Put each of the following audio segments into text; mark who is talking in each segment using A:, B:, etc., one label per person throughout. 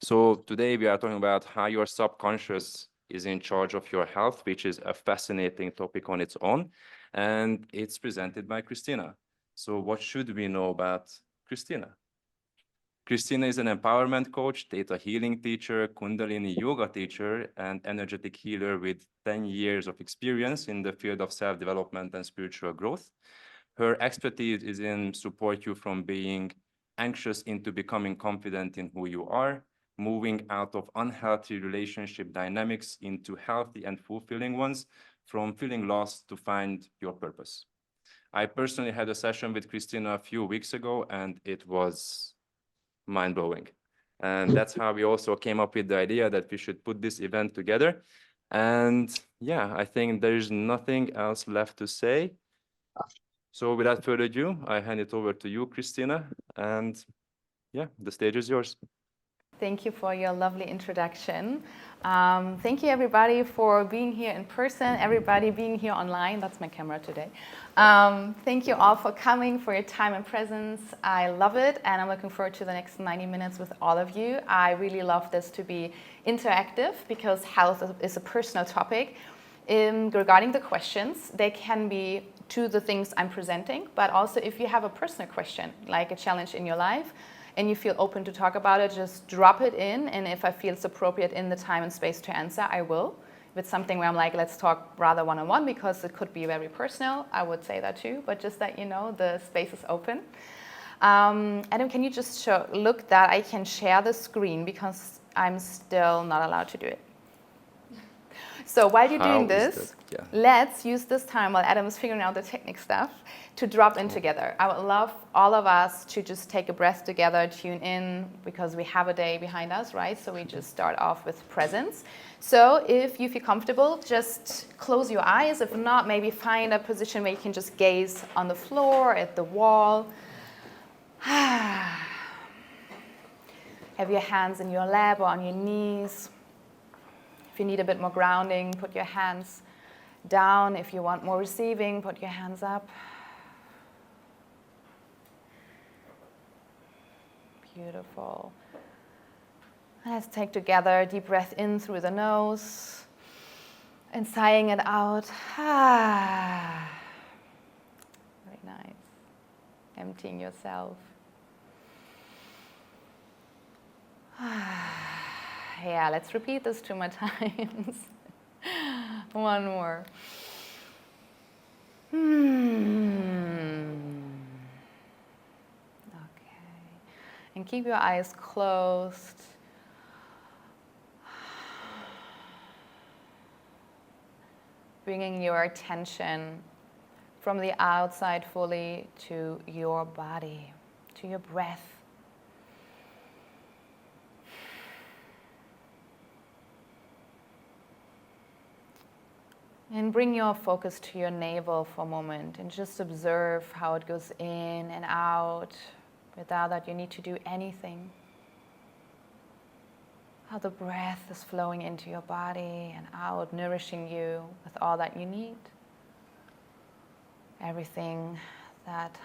A: So today we are talking about how your subconscious is in charge of your health, which is a fascinating topic on its own. And it's presented by Christina. So what should we know about Christina? Christina is an empowerment coach, theta healing teacher, Kundalini yoga teacher, and energetic healer with 10 years of experience in the field of self-development and spiritual growth. Her expertise is in support you from being anxious into becoming confident in who you are, moving out of unhealthy relationship dynamics into healthy and fulfilling ones, from feeling lost to find your purpose. I personally had a session with Christina a few weeks ago, and it was mind-blowing. And that's how we also came up with the idea that we should put this event together. And yeah, I think there's nothing else left to say. So without further ado, I hand it over to you, Christina. And yeah, the stage is yours.
B: Thank you for your lovely introduction. Thank you everybody for being here in person, everybody being here online. That's my camera today. Thank you all for coming, for your time and presence. I love it, and I'm looking forward to the next 90 minutes with all of you. I really love this to be interactive because health is a personal topic. Regarding the questions, they can be to the things I'm presenting, but also if you have a personal question, like a challenge in your life, and you feel open to talk about it, just drop it in. And if I feel it's appropriate in the time and space to answer, I will. If it's something where I'm like, let's talk rather one-on-one because it could be very personal, I would say that too. But just that you know, the space is open. Adam, can you just look that I can share the screen because I'm still not allowed to do it. So while you're doing this, let's use this time while Adam is figuring out the technique stuff to drop in together. I would love all of us to just take a breath together, tune in, because we have a day behind us, right? So we just start off with presence. So if you feel comfortable, just close your eyes. If not, maybe find a position where you can just gaze on the floor, at the wall. Have your hands in your lap or on your knees. If you need a bit more grounding, put your hands down. If you want more receiving, put your hands up. Beautiful. Let's take together a deep breath in through the nose and sighing it out. Very nice. Emptying yourself. Yeah, let's repeat this 2 more times. One more. Okay. And keep your eyes closed. Bringing your attention from the outside fully to your body, to your breath. And bring your focus to your navel for a moment and just observe how it goes in and out without that you need to do anything. How the breath is flowing into your body and out, nourishing you with all that you need. Everything that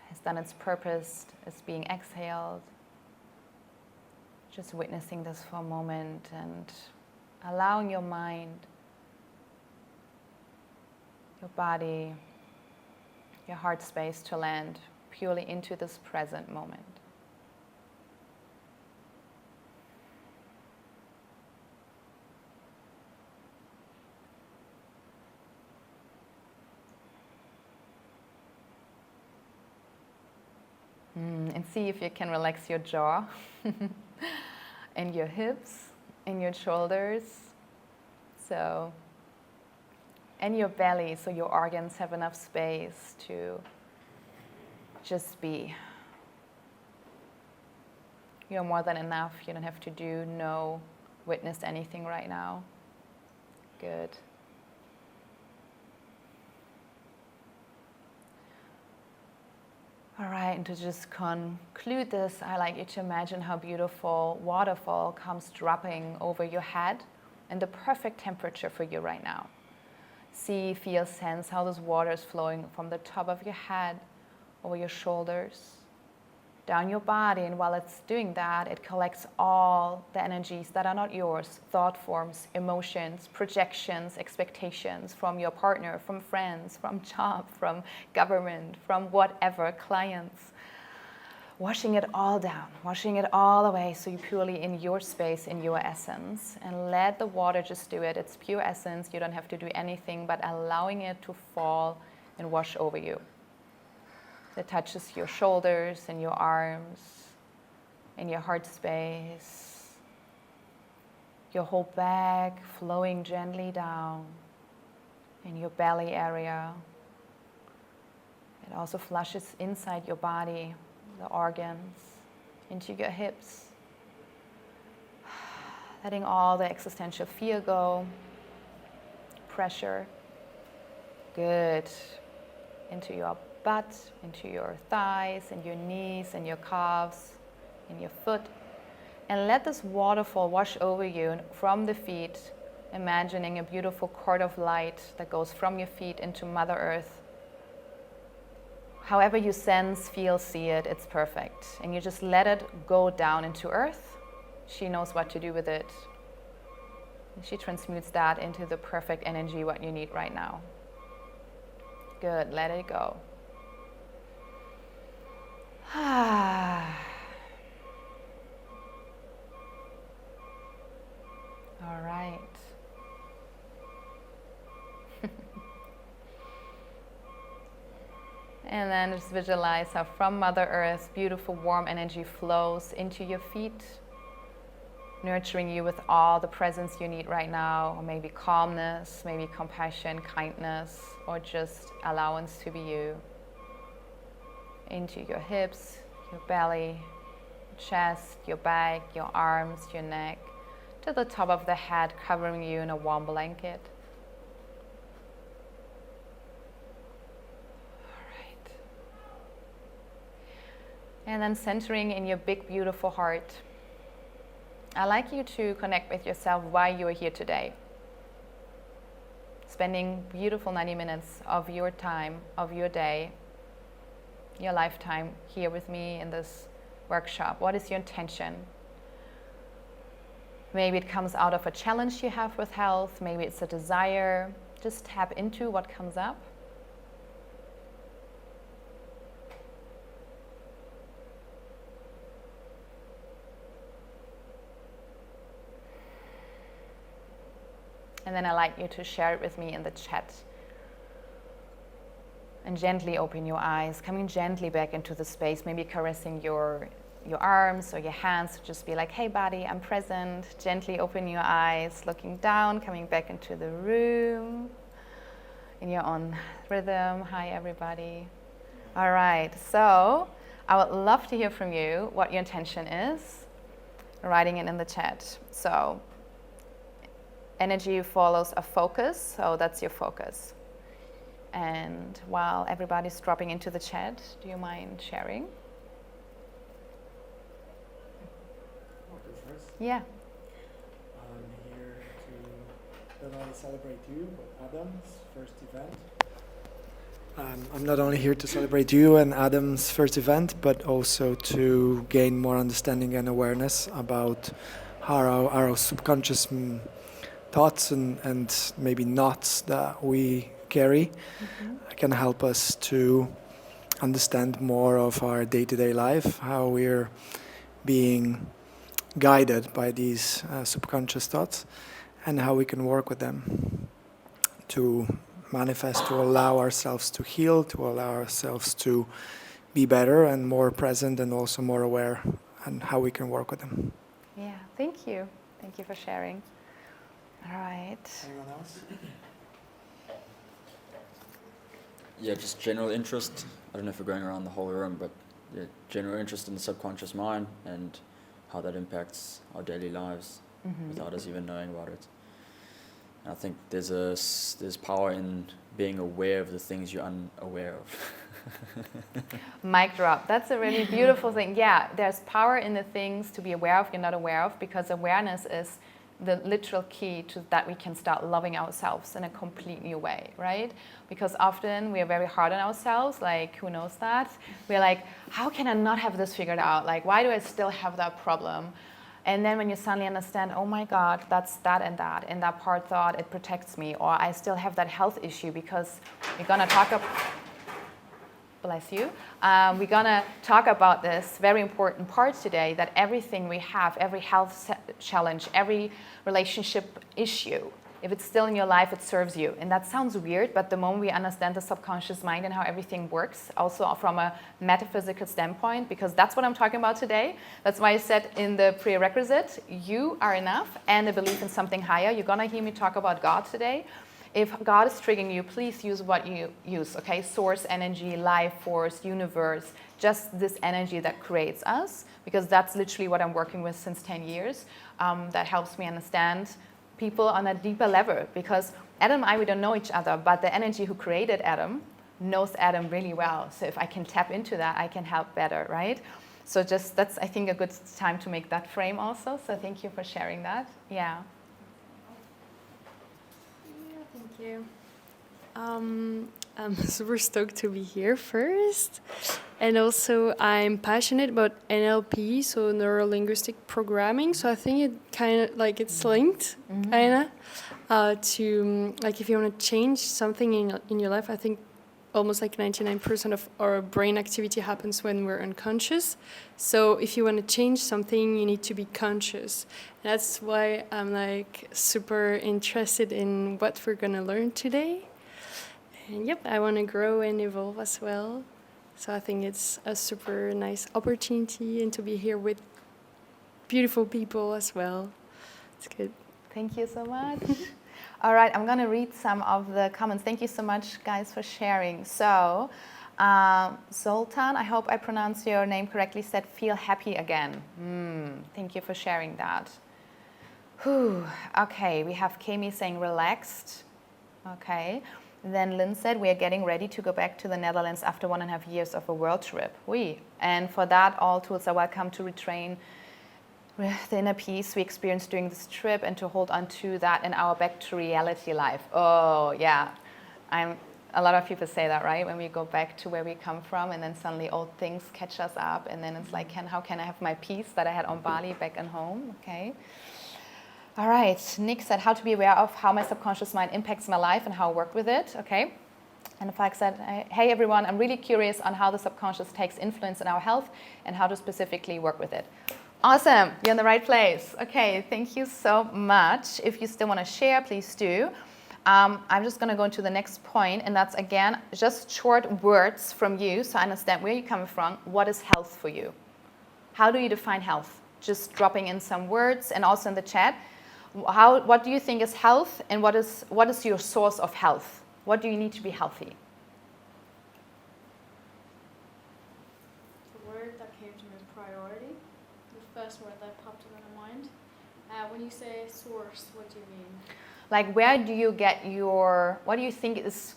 B: has done its purpose is being exhaled. Just witnessing this for a moment and allowing your mind, your body, your heart space to land purely into this present moment. And see if you can relax your jaw and your hips and your shoulders. And your belly, so your organs have enough space to just be. You're more than enough. You don't have to do, know, witness anything right now. Good. All right, and to just conclude this, I like you to imagine how beautiful waterfall comes dropping over your head and the perfect temperature for you right now. See, feel, sense how this water is flowing from the top of your head over your shoulders, down your body, and while it's doing that, it collects all the energies that are not yours, thought forms, emotions, projections, expectations from your partner, from friends, from job, from government, from whatever, clients. Washing it all down, washing it all away, so you're purely in your space, in your essence, and let the water just do it. It's pure essence. You don't have to do anything but allowing it to fall and wash over you. It touches your shoulders and your arms and your heart space, your whole back flowing gently down in your belly area. It also flushes inside your body, the organs, into your hips, letting all the existential fear go, pressure, good, into your butt, into your thighs and your knees and your calves and your foot. And let this waterfall wash over you from the feet, imagining a beautiful cord of light that goes from your feet into Mother Earth. However you sense, feel, see it, it's perfect. And you just let it go down into Earth. She knows what to do with it. And she transmutes that into the perfect energy, what you need right now. Good, let it go. All right. And then just visualize how from Mother Earth, beautiful warm energy flows into your feet, nurturing you with all the presence you need right now, or maybe calmness, maybe compassion, kindness, or just allowance to be you. Into your hips, your belly, chest, your back, your arms, your neck, to the top of the head, covering you in a warm blanket. All right. And then centering in your big, beautiful heart, I'd like you to connect with yourself why you are here today. Spending beautiful 90 minutes of your time, of your day, your lifetime here with me in this workshop. What is your intention? Maybe it comes out of a challenge you have with health. Maybe it's a desire. Just tap into what comes up. And then I'd like you to share it with me in the chat. And gently open your eyes, coming gently back into the space, maybe caressing your arms or your hands. Just be like, hey body, I'm present. Gently open your eyes, looking down, coming back into the room in your own rhythm. Hi everybody. All right, so I would love to hear from you what your intention is, writing it in the chat. So energy follows a focus, so that's your focus. And while everybody's dropping into the chat, do you mind sharing? Yeah.
C: I'm here to not only celebrate you, but Adam's first event. I'm not only here to celebrate you and Adam's first event, but also to gain more understanding and awareness about how our subconscious thoughts and maybe knots that we carry can help us to understand more of our day-to-day life, how we're being guided by these subconscious thoughts, and how we can work with them to manifest, to allow ourselves to heal, to allow ourselves to be better and more present and also more aware, and how we can work with them.
B: Yeah, thank you. Thank you for sharing. All right.
C: Anyone else?
D: Yeah, just general interest. I don't know if we're going around the whole room, but yeah, general interest in the subconscious mind and how that impacts our daily lives without us even knowing about it. And I think there's power in being aware of the things you're unaware of.
B: Mic drop. That's a really beautiful thing. Yeah, there's power in the things to be aware of, you're not aware of, because awareness is the literal key to that we can start loving ourselves in a complete new way, right? Because often we are very hard on ourselves, like who knows that? We're like, how can I not have this figured out? Like, why do I still have that problem? And then when you suddenly understand, oh my God, that's that, and that part thought it protects me, or I still have that health issue, because we're gonna talk about, bless you. We're gonna talk about this very important part today, that everything we have, every health challenge, every relationship issue, if it's still in your life, it serves you. And that sounds weird, but the moment we understand the subconscious mind and how everything works, also from a metaphysical standpoint, because that's what I'm talking about today. That's why I said in the prerequisite, you are enough, and a belief in something higher. You're gonna hear me talk about God today. If God is triggering you, please use what you use, okay? Source energy, life force, universe, just this energy that creates us, because that's literally what I'm working with since 10 years. That helps me understand people on a deeper level, because Adam and I, we don't know each other, but the energy who created Adam knows Adam really well. So if I can tap into that, I can help better, right? So just, that's, I think, a good time to make that frame also. So thank you for sharing that. Yeah.
E: Thank you. I'm super stoked to be here first. And also I'm passionate about NLP, so neuro-linguistic programming. So I think it kind of like it's linked, kind of, to like if you want to change something in your life. I think almost like 99% of our brain activity happens when we're unconscious. So if you want to change something, you need to be conscious. And that's why I'm like super interested in what we're gonna learn today. And yep, I want to grow and evolve as well. So I think it's a super nice opportunity, and to be here with beautiful people as well. It's good.
B: Thank you so much. All right, I'm going to read some of the comments. Thank you so much, guys, for sharing. So, Zoltan, I hope I pronounced your name correctly, said, feel happy again. Thank you for sharing that. Whew. Okay, we have Kami saying relaxed. Okay. Then Lynn said, we are getting ready to go back to the Netherlands after 1.5 years of a world trip. And for that, all tools are welcome to retrain the inner peace we experienced during this trip, and to hold on to that in our back to reality life. Oh, yeah. A lot of people say that, right? When we go back to where we come from, and then suddenly old things catch us up, and then it's like, how can I have my peace that I had on Bali back at home? Okay. All right, Nick said, how to be aware of how my subconscious mind impacts my life and how I work with it. Okay. And Falk said, hey everyone, I'm really curious on how the subconscious takes influence in our health and how to specifically work with it. Awesome, you're in the right place. Okay, thank you so much. If you still want to share, please do. I'm just going to go into the next point, and that's, again, just short words from you so I understand where you're coming from. What is health for you? How do you define health? Just dropping in some words, and also in the chat. What do you think is health, and what is your source of health? What do you need to be healthy?
E: The word that came to me was priority. The first word that popped into my mind. When you say source, what do you mean?
B: Like, where do you get what do you think is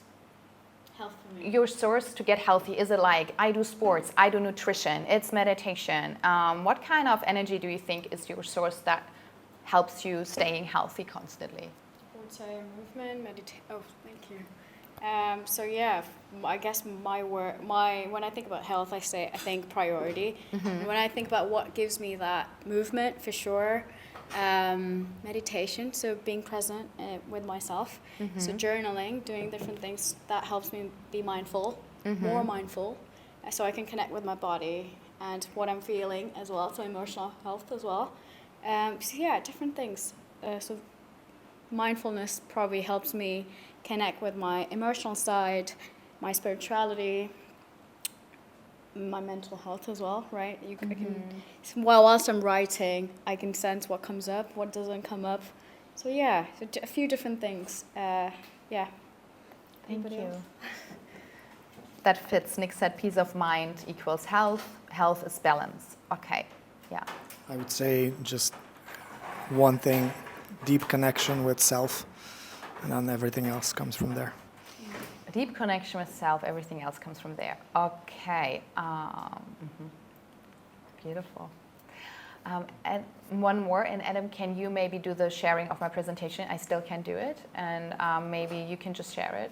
E: Health for me.
B: your source to get healthy? Is it like, I do sports, I do nutrition, it's meditation? What kind of energy do you think is your source that helps you staying healthy constantly?
E: I would say movement, meditation. Oh, thank you. So yeah, I guess when I think about health, I think priority. And when I think about what gives me that movement, for sure, meditation. So being present with myself. So journaling, doing different things, that helps me be mindful, more mindful, so I can connect with my body and what I'm feeling as well. So emotional health as well. So yeah, different things. So mindfulness probably helps me connect with my emotional side, my spirituality, my mental health as well, right? I can, whilst I'm writing, I can sense what comes up, what doesn't come up. So yeah, so a few different things. Yeah.
B: Thank
E: Anybody
B: you.
E: else?
B: That fits. Nick said peace of mind equals health. Health is balance. Okay, yeah.
C: I would say just one thing, deep connection with self, and then everything else comes from there.
B: A deep connection with self, everything else comes from there. Okay. Beautiful. And one more, and Adam, can you maybe do the sharing of my presentation? I still can't do it, and maybe you can just share it,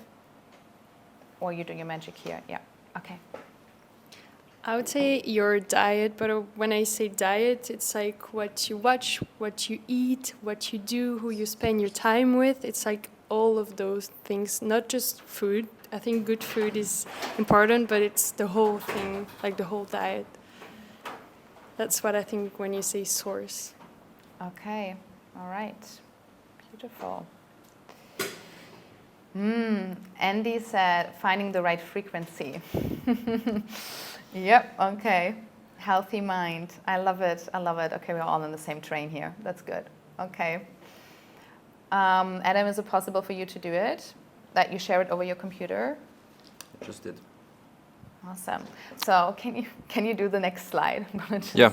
B: or you do your magic here. Yeah, okay.
E: I would say your diet, but when I say diet, it's like what you watch, what you eat, what you do, who you spend your time with. It's like all of those things, not just food. I think good food is important, but it's the whole thing, like the whole diet. That's what I think when you say source.
B: Okay, all right, beautiful. Andy said, finding the right frequency. Yep, okay. Healthy mind. I love it. I love it. Okay, we're all on the same train here. That's good. Okay. Adam, is it possible for you to do it? That you share it over your computer?
D: I just did.
B: Awesome. So can you do the next slide? I'm gonna just
A: Yeah.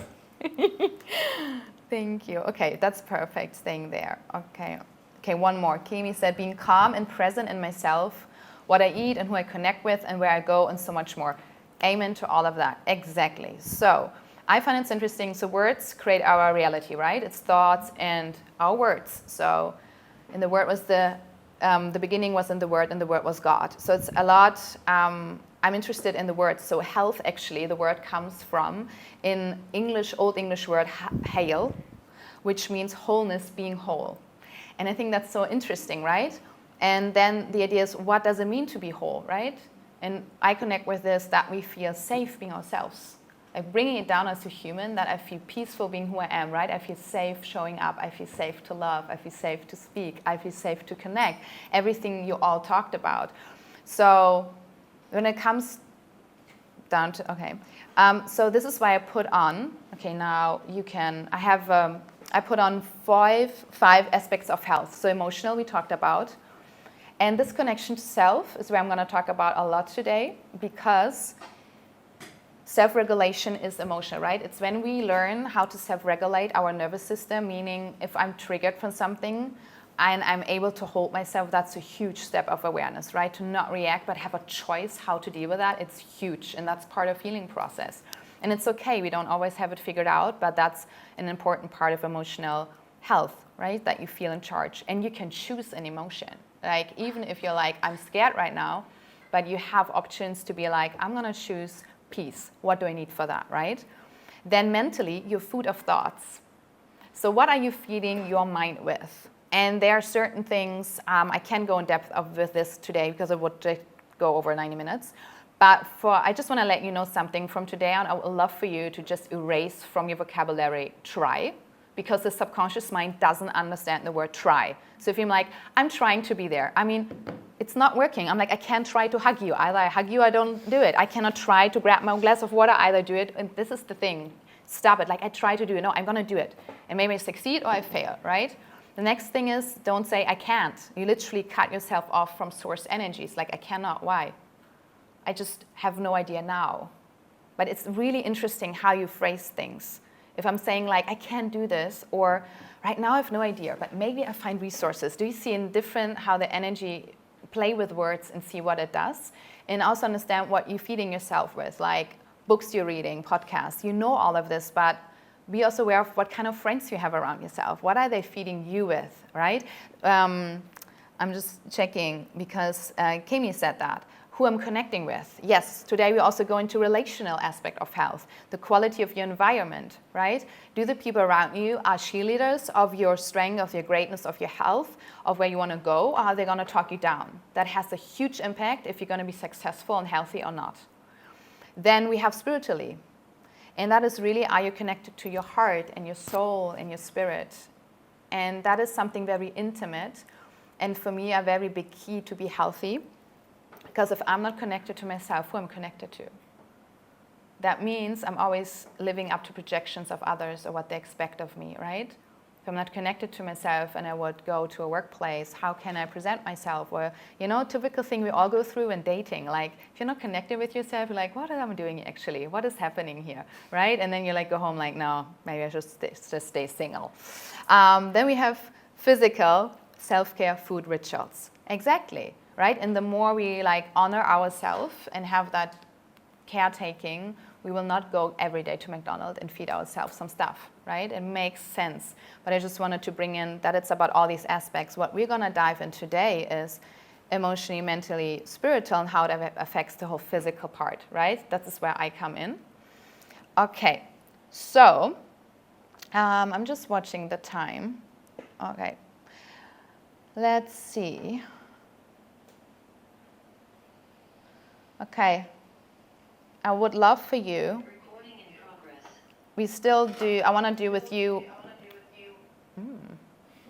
B: Thank you. Okay, that's perfect. Staying there. Okay. Okay, one more. Kimi said, being calm and present in myself, what I eat and who I connect with and where I go and so much more. Amen to all of that. Exactly. So I find it's interesting. So words create our reality, right? It's thoughts and our words. So in the word was the beginning was in the word and the word was God. So it's a lot, I'm interested in the words. So health, actually, the word comes from, in English, Old English word, hail, which means wholeness, being whole. And I think that's so interesting, right? And then the idea is, what does it mean to be whole, right? And I connect with this, that we feel safe being ourselves. Like bringing it down as a human, that I feel peaceful being who I am, right? I feel safe showing up. I feel safe to love. I feel safe to speak. I feel safe to connect. Everything you all talked about. So when it comes down to, okay. So this is why I put on, okay, now you can, I put on five aspects of health. So emotional, we talked about. And this connection to self is where I'm going to talk about a lot today, because self-regulation is emotional, right? It's when we learn how to self-regulate our nervous system, meaning if I'm triggered from something and I'm able to hold myself, that's a huge step of awareness, right? To not react, but have a choice how to deal with that, it's huge. And that's part of healing process. And it's okay, we don't always have it figured out, but that's an important part of emotional health, right? That you feel in charge. And you can choose an emotion. Like, even if you're like, I'm scared right now, but you have options to be like, I'm going to choose peace. What do I need for that, right? Then mentally, your food of thoughts. So what are you feeding your mind with? And there are certain things, I can go in depth with this today because it would go over 90 minutes. But I just want to let you know something from today on. I would love for you to just erase from your vocabulary try, because the subconscious mind doesn't understand the word try. So if you're like, I'm trying to be there, I mean, it's not working. I'm like, I can't try to hug you. Either I hug you, I don't do it. I cannot try to grab my glass of water, either do it. And this is the thing. Stop it. Like, I try to do it. No, I'm going to do it. And maybe I succeed or I fail, right? The next thing is, don't say, I can't. You literally cut yourself off from source energies. Like, I cannot. Why? I just have no idea now. But it's really interesting how you phrase things. If I'm saying like, I can't do this, or right now I have no idea, but maybe I find resources. Do you see in different how the energy play with words and see what it does? And also understand what you're feeding yourself with, like books you're reading, podcasts. You know all of this, but be also aware of what kind of friends you have around yourself. What are they feeding you with, right? I'm just checking because Kimi said that. Who I'm connecting with. Yes, today we also go into relational aspect of health, the quality of your environment, right? Do the people around you are cheerleaders of your strength, of your greatness, of your health, of where you want to go, or are they going to talk you down? That has a huge impact if you're going to be successful and healthy or not. Then we have spiritually, and that is really, are you connected to your heart and your soul and your spirit? And that is something very intimate, and for me a very big key to be healthy. Because if I'm not connected to myself, who am I connected to? That means I'm always living up to projections of others or what they expect of me, right? If I'm not connected to myself and I would go to a workplace, how can I present myself? Or, typical thing we all go through in dating. Like, if you're not connected with yourself, you're like, what am I doing actually? What is happening here, right? And then you like go home like, no, maybe I should just stay single. Then we have physical, self-care, food rituals. Exactly. Right? And the more we like honor ourselves and have that caretaking, We will not go every day to McDonald's and feed ourselves some stuff, right? It makes sense. But I just wanted to bring in that it's about all these aspects. What we're going to dive in today is emotionally, mentally, spiritual, and how that affects the whole physical part, right? That is where I come in. Okay, so I'm just watching the time. Okay, let's see. Okay, I would love for you.
F: Recording in progress.
B: We still do, I want to do with you. We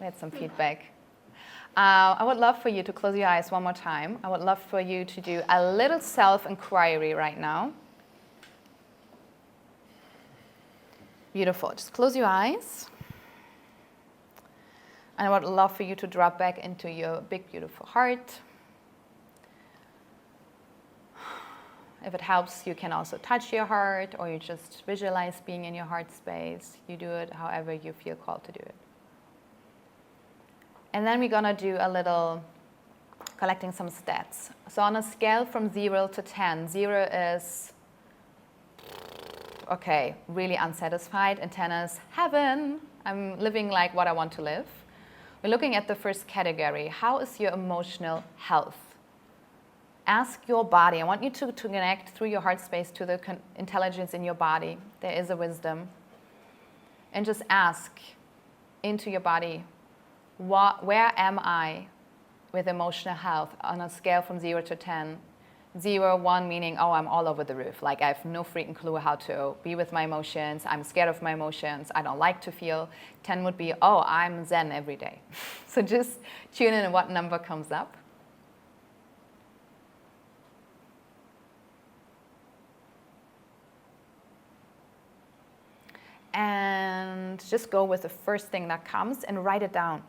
B: had some feedback. I would love for you to close your eyes one more time. I would love for you to do a little self-inquiry right now. Beautiful. Just close your eyes. And I would love for you to drop back into your big, beautiful heart. If it helps, you can also touch your heart, or you just visualize being in your heart space. You do it however you feel called to do it. And then we're going to do a little collecting some stats. So on a scale from 0 to 10, 0 is, okay, really unsatisfied, and 10 is heaven. I'm living like what I want to live. We're looking at the first category. How is your emotional health? Ask your body. I want you to connect through your heart space to the intelligence in your body. There is a wisdom. And just ask into your body, where am I with emotional health on a scale from 0 to 10? 0, 1 meaning, oh, I'm all over the roof. Like, I have no freaking clue how to be with my emotions. I'm scared of my emotions. I don't like to feel. 10 would be, oh, I'm zen every day. So just tune in on what number comes up. And just go with the first thing that comes and write it down,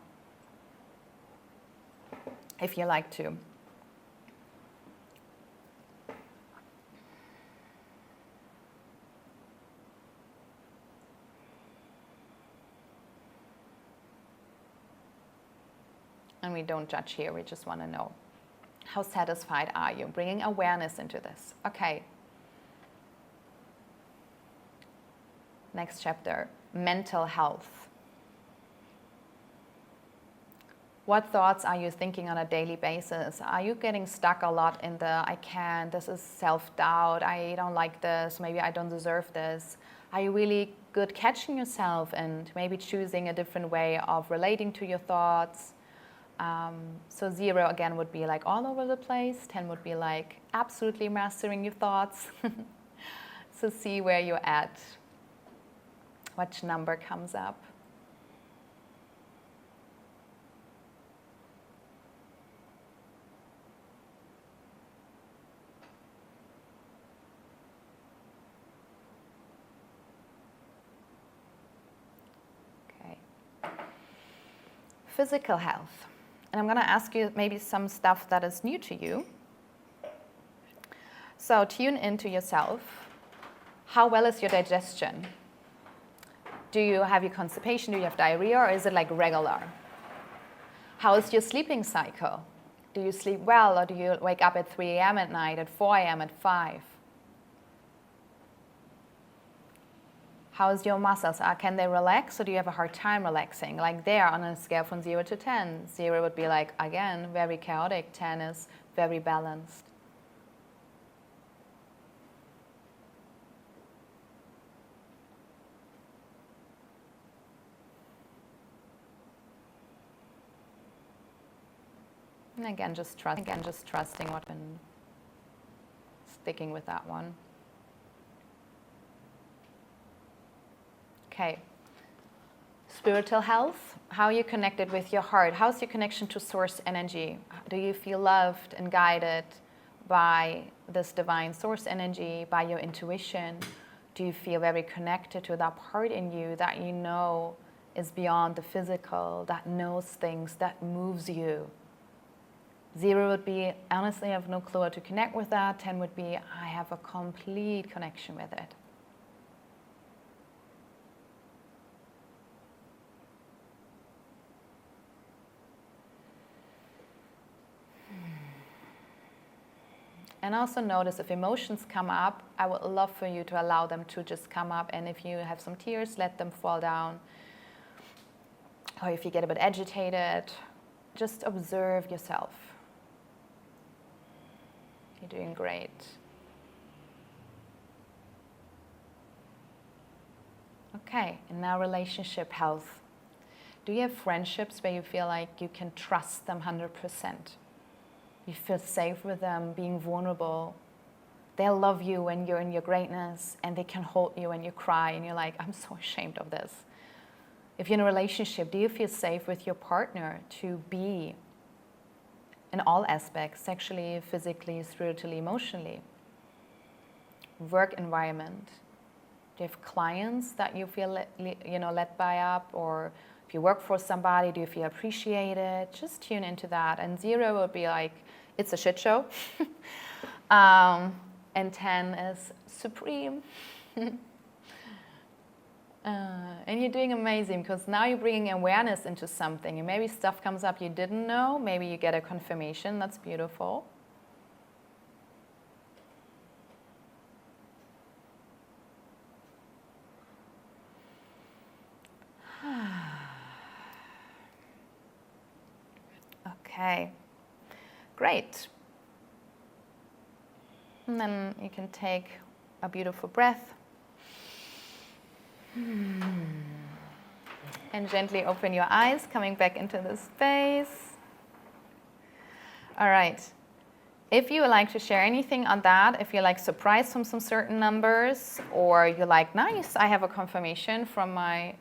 B: if you like to. And we don't judge here, we just want to know, how satisfied are you? Bringing awareness into this. Okay. Next chapter, mental health. What thoughts are you thinking on a daily basis? Are you getting stuck a lot in the, I can't, this is self-doubt, I don't like this, maybe I don't deserve this? Are you really good catching yourself and maybe choosing a different way of relating to your thoughts? So 0 again would be like all over the place. 10 would be like absolutely mastering your thoughts. So see where you're at. Which number comes up? Okay. Physical health. And I'm going to ask you maybe some stuff that is new to you. So tune into yourself. How well is your digestion? Do you have your constipation? Do you have diarrhea, or is it like regular? How is your sleeping cycle? Do you sleep well, or do you wake up at 3 a.m. at night, at 4 a.m., at 5? How is your muscles? Can they relax, or do you have a hard time relaxing? Like there, on a scale from 0 to 10. 0 would be like, again, very chaotic. 10 is very balanced. And again, just trusting what and sticking with that one. Okay. Spiritual health. How are you connected with your heart? How's your connection to source energy? Do you feel loved and guided by this divine source energy, by your intuition? Do you feel very connected to that part in you that you know is beyond the physical, that knows things, that moves you? 0 would be, honestly, I have no clue how to connect with that. 10 would be, I have a complete connection with it. And also notice if emotions come up, I would love for you to allow them to just come up. And if you have some tears, let them fall down. Or if you get a bit agitated, just observe yourself. You're doing great. Okay, and now relationship health. Do you have friendships where you feel like you can trust them 100%? You feel safe with them, being vulnerable. They'll love you when you're in your greatness, and they can hold you when you cry and you're like, I'm so ashamed of this. If you're in a relationship, do you feel safe with your partner to be in all aspects, sexually, physically, spiritually, emotionally? Work environment. Do you have clients that you feel led by up? Or if you work for somebody, do you feel appreciated? Just tune into that. And 0 would be like, it's a shit show. And 10 is supreme. And you're doing amazing, because now you're bringing awareness into something. And maybe stuff comes up you didn't know. Maybe you get a confirmation. That's beautiful. Okay, great. And then you can take a beautiful breath. And gently open your eyes, coming back into the space. All right. If you would like to share anything on that, if you're like surprised from some certain numbers, or you're like, nice, I have a confirmation from my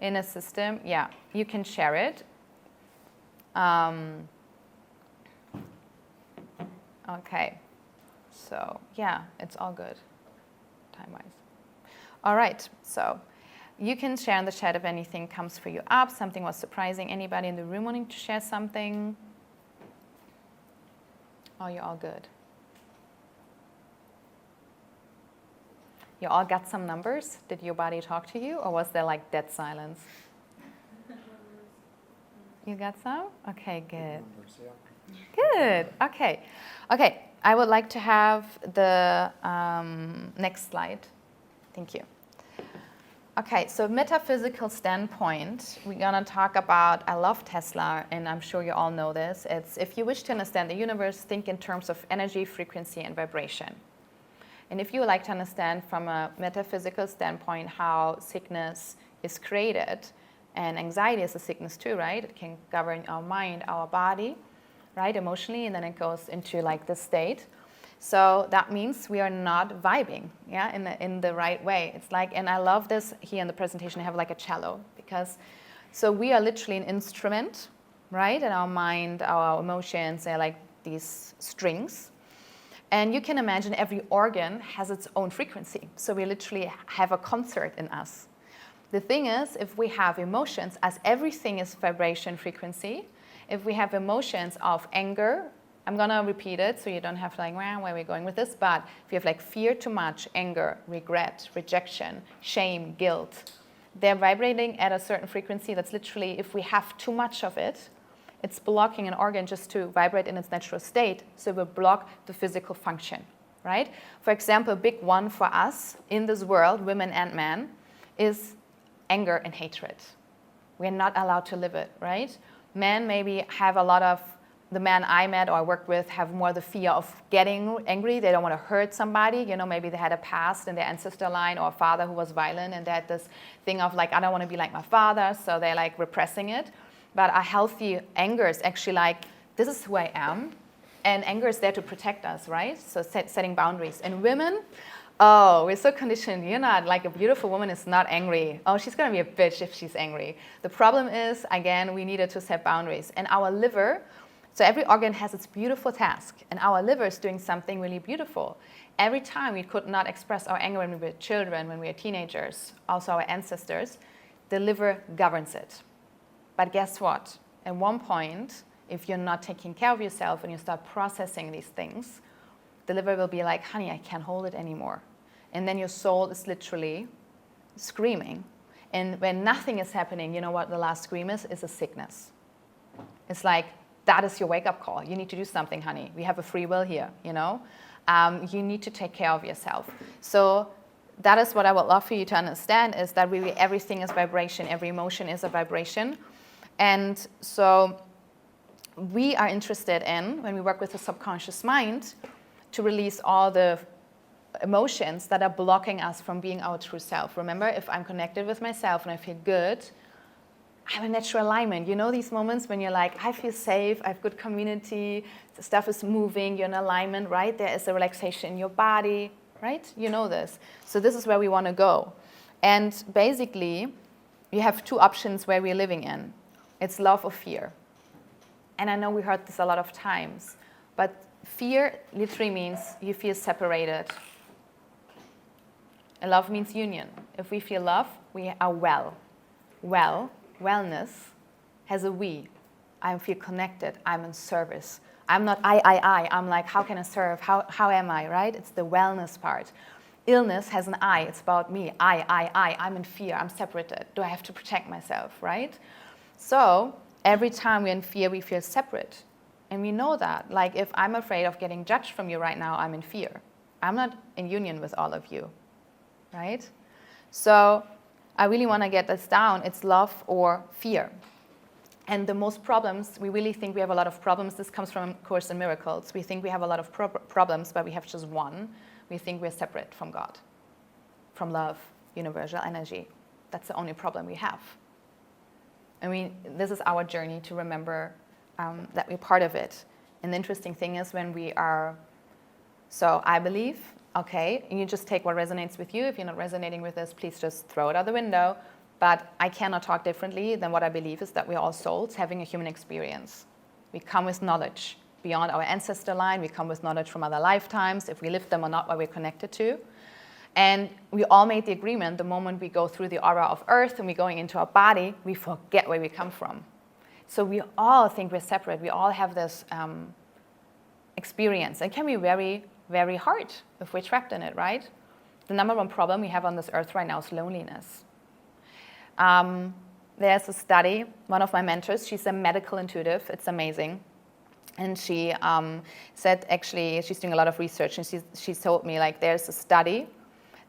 B: inner system, yeah, you can share it. Okay, so yeah, it's all good, time-wise. All right, so you can share in the chat if anything comes for you up, something was surprising. Anybody in the room wanting to share something? Oh, you're all good. You all got some numbers? Did your body talk to you, or was there like dead silence? You got some? Okay, good. Good. Okay. Okay. I would like to have the next slide. Thank you. Okay, so metaphysical standpoint, we're going to talk about, I love Tesla, and I'm sure you all know this. It's, if you wish to understand the universe, think in terms of energy, frequency, and vibration. And if you would like to understand from a metaphysical standpoint how sickness is created, and anxiety is a sickness too, right? It can govern our mind, our body, right, emotionally, and then it goes into like this state. So that means we are not vibing, yeah, in the right way. It's like, and I love this here in the presentation, I have like a cello, because, so we are literally an instrument, right? And our mind, our emotions, they're like these strings. And you can imagine every organ has its own frequency. So we literally have a concert in us. The thing is, if we have emotions, as everything is vibration frequency, if we have emotions of anger, I'm going to repeat it so you don't have to like, where are we going with this? But if you have like fear too much, anger, regret, rejection, shame, guilt, they're vibrating at a certain frequency that's literally, if we have too much of it, it's blocking an organ just to vibrate in its natural state, so it will block the physical function, right? For example, a big one for us in this world, women and men, is anger and hatred. We're not allowed to live it, right? Men maybe have a lot of, the men I met or I worked with have more the fear of getting angry. They don't want to hurt somebody. You know, maybe they had a past in their ancestor line or a father who was violent, and they had this thing of like, I don't want to be like my father, so they're like repressing it. But a healthy anger is actually like, this is who I am. And anger is there to protect us, right? So setting boundaries. And women, oh, we're so conditioned. You're not, like a beautiful woman is not angry. Oh, she's going to be a bitch if she's angry. The problem is, again, we needed to set boundaries. And our liver, so every organ has its beautiful task. And our liver is doing something really beautiful. Every time we could not express our anger when we were children, when we were teenagers, also our ancestors, the liver governs it. But guess what? At one point, if you're not taking care of yourself and you start processing these things, the liver will be like, honey, I can't hold it anymore. And then your soul is literally screaming. And when nothing is happening, you know what the last scream is? Is a sickness. It's like, that is your wake-up call. You need to do something, honey. We have a free will here, you know. You need to take care of yourself. So that is what I would love for you to understand, is that really everything is vibration. Every emotion is a vibration. And so we are interested in, when we work with the subconscious mind, to release all the emotions that are blocking us from being our true self. Remember, if I'm connected with myself and I feel good, I'm in natural alignment. You know these moments when you're like, I feel safe, I have good community, the stuff is moving, you're in alignment, right? There is a relaxation in your body, right? You know this. So this is where we want to go. And basically, we have two options where we're living in. It's love or fear. And I know we heard this a lot of times, but fear literally means you feel separated. And love means union. If we feel love, we are well. Wellness has a we. I feel connected. I'm in service. I'm not I. I'm like, how can I serve? How am I, right? It's the wellness part. Illness has an I. It's about me. I. I'm in fear. I'm separated. Do I have to protect myself, right? So every time we're in fear, we feel separate. And we know that. Like, if I'm afraid of getting judged from you right now, I'm in fear. I'm not in union with all of you, right? So I really want to get this down. It's love or fear. And the most problems, we really think we have a lot of problems. This comes from Course in Miracles. We think we have a lot of problems, but we have just one. We think we're separate from God, from love, universal energy. That's the only problem we have. I mean, this is our journey to remember that we're part of it. And the interesting thing is when we are, so I believe, okay, and you just take what resonates with you. If you're not resonating with this, please just throw it out the window. But I cannot talk differently than what I believe is that we're all souls having a human experience. We come with knowledge beyond our ancestor line. We come with knowledge from other lifetimes, if we lived them or not, what we're connected to. And we all made the agreement the moment we go through the aura of Earth and we're going into our body, we forget where we come from. So we all think we're separate. We all have this experience. It can be very, very hard if we're trapped in it, right? The number one problem we have on this earth right now is loneliness. There's a study, one of my mentors, she's a medical intuitive, it's amazing. And she said, actually, she's doing a lot of research, and she told me, like, there's a study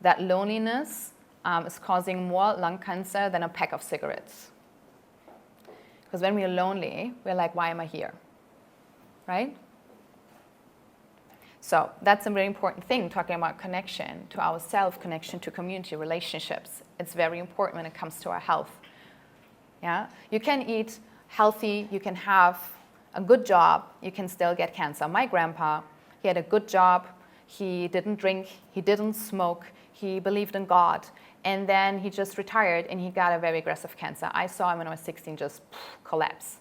B: that loneliness is causing more lung cancer than a pack of cigarettes. Because when we're lonely, we're like, why am I here? Right? So that's a very important thing, talking about connection to ourselves, connection to community, relationships. It's very important when it comes to our health. Yeah? You can eat healthy, you can have a good job, you can still get cancer. My grandpa, he had a good job, he didn't drink, he didn't smoke, he believed in God, and then he just retired and he got a very aggressive cancer. I saw him when I was 16 just collapse.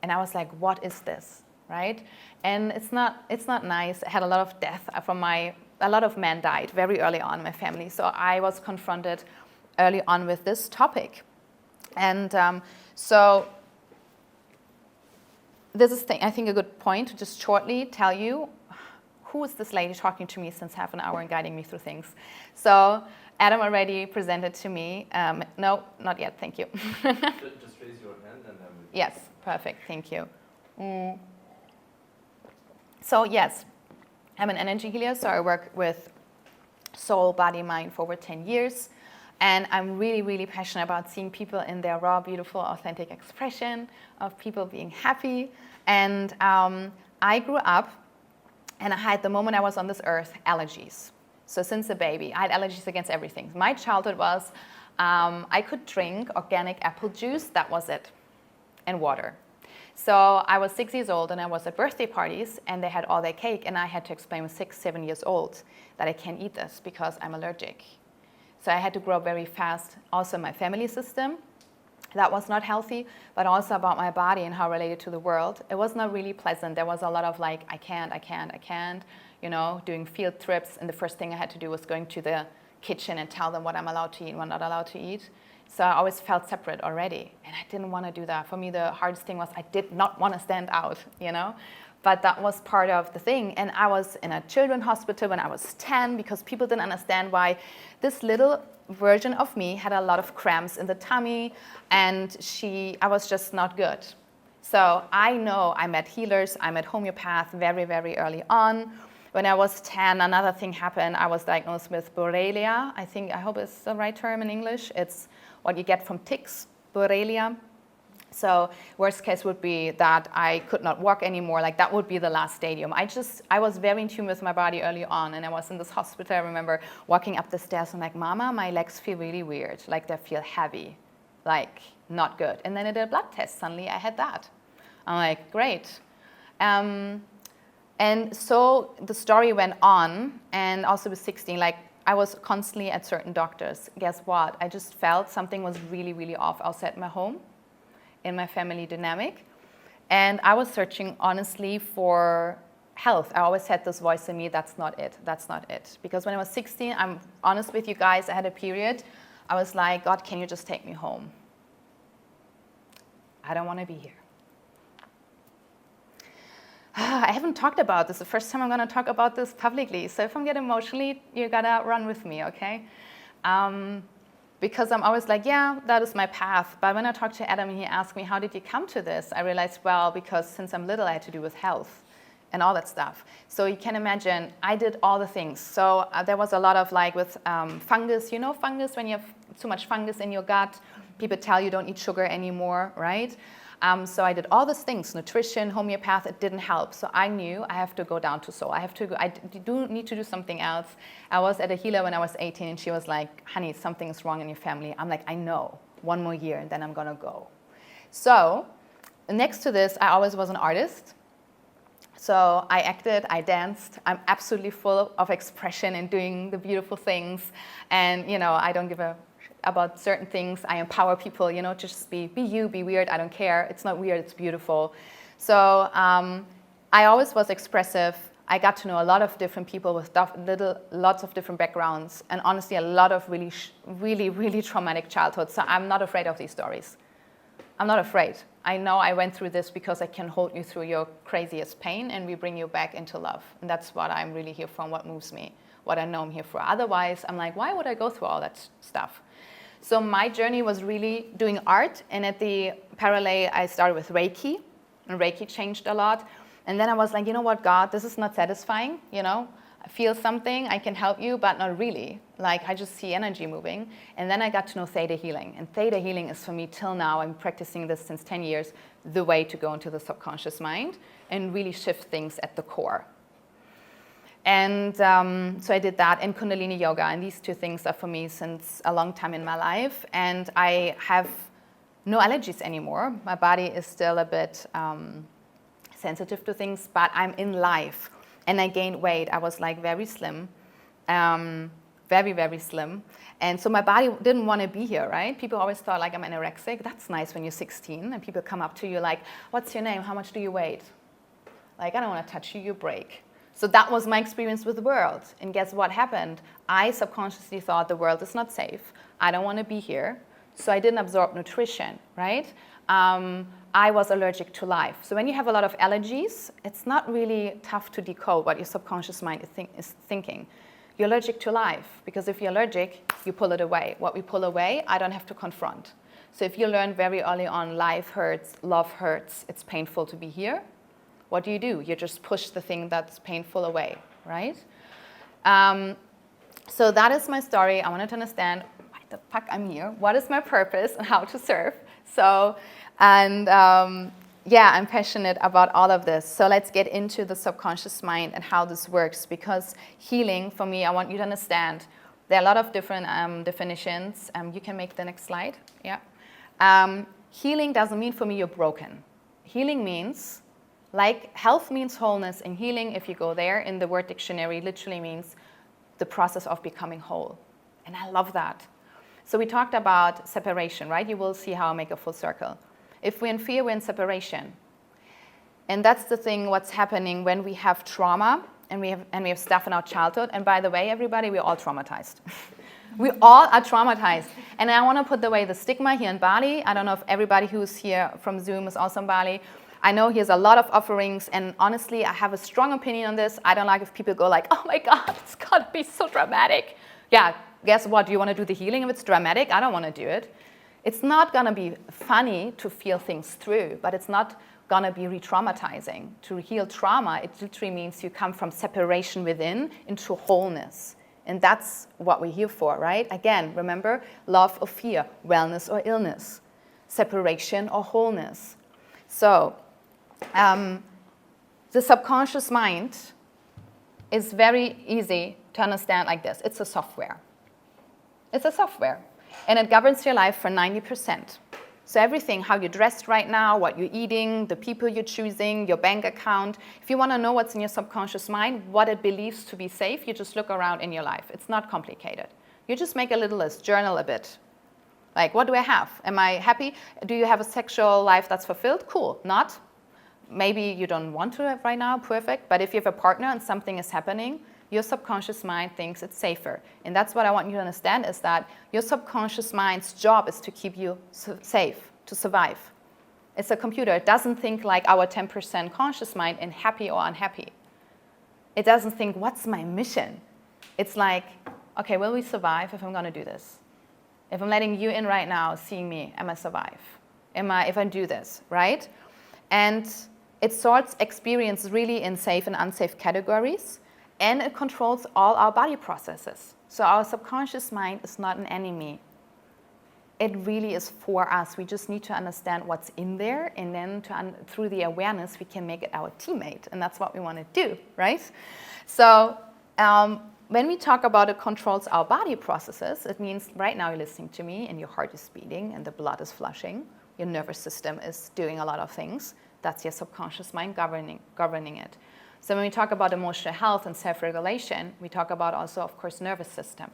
B: And I was like, what is this, right? And it's not nice. I had a lot of death from a lot of men died very early on in my family. So I was confronted early on with this topic. And so this is, I think, a good point to just shortly tell you who is this lady talking to me since half an hour and guiding me through things. So Adam already presented to me. No, not yet. Thank you.
A: Just raise your hand and then we'll...
B: Yes, perfect. Thank you. So yes, I'm an energy healer. So I work with soul, body, mind for over 10 years. And I'm really, really passionate about seeing people in their raw, beautiful, authentic expression of people being happy. And I grew up, and I had, the moment I was on this earth, allergies. So since a baby, I had allergies against everything. My childhood was, I could drink organic apple juice, that was it, and water. So I was 6 years old, and I was at birthday parties, and they had all their cake, and I had to explain with 6, 7 years old that I can't eat this because I'm allergic. So I had to grow up very fast. Also my family system, that was not healthy, but also about my body and how it related to the world. It was not really pleasant. There was a lot of like, I can't, you know, doing field trips. And the first thing I had to do was going to the kitchen and tell them what I'm allowed to eat and what I'm not allowed to eat. So I always felt separate already. And I didn't want to do that. For me, the hardest thing was I did not want to stand out, you know. But that was part of the thing. And I was in a children's hospital when I was 10 because people didn't understand why this little version of me had a lot of cramps in the tummy, and I was just not good. So I know I met healers, I met homeopath very, very early on. When I was 10, another thing happened. I was diagnosed with Borrelia. I hope it's the right term in English. It's what you get from ticks, Borrelia. So worst case would be that I could not walk anymore. Like that would be the last stadium. I was very in tune with my body early on, and I was in this hospital. I remember walking up the stairs and like, Mama, my legs feel really weird. Like they feel heavy, like not good. And then I did a blood test. Suddenly I had that. I'm like, great. And so the story went on, and also with 16, like I was constantly at certain doctors. Guess what? I just felt something was really, really off outside my home, in my family dynamic. And I was searching honestly for health. I always had this voice in me, that's not it, that's not it. Because when I was 16, I'm honest with you guys, I had a period, I was like, God, can you just take me home? I don't want to be here. I haven't talked about this. The first time I'm going to talk about this publicly. So if I'm getting emotionally, you got to run with me, okay? Because I'm always like, yeah, that is my path. But when I talked to Adam and he asked me, how did you come to this? I realized, well, because since I'm little, I had to do with health and all that stuff. So you can imagine, I did all the things. So there was a lot of like with fungus. You know fungus, when you have too much fungus in your gut, people tell you don't eat sugar anymore, right? So I did all these things, nutrition, homeopath, it didn't help. So I knew I have to go down to soul. I do need to do something else. I was at a healer when I was 18 and she was like, honey, something is wrong in your family. I'm like, I know, 1 more year and then I'm gonna go. So next to this, I always was an artist. So I acted, I danced. I'm absolutely full of expression and doing the beautiful things. And you know, I don't give a about certain things. I empower people, you know, just be you, be weird, I don't care. It's not weird, it's beautiful. So I always was expressive. I got to know a lot of different people with lots of different backgrounds, and honestly, a lot of really traumatic childhoods. So I'm not afraid of these stories. I'm not afraid. I know I went through this because I can hold you through your craziest pain and we bring you back into love. And that's what I'm really here for and what moves me, what I know I'm here for. Otherwise, I'm like, why would I go through all that stuff? So my journey was really doing art, and at the parallel, I started with Reiki, and Reiki changed a lot. And then I was like, you know what, God, this is not satisfying, you know? I feel something, I can help you, but not really. Like, I just see energy moving. And then I got to know Theta Healing. And Theta Healing is, for me, till now, I'm practicing this since 10 years, the way to go into the subconscious mind and really shift things at the core. And so I did that and Kundalini Yoga, and these two things are for me since a long time in my life. And I have no allergies anymore. My body is still a bit sensitive to things, but I'm in life. And I gained weight. I was like very slim, very slim. And so my body didn't want to be here, right? People always thought like I'm anorexic. That's nice when you're 16 and people come up to you like, what's your name? How much do you weigh? Like, I don't want to touch you, you break. So that was my experience with the world. And guess what happened? I subconsciously thought the world is not safe. I don't want to be here. So I didn't absorb nutrition, right? I was allergic to life. So when you have a lot of allergies, it's not really tough to decode what your subconscious mind is thinking. You're allergic to life, because if you're allergic, you pull it away. What we pull away, I don't have to confront. So if you learn very early on, life hurts, love hurts, it's painful to be here, what do? You just push the thing that's painful away, right? So that is my story. I wanted to understand why the fuck I'm here, what is my purpose, and how to serve. So, and yeah, I'm passionate about all of this. So let's get into the subconscious mind and how this works, because healing, for me, I want you to understand, there are a lot of different definitions. You can make the next slide, yeah. Healing doesn't mean for me you're broken. Healing means, like health means wholeness, and healing, if you go there in the word dictionary, literally means the process of becoming whole. And I love that. So we talked about separation, right? You will see how I make a full circle. If we're in fear, we're in separation. And that's the thing, what's happening when we have trauma and we have stuff in our childhood. And by the way, everybody, we're all traumatized. We all are traumatized. And I want to put away the stigma here in Bali. I don't know if everybody who's here from Zoom is also in Bali. I know here's a lot of offerings, and honestly, I have a strong opinion on this. I don't like if people go like, oh my God, it's gotta be so dramatic. Yeah, guess what? Do you want to do the healing if it's dramatic? I don't want to do it. It's not going to be funny to feel things through, but it's not going to be re-traumatizing. To heal trauma, it literally means you come from separation within into wholeness. And that's what we're here for, right? Again, remember, love or fear, wellness or illness, separation or wholeness. So the subconscious mind is very easy to understand like this. It's a software. It's a software. And it governs your life for 90%. So everything, how you're dressed right now, what you're eating, the people you're choosing, your bank account. If you want to know what's in your subconscious mind, what it believes to be safe, you just look around in your life. It's not complicated. You just make a little list, journal a bit. Like, what do I have? Am I happy? Do you have a sexual life that's fulfilled? Cool. Not? Maybe you don't want to right now, perfect. But if you have a partner and something is happening, your subconscious mind thinks it's safer. And that's what I want you to understand, is that your subconscious mind's job is to keep you safe, to survive. It's a computer. It doesn't think like our 10% conscious mind in happy or unhappy. It doesn't think, what's my mission? It's like, okay, will we survive if I'm going to do this? If I'm letting you in right now, seeing me, am I survive? If I do this, right? And it sorts experience really in safe and unsafe categories. And it controls all our body processes. So our subconscious mind is not an enemy. It really is for us. We just need to understand what's in there, and then through the awareness, we can make it our teammate. And that's what we want to do, right? So when we talk about it controls our body processes, it means right now you're listening to me and your heart is beating and the blood is flushing. Your nervous system is doing a lot of things. That's your subconscious mind governing it. So when we talk about emotional health and self-regulation, we talk about also, of course, nervous system.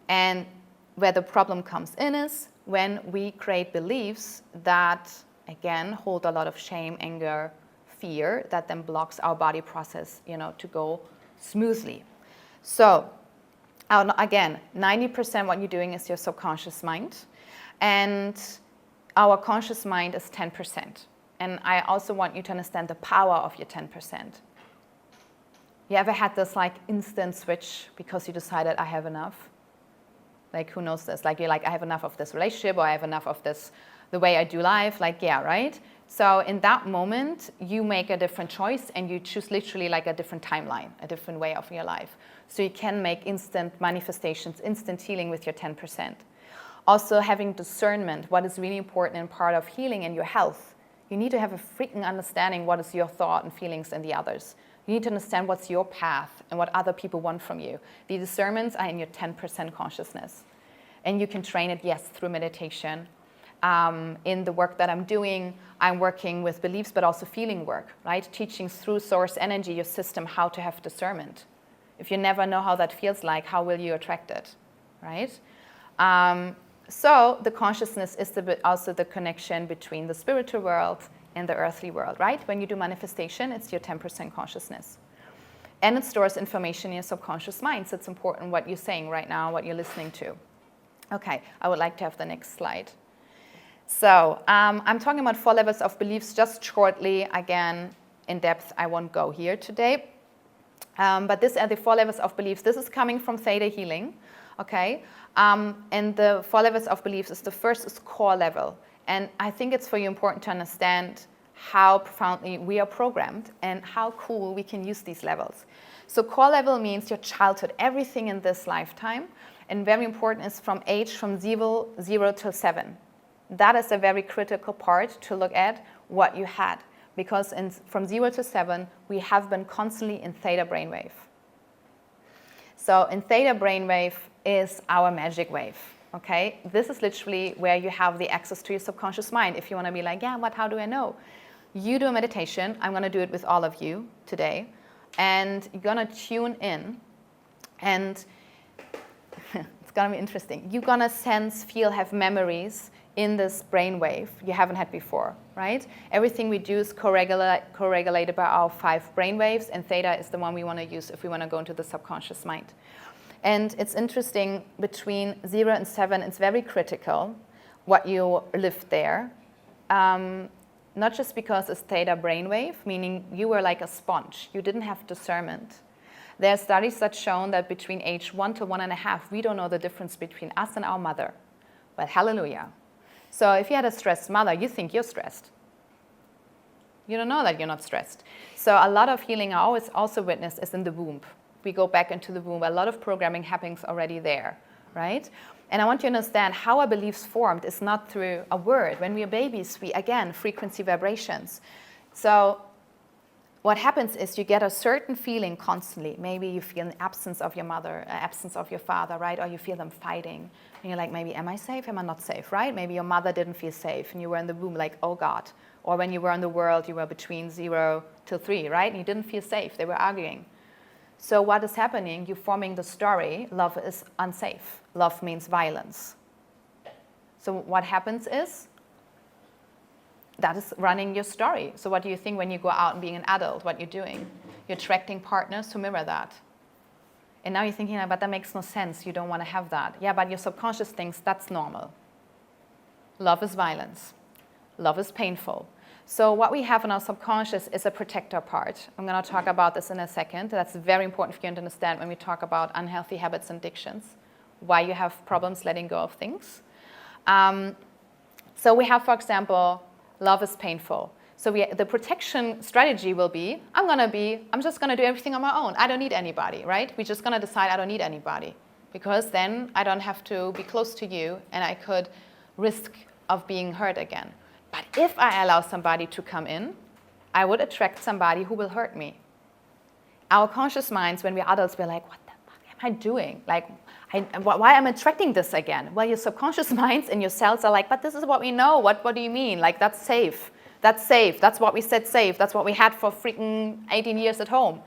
B: And where the problem comes in is when we create beliefs that, again, hold a lot of shame, anger, fear, that then blocks our body process, to go smoothly. So again, 90% what you're doing is your subconscious mind. And our conscious mind is 10%. And I also want you to understand the power of your 10%. You ever had this instant switch because you decided I have enough? Who knows this? You're like, I have enough of this relationship, or I have enough of this, the way I do life. Yeah, right? So in that moment, you make a different choice and you choose literally a different timeline, a different way of your life. So you can make instant manifestations, instant healing with your 10%. Also having discernment, what is really important and part of healing and your health. You need to have a freaking understanding what is your thought and feelings and the others. You need to understand what's your path and what other people want from you. The discernments are in your 10% consciousness. And you can train it, yes, through meditation. In the work that I'm doing, I'm working with beliefs, but also feeling work, right? Teaching through source energy, your system, how to have discernment. If you never know how that feels like, how will you attract it, right? So the consciousness is also the connection between the spiritual world and the earthly world, right? When you do manifestation, it's your 10% consciousness. And it stores information in your subconscious mind. So it's important what you're saying right now, what you're listening to. Okay, I would like to have the next slide. So I'm talking about 4 levels of beliefs just shortly. Again, in depth, I won't go here today. But these are the 4 levels of beliefs. This is coming from Theta Healing, okay? And the 4 levels of beliefs is the first is core level. And I think it's for you important to understand how profoundly we are programmed and how cool we can use these levels. So core level means your childhood, everything in this lifetime. And very important is from age from 0 to 7. That is a very critical part to look at what you had. Because from 0 to 7, we have been constantly in theta brainwave. So in theta brainwave is our magic wave, okay? This is literally where you have the access to your subconscious mind. If you want to be like, yeah, how do I know? You do a meditation. I'm going to do it with all of you today. And you're going to tune in. And it's going to be interesting. You're going to sense, feel, have memories in this brainwave you haven't had before, right? Everything we do is co-regulated by our 5 brainwaves, and theta is the one we want to use if we want to go into the subconscious mind. And it's interesting, between 0 and 7, it's very critical what you live there. Not just because it's theta brainwave, meaning you were like a sponge. You didn't have discernment. There are studies that shown that between age 1 to 1.5, we don't know the difference between us and our mother. but hallelujah. So if you had a stressed mother, you think you're stressed. You don't know that you're not stressed. So a lot of healing I always also witnessed is in the womb. We go back into the womb. A lot of programming happens already there, right? And I want you to understand how our beliefs formed is not through a word. When we are babies, we, again, frequency vibrations. So what happens is you get a certain feeling constantly. Maybe you feel an absence of your mother, absence of your father, right? Or you feel them fighting. And you're like, maybe, am I safe? Am I not safe, right? Maybe your mother didn't feel safe and you were in the womb like, oh God. Or when you were in the world, you were between 0 to 3, right? And you didn't feel safe. They were arguing. So what is happening? You're forming the story, love is unsafe. Love means violence. So what happens is, that is running your story. So what do you think when you go out and being an adult, what you're doing? You're attracting partners who mirror that. And now you're thinking, but that makes no sense. You don't want to have that. Yeah, but your subconscious thinks that's normal. Love is violence. Love is painful. So what we have in our subconscious is a protector part. I'm going to talk about this in a second. That's very important for you to understand when we talk about unhealthy habits and addictions, why you have problems letting go of things. So we have, for example, love is painful. So the protection strategy will be, I'm just going to do everything on my own. I don't need anybody, right? We're just going to decide I don't need anybody because then I don't have to be close to you and I could risk of being hurt again. But if I allow somebody to come in, I would attract somebody who will hurt me. Our conscious minds, when we're adults, we're like, what the fuck am I doing? Like, why am I attracting this again? Well, your subconscious minds and your cells are like, but this is what we know. What do you mean? Like, that's safe. That's safe. That's what we said safe. That's what we had for freaking 18 years at home.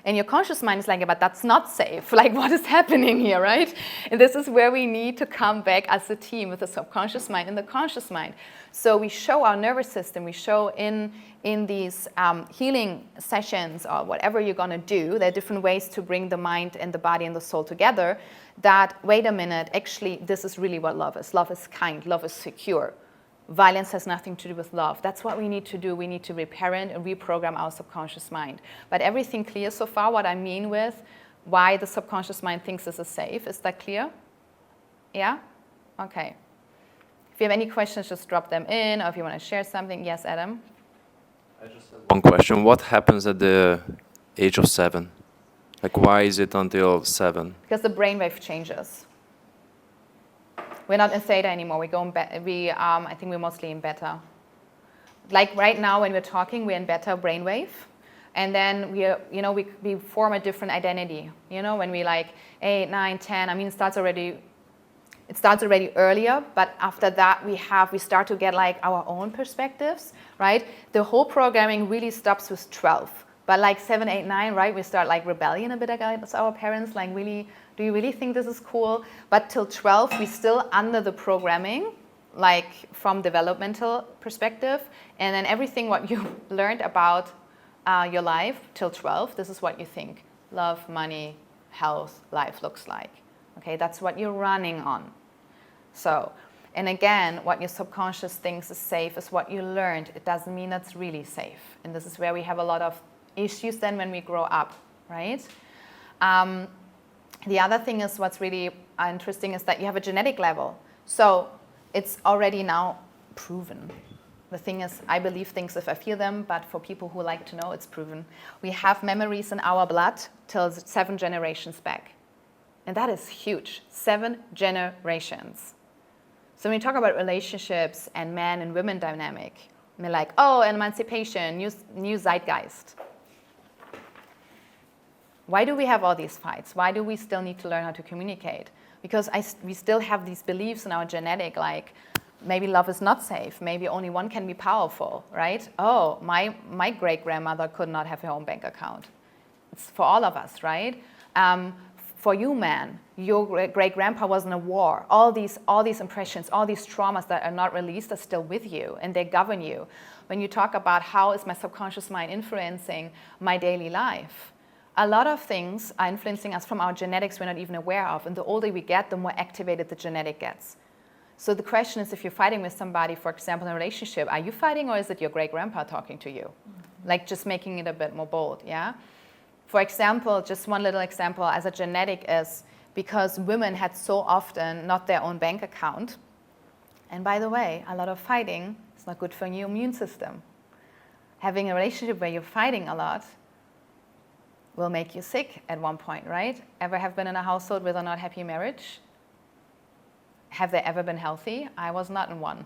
B: And your conscious mind is like, but that's not safe. Like, what is happening here, right? And this is where we need to come back as a team with the subconscious mind and the conscious mind. So we show our nervous system, we show in these healing sessions or whatever you're going to do, there are different ways to bring the mind and the body and the soul together, that, wait a minute, actually, this is really what love is. Love is kind. Love is secure. Violence has nothing to do with love. That's what we need to do. We need to reparent and reprogram our subconscious mind. But everything clear so far, what I mean with why the subconscious mind thinks this is safe? Is that clear? Yeah? Okay. If you have any questions, just drop them in, or if you want to share something. Yes, Adam?
A: I just have one question. What happens at the age of 7? Like, why is it until 7?
B: Because the brainwave changes. We're not in theta anymore. We go in I think we're mostly in beta. Like right now, when we're talking, we're in beta brainwave, and then we form a different identity. When we like 8, 9, 10. I mean, it starts already earlier, but after that we start to get like our own perspectives, right? The whole programming really stops with 12. But like 7, 8, 9, right? We start like rebellion a bit against our parents, like really. Do you really think this is cool? But till 12, we're still under the programming, like from developmental perspective. And then everything what you learned about your life till 12, this is what you think. Love, money, health, life looks like. Okay, that's what you're running on. So, and again, what your subconscious thinks is safe is what you learned. It doesn't mean that's really safe. And this is where we have a lot of issues then when we grow up, right? The other thing is what's really interesting is that you have a genetic level. So it's already now proven. The thing is, I believe things if I feel them, but for people who like to know, it's proven. We have memories in our blood till 7 generations back. And that is huge, 7 generations. So when we talk about relationships and man and women dynamic, we're like, oh, emancipation, new zeitgeist. Why do we have all these fights? Why do we still need to learn how to communicate? Because we still have these beliefs in our genetic, like maybe love is not safe. Maybe only one can be powerful, right? Oh, my great-grandmother could not have her own bank account. It's for all of us, right? For you, man, your great-grandpa was in a war. All these impressions, all these traumas that are not released are still with you, and they govern you. When you talk about how is my subconscious mind influencing my daily life, a lot of things are influencing us from our genetics we're not even aware of. And the older we get, the more activated the genetic gets. So the question is, if you're fighting with somebody, for example, in a relationship, are you fighting or is it your great-grandpa talking to you? Like just making it a bit more bold, yeah? For example, just one little example as a genetic is because women had so often not their own bank account, And by the way, a lot of fighting is not good for your immune system. Having a relationship where you're fighting a lot will make you sick at one point, right? Ever have been in a household with a not happy marriage? Have they ever been healthy? I was not in one.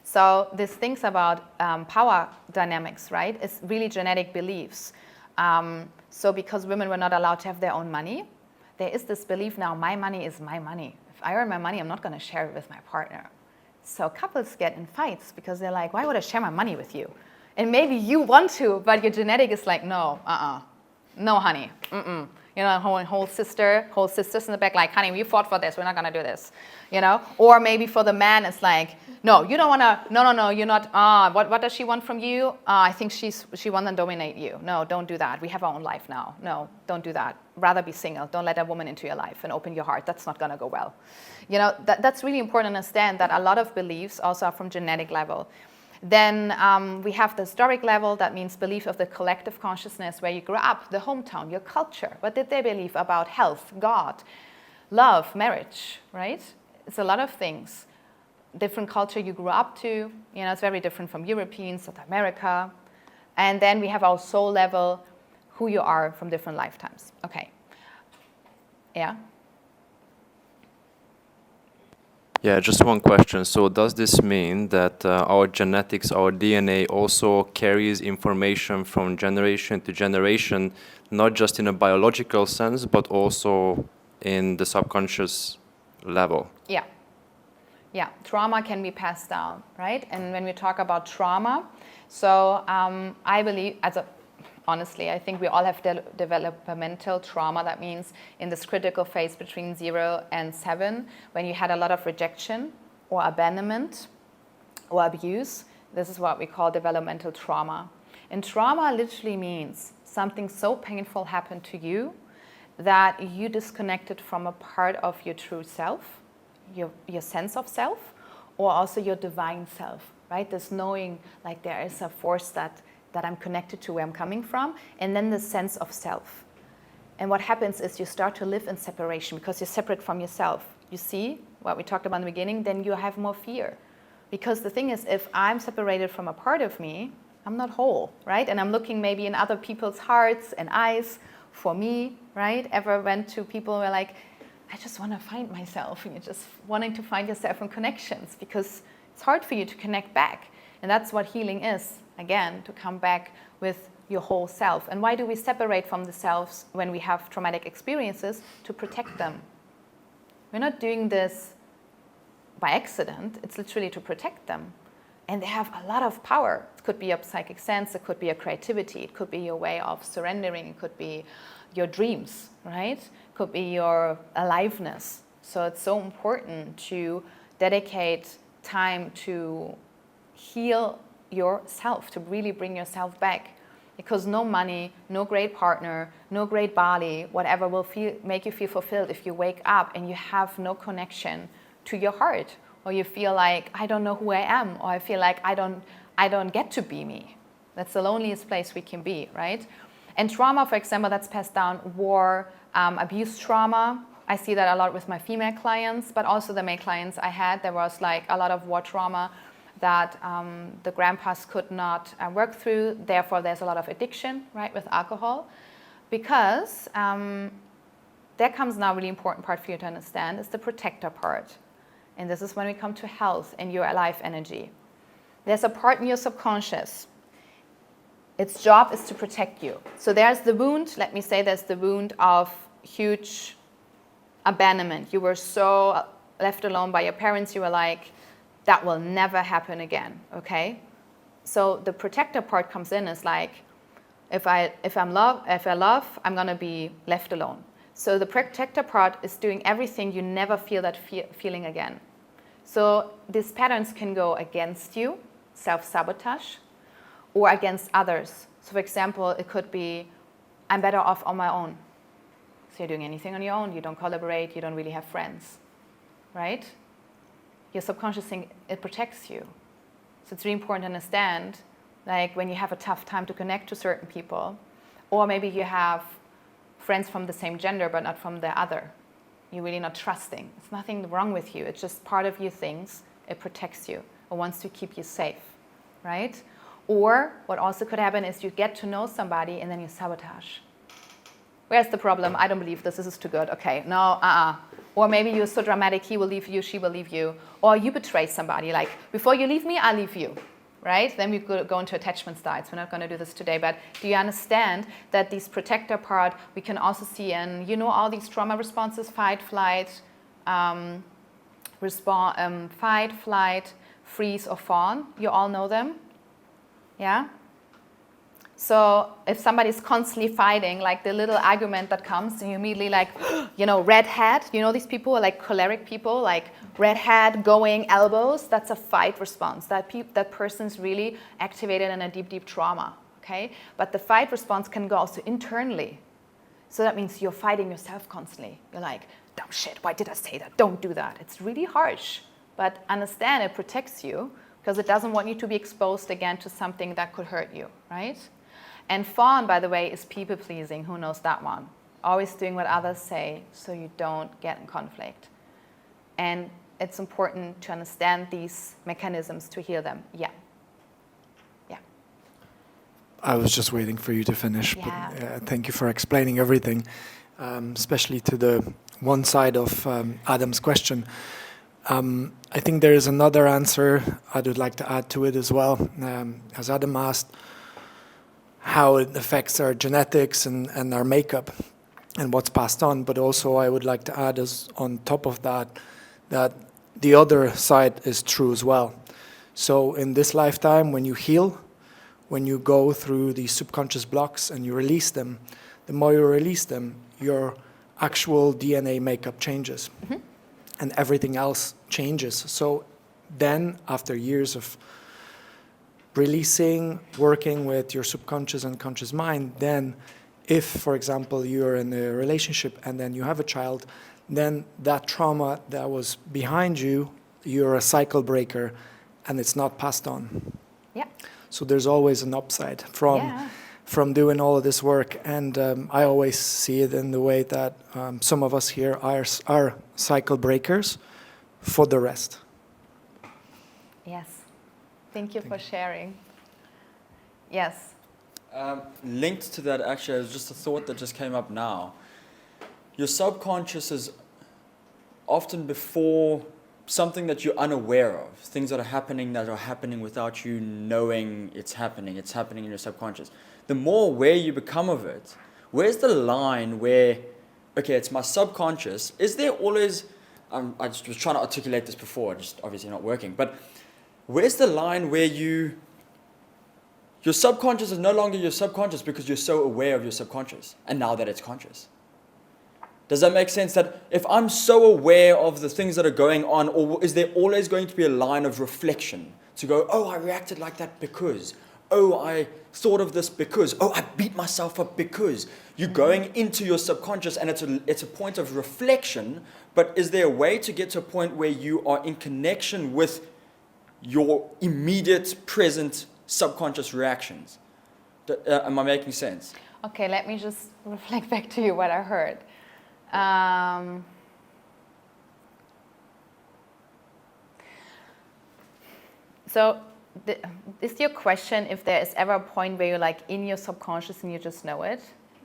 B: So these things about power dynamics, right, is really genetic beliefs. So because women were not allowed to have their own money, there is this belief now, my money is my money. If I earn my money, I'm not going to share it with my partner. So couples get in fights because they're like, why would I share my money with you? And maybe you want to, but your genetic is like, no, no, honey, You know, whole sisters in the back, like, honey, we fought for this, we're not gonna do this, you know? Or maybe for the man, it's like, no, you don't wanna, no, you're not, what does she want from you? I think she wanna dominate you. No, don't do that. We have our own life now. No, don't do that. Rather be single. Don't let a woman into your life and open your heart. That's not gonna go well. You know, that's really important to understand that a lot of beliefs also are from genetic level. Then we have the historic level, that means belief of the collective consciousness where you grew up, the hometown, your culture. What did they believe about health, God, love, marriage, right? It's a lot of things. Different culture you grew up to, you know, it's very different from Europeans, South America. And then we have our soul level, who you are from different lifetimes. Okay. Yeah?
A: Yeah, just one question. So does this mean that our genetics, our DNA also carries information from generation to generation, not just in a biological sense, but also in the subconscious level?
B: Yeah. Yeah, trauma can be passed down, right? And when we talk about trauma, so I believe, honestly, I think we all have developmental trauma. That means in this critical phase between 0 and 7, when you had a lot of rejection or abandonment or abuse, this is what we call developmental trauma. And trauma literally means something so painful happened to you that you disconnected from a part of your true self, your sense of self, or also your divine self, right? This knowing, like there is a force that I'm connected to where I'm coming from, and then the sense of self. And what happens is you start to live in separation because you're separate from yourself. You see what we talked about in the beginning, then you have more fear. Because the thing is, if I'm separated from a part of me, I'm not whole, right? And I'm looking maybe in other people's hearts and eyes for me, right? Ever went to people who are like, I just want to find myself, and you're just wanting to find yourself in connections because it's hard for you to connect back. And that's what healing is, again, to come back with your whole self. And why do we separate from the selves when we have traumatic experiences? To protect them. We're not doing this by accident, it's literally to protect them. And they have a lot of power. It could be a psychic sense, it could be a creativity, it could be your way of surrendering, it could be your dreams, right? It could be your aliveness. So it's so important to dedicate time to heal yourself, to really bring yourself back. Because no money, no great partner, no great body, whatever will make you feel fulfilled if you wake up and you have no connection to your heart, or you feel like, I don't know who I am, or I feel like I don't get to be me. That's the loneliest place we can be, right? And trauma, for example, that's passed down, war, abuse trauma. I see that a lot with my female clients, but also the male clients I had, there was like a lot of war trauma that the grandpas could not work through. Therefore, there's a lot of addiction, right, with alcohol. Because there comes now a really important part for you to understand, is the protector part. And this is when we come to health and your life energy. There's a part in your subconscious. Its job is to protect you. So there's the wound, let me say there's the wound of huge abandonment. You were so left alone by your parents, you were like, that will never happen again, okay? So the protector part comes in as like, if I love, I'm gonna be left alone. So the protector part is doing everything you never feel that feeling again. So these patterns can go against you, self-sabotage, or against others. So for example, it could be, I'm better off on my own. So you're doing anything on your own, you don't collaborate, you don't really have friends, right? Your subconscious thing, it protects you. So it's really important to understand, like when you have a tough time to connect to certain people, or maybe you have friends from the same gender but not from the other. You're really not trusting. It's nothing wrong with you. It's just part of your things It protects you. It wants to keep you safe, right? Or what also could happen is you get to know somebody and then you sabotage. Where's the problem? I don't believe this. This is too good. Okay, no, Or maybe you're so dramatic, he will leave you, she will leave you. Or you betray somebody, like, before you leave me, I'll leave you, right? Then we go into attachment styles. We're not going to do this today, but do you understand that this protector part, we can also see in, you know, all these trauma responses, fight, flight, fight, flight, freeze, or fawn. You all know them, yeah? So if somebody's constantly fighting, like the little argument that comes, and you immediately like, you know, red hat, you know these people are like choleric people, like red hat, going, elbows, that's a fight response. That person's really activated in a deep, deep trauma, okay? But the fight response can go also internally. So that means you're fighting yourself constantly. You're like, dumb shit, why did I say that? Don't do that. It's really harsh. But understand it protects you because it doesn't want you to be exposed again to something that could hurt you, right? And fawn, by the way, is people-pleasing. Who knows that one? Always doing what others say so you don't get in conflict. And it's important to understand these mechanisms to heal them. Yeah. Yeah.
C: I was just waiting for you to finish.
B: Yeah.
C: But, thank you for explaining everything, especially to the one side of Adam's question. I think there is another answer I would like to add to it as well. As Adam asked, how it affects our genetics and our makeup and what's passed on. But also I would like to add as on top of that, that the other side is true as well. So in this lifetime, when you heal, when you go through these subconscious blocks and you release them, the more you release them, your actual DNA makeup changes. Mm-hmm. And everything else changes. So then after years of releasing, working with your subconscious and conscious mind, then if, for example, you're in a relationship and then you have a child, then that trauma that was behind you, you're a cycle breaker and it's not passed on.
B: Yeah.
C: So there's always an upside from doing all of this work. And I always see it in the way that some of us here are cycle breakers for the rest.
B: Yes. Thank you for sharing. Yes.
D: Linked to that, actually, is just a thought that just came up now. Your subconscious is often before something that you're unaware of, things that are happening without you knowing it's happening in your subconscious. The more aware you become of it, where's the line where, okay, it's my subconscious, is there always, I just was trying to articulate this before, just obviously not working, but where's the line where your subconscious is no longer your subconscious because you're so aware of your subconscious and now that it's conscious? Does that make sense? That if I'm so aware of the things that are going on, or is there always going to be a line of reflection to go, oh, I reacted like that because, oh, I thought of this because, oh, I beat myself up because. You're going into your subconscious and it's a point of reflection, but is there a way to get to a point where you are in connection with your immediate present subconscious reactions? Am I making sense?
B: Okay, let me just reflect back to you what I heard. So is your question if there is ever a point where you're like in your subconscious and you just know it?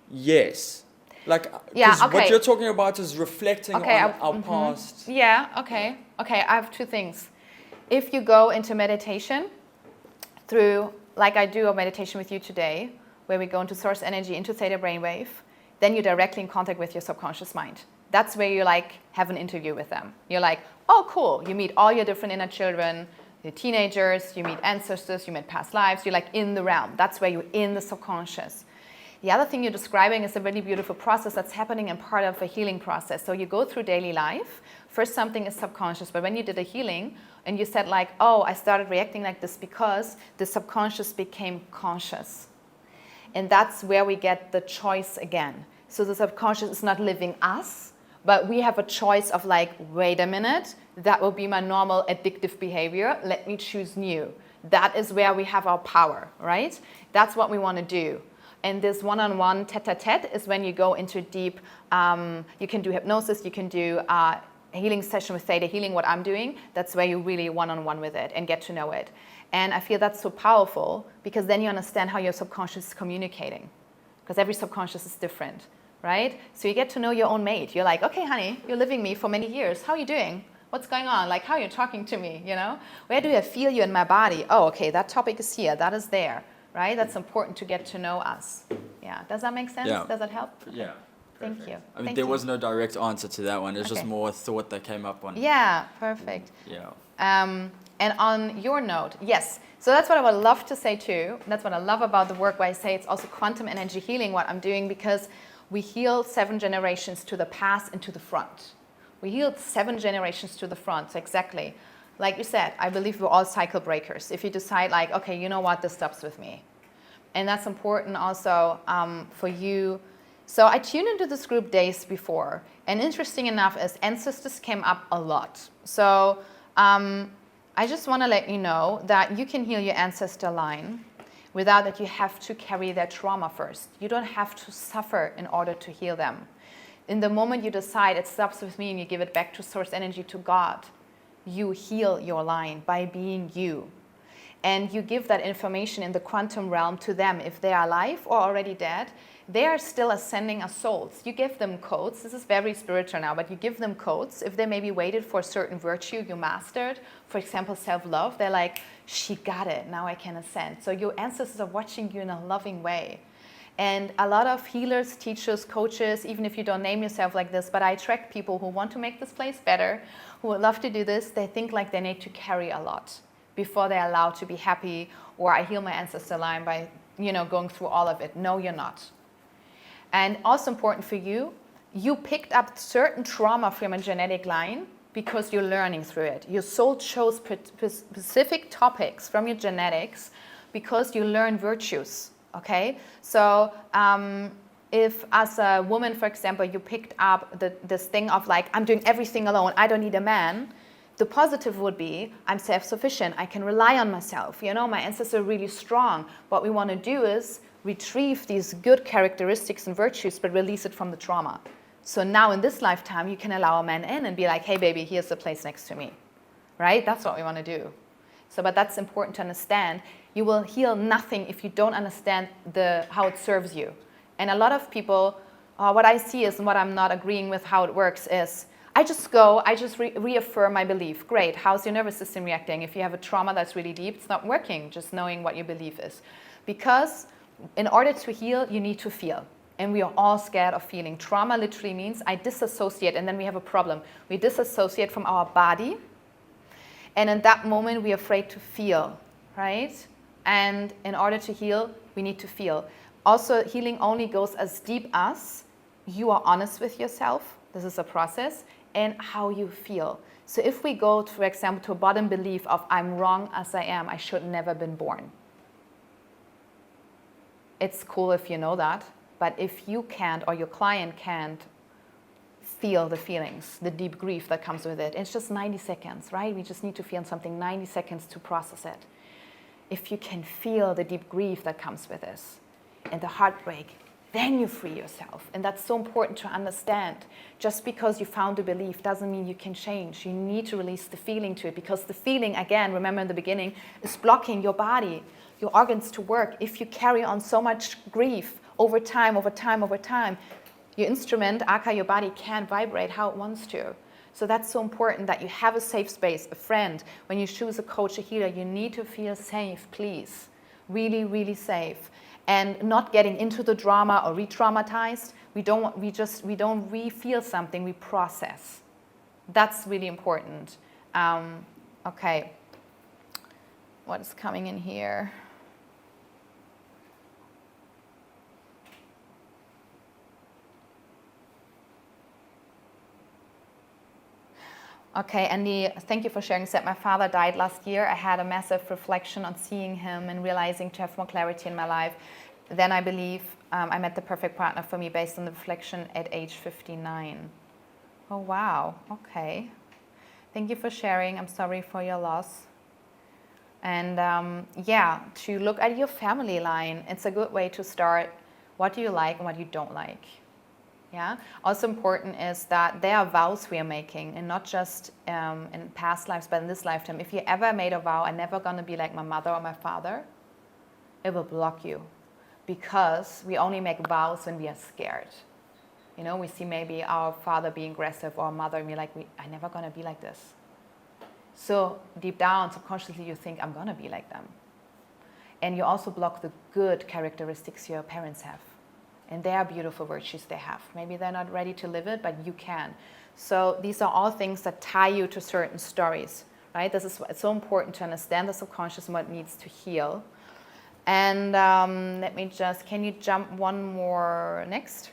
D: Yes. Like,
B: yeah, okay.
D: What you're talking about is reflecting on our past.
B: Yeah, okay. Okay, I have two things. If you go into meditation through, like I do a meditation with you today, where we go into source energy, into theta brainwave, then you're directly in contact with your subconscious mind. That's where you like have an interview with them. You're like, oh, cool. You meet all your different inner children, your teenagers, you meet ancestors, you meet past lives. You're like in the realm. That's where you're in the subconscious. The other thing you're describing is a really beautiful process that's happening and part of a healing process. So you go through daily life. First, something is subconscious. But when you did a healing and you said like, oh, I started reacting like this because the subconscious became conscious. And that's where we get the choice again. So the subconscious is not living us, but we have a choice of like, wait a minute, that will be my normal addictive behavior. Let me choose new. That is where we have our power, right? That's what we want to do. And this one-on-one tete-a-tete is when you go into deep, you can do hypnosis, you can do healing session with Theta Healing, what I'm doing, that's where you really one-on-one with it and get to know it. And I feel that's so powerful because then you understand how your subconscious is communicating, because every subconscious is different, right? So you get to know your own mate. You're like, okay, honey, you're living me for many years. How are you doing? What's going on? Like, how are you talking to me, you know? Where do I feel you in my body? Oh, okay, that topic is here, that is there, right? That's important to get to know us. Yeah, does that make sense?
D: Yeah.
B: Does that help?
D: Yeah.
B: Thank
D: Perfect.
B: you.
D: I mean,
B: Thank
D: there
B: you.
D: was no direct answer to that one. It's just
B: Okay.
D: more thought that came up on.
B: Yeah, perfect.
D: Yeah.
B: And on your note, yes. So that's what I would love to say too. That's what I love about the work where I say it's also quantum energy healing, what I'm doing, because we heal 7 generations to the past and to the front. We healed 7 generations to the front, so exactly. Like you said, I believe we're all cycle breakers. If you decide like, okay, you know what, this stops with me. And that's important also for you. So I tuned into this group days before. And interesting enough is ancestors came up a lot. So I just want to let you know that you can heal your ancestor line without that you have to carry their trauma first. You don't have to suffer in order to heal them. In the moment you decide it stops with me and you give it back to source energy, to God, you heal your line by being you. And you give that information in the quantum realm to them. If they are alive or already dead, they are still ascending as souls. You give them codes. This is very spiritual now, but you give them codes. If they maybe waited for a certain virtue you mastered, for example, self-love, they're like, she got it, now I can ascend. So your ancestors are watching you in a loving way. And a lot of healers, teachers, coaches, even if you don't name yourself like this, but I attract people who want to make this place better, who would love to do this, they think like they need to carry a lot before they're allowed to be happy, or I heal my ancestor line by, going through all of it. No, you're not. And also important for you, you picked up certain trauma from a genetic line because you're learning through it. Your soul chose specific topics from your genetics because you learn virtues, okay? So if as a woman, for example, you picked up this thing of like, I'm doing everything alone, I don't need a man, the positive would be, I'm self-sufficient, I can rely on myself. My ancestors are really strong. What we want to do is retrieve these good characteristics and virtues, but release it from the trauma. So now in this lifetime, you can allow a man in and be like, hey, baby, here's the place next to me, right? That's what we want to do. So, but that's important to understand. You will heal nothing if you don't understand how it serves you. And a lot of people, what I see is, and what I'm not agreeing with how it works is, I just reaffirm my belief. Great, how's your nervous system reacting? If you have a trauma that's really deep, it's not working, just knowing what your belief is. Because in order to heal, you need to feel. And we are all scared of feeling. Trauma literally means I disassociate, and then we have a problem. We disassociate from our body, and in that moment, we're afraid to feel, right? And in order to heal, we need to feel. Also, healing only goes as deep as you are honest with yourself. This is a process, and how you feel. So if we go, for example, to a bottom belief of I'm wrong as I am, I should never been born. It's cool if you know that, but if you can't or your client can't feel the feelings, the deep grief that comes with it, it's just 90 seconds, right? We just need to feel something 90 seconds to process it. If you can feel the deep grief that comes with this and the heartbreak, then you free yourself. And that's so important to understand. Just because you found a belief doesn't mean you can change. You need to release the feeling to it, because the feeling, again, remember in the beginning, is blocking your body, your organs to work. If you carry on so much grief over time, your instrument, aka your body, can't vibrate how it wants to. So that's so important that you have a safe space, a friend. When you choose a coach, a healer, you need to feel safe, please. Really, really safe. And not getting into the drama or re-traumatized. We don't re-feel something, we process. That's really important. Okay. What is coming in here? Okay, Andy, thank you for sharing. Said my father died last year. I had a massive reflection on seeing him and realizing to have more clarity in my life. Then I believe I met the perfect partner for me based on the reflection at age 59. Oh, wow. Okay. Thank you for sharing. I'm sorry for your loss. And to look at your family line, it's a good way to start. What do you like and what you don't like? Yeah. Also important is that there are vows we are making, and not just in past lives, but in this lifetime. If you ever made a vow, I'm never going to be like my mother or my father, it will block you, because we only make vows when we are scared. You know, we see maybe our father being aggressive or our mother, and we're like, I'm never going to be like this. So deep down, subconsciously, you think, I'm going to be like them. And you also block the good characteristics your parents have. And they are beautiful virtues they have. Maybe they're not ready to live it, but you can. So these are all things that tie you to certain stories, right? This is it's so important to understand the subconscious and what it needs to heal. And can you jump one more next?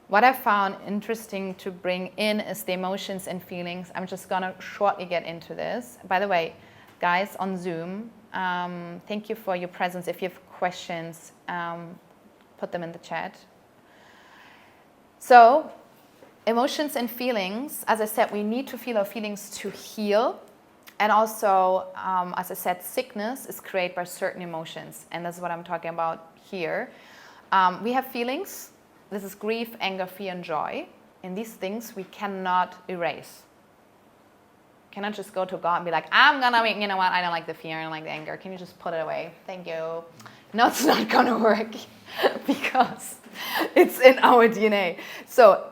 B: What I found interesting to bring in is the emotions and feelings. I'm just gonna shortly get into this. By the way, guys on Zoom, thank you for your presence. If you have questions, put them in the chat. So, emotions and feelings, as I said, we need to feel our feelings to heal. And also, as I said, sickness is created by certain emotions. And that's what I'm talking about here. We have feelings. This is grief, anger, fear, and joy. And these things we cannot erase. Cannot just go to God and be like, I'm gonna make, you know what, I don't like the fear, I don't like the anger. Can you just put it away? Thank you. No, it's not gonna work because it's in our DNA. So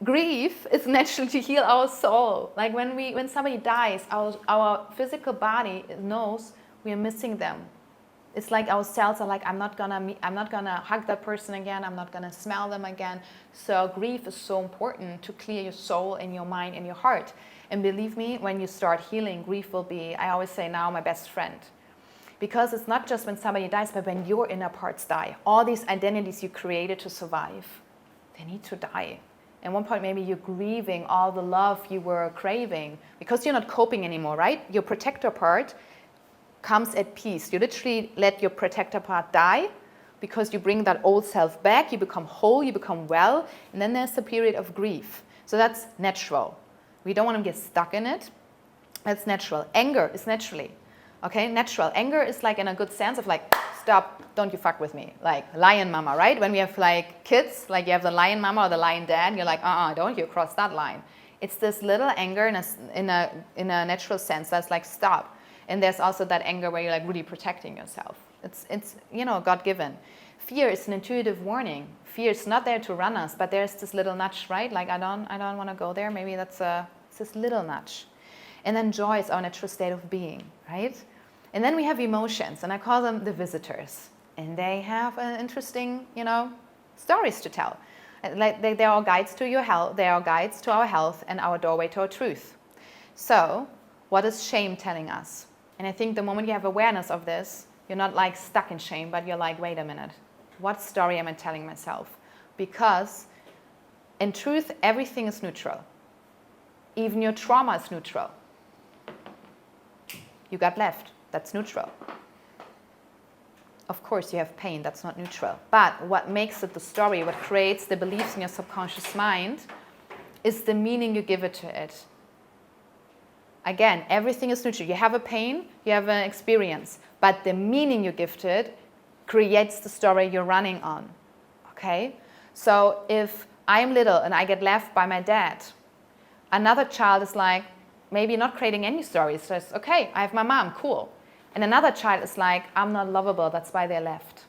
B: grief is naturally to heal our soul. Like when somebody dies, our physical body knows we are missing them. It's like our cells are like, I'm not gonna hug that person again. I'm not gonna smell them again. So grief is so important to clear your soul and your mind and your heart. And believe me, when you start healing, grief will be, I always say now, my best friend. Because it's not just when somebody dies, but when your inner parts die. All these identities you created to survive, they need to die. At one point, maybe you're grieving all the love you were craving because you're not coping anymore, right? Your protector part comes at peace. You literally let your protector part die because you bring that old self back, you become whole, you become well, and then there's a period of grief. So that's natural. We don't want to get stuck in it. That's natural. Anger is naturally, okay, natural. Anger is like in a good sense of like, stop, don't you fuck with me. Like lion mama, right? When we have like kids, like you have the lion mama or the lion dad, you're like, don't you cross that line. It's this little anger in a natural sense that's like, stop. And there's also that anger where you're like really protecting yourself. It's you know, God-given. Fear is an intuitive warning. Fear is not there to run us, but there's this little nudge, right? Like I don't want to go there. Maybe it's this little nudge. And then joy is our natural state of being, right? And then we have emotions, and I call them the visitors. And they have interesting, you know, stories to tell. Like they're all guides to your health. They are guides to our health and our doorway to our truth. So, what is shame telling us? And I think the moment you have awareness of this, you're not like stuck in shame, but you're like, wait a minute, what story am I telling myself? Because in truth, everything is neutral. Even your trauma is neutral. You got left, that's neutral. Of course, you have pain, that's not neutral. But what makes it the story, what creates the beliefs in your subconscious mind, is the meaning you give it to it. Again, everything is neutral. You have a pain, you have an experience, but the meaning you give to it creates the story you're running on, okay? So if I'm little and I get left by my dad, another child is like, maybe not creating any stories, says, okay, I have my mom, cool. And another child is like, I'm not lovable, that's why they're left.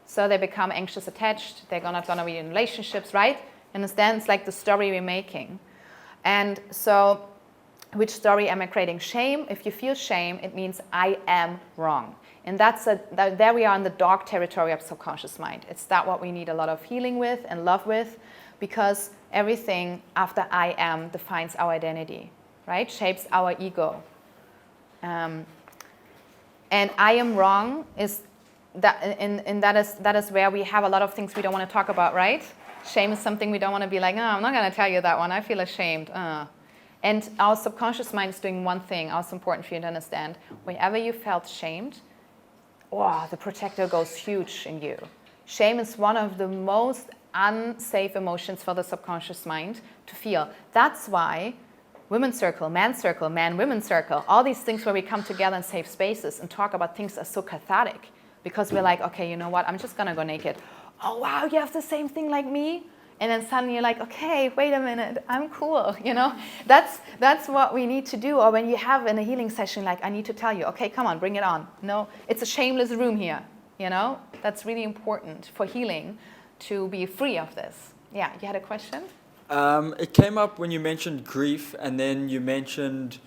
B: So they become anxious attached, they're not gonna be in relationships, right? Understand? It's like the story we're making. And so, which story am I creating? Shame. If you feel shame, it means I am wrong. And there we are in the dark territory of subconscious mind. It's that what we need a lot of healing with and love with, because everything after I am defines our identity, right? Shapes our ego. And I am wrong is that, and that is where we have a lot of things we don't want to talk about, right? Shame is something we don't want to be like, oh, I'm not going to tell you that one. I feel ashamed. And our subconscious mind is doing one thing, also important for you to understand. Whenever you felt shamed, the protector goes huge in you. Shame is one of the most unsafe emotions for the subconscious mind to feel. That's why women's circle, man, women's circle, all these things where we come together in safe spaces and talk about things are so cathartic, because we're like, okay, you know what, I'm just going to go naked. oh wow, you have the same thing like me. And then suddenly you're like, okay, wait a minute, I'm cool, you know? That's what we need to do. Or when you have in a healing session, like, I need to tell you, okay, come on, bring it on. No, it's a shameless room here, you know? That's really important for healing, to be free of this. Yeah, you had a question?
D: It came up when you mentioned grief, and then you mentioned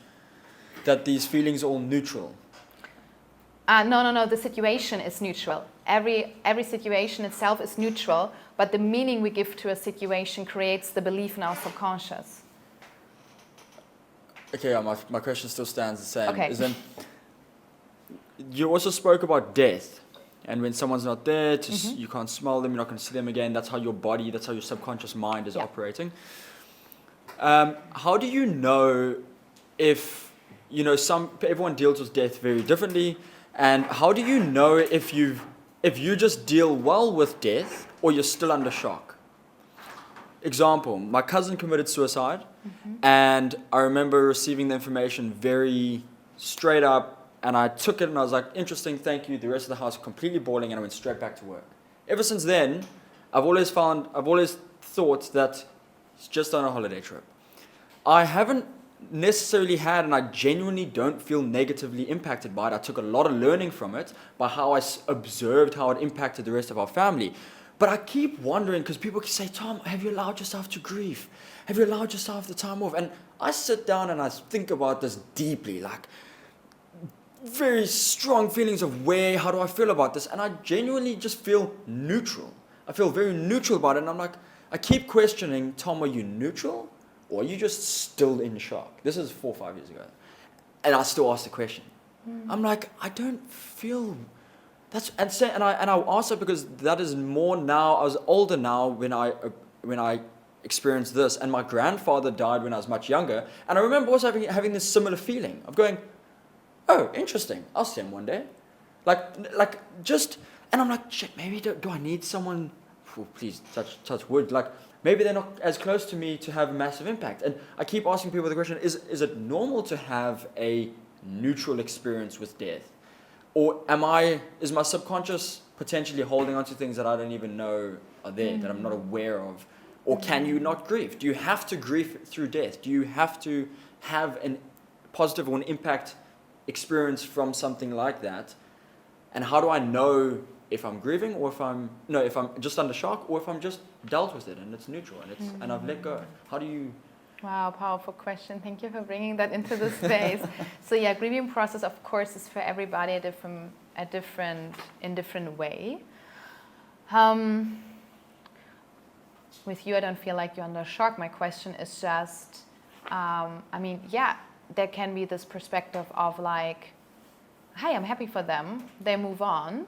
D: that these feelings are all neutral.
B: No, the situation is neutral. Every situation itself is neutral, but the meaning we give to a situation creates the belief in our subconscious.
D: Okay, yeah, my question still stands the same.
B: Okay.
D: Is then you also spoke about death, and when someone's not there, you can't smell them, you're not going to see them again. That's how your body, that's how your subconscious mind is operating. How do you know if, you know, everyone deals with death very differently, and how do you know if you just deal well with death or you're still under shock? Example, my cousin committed suicide, and I remember receiving the information very straight up, and I took it and I was like, interesting, thank you. The rest of the house completely boiling, and I went straight back to work. Ever since then, I've always thought that it's just on a holiday trip. I haven't necessarily had, and I genuinely don't feel negatively impacted by it. I took a lot of learning from it by how I observed how it impacted the rest of our family. But I keep wondering, because people can say, Tom, have you allowed yourself to grieve? Have you allowed yourself the time off? And I sit down and I think about this deeply, like very strong feelings of how do I feel about this? And I genuinely just feel neutral. I feel very neutral about it. And I'm like, I keep questioning, Tom, are you neutral? Or are you just still in shock? This is 4 or 5 years ago. And I still ask the question. I'm like, I don't feel... And I ask it because that is more now. I was older now when I experienced this. And my grandfather died when I was much younger. And I remember also having this similar feeling of going, oh, interesting. I'll see him one day. And I'm like, shit, maybe do I need someone... Oh, please, touch wood. Like, maybe they're not as close to me to have a massive impact. And I keep asking people the question, is it normal to have a neutral experience with death? Or is my subconscious potentially holding on to things that I don't even know are there, that I'm not aware of? Or can you not grieve? Do you have to grieve through death? Do you have to have a positive or an impact experience from something like that? And how do I know if I'm grieving or if I'm just under shock, or if I'm just dealt with it and it's neutral and I've let go? How do you...
B: Wow, powerful question. Thank you for bringing that into the space. So yeah, grieving process, of course, is for everybody in different way. With you, I don't feel like you're under shock. My question is just, there can be this perspective of like, hi, I'm happy for them. They move on.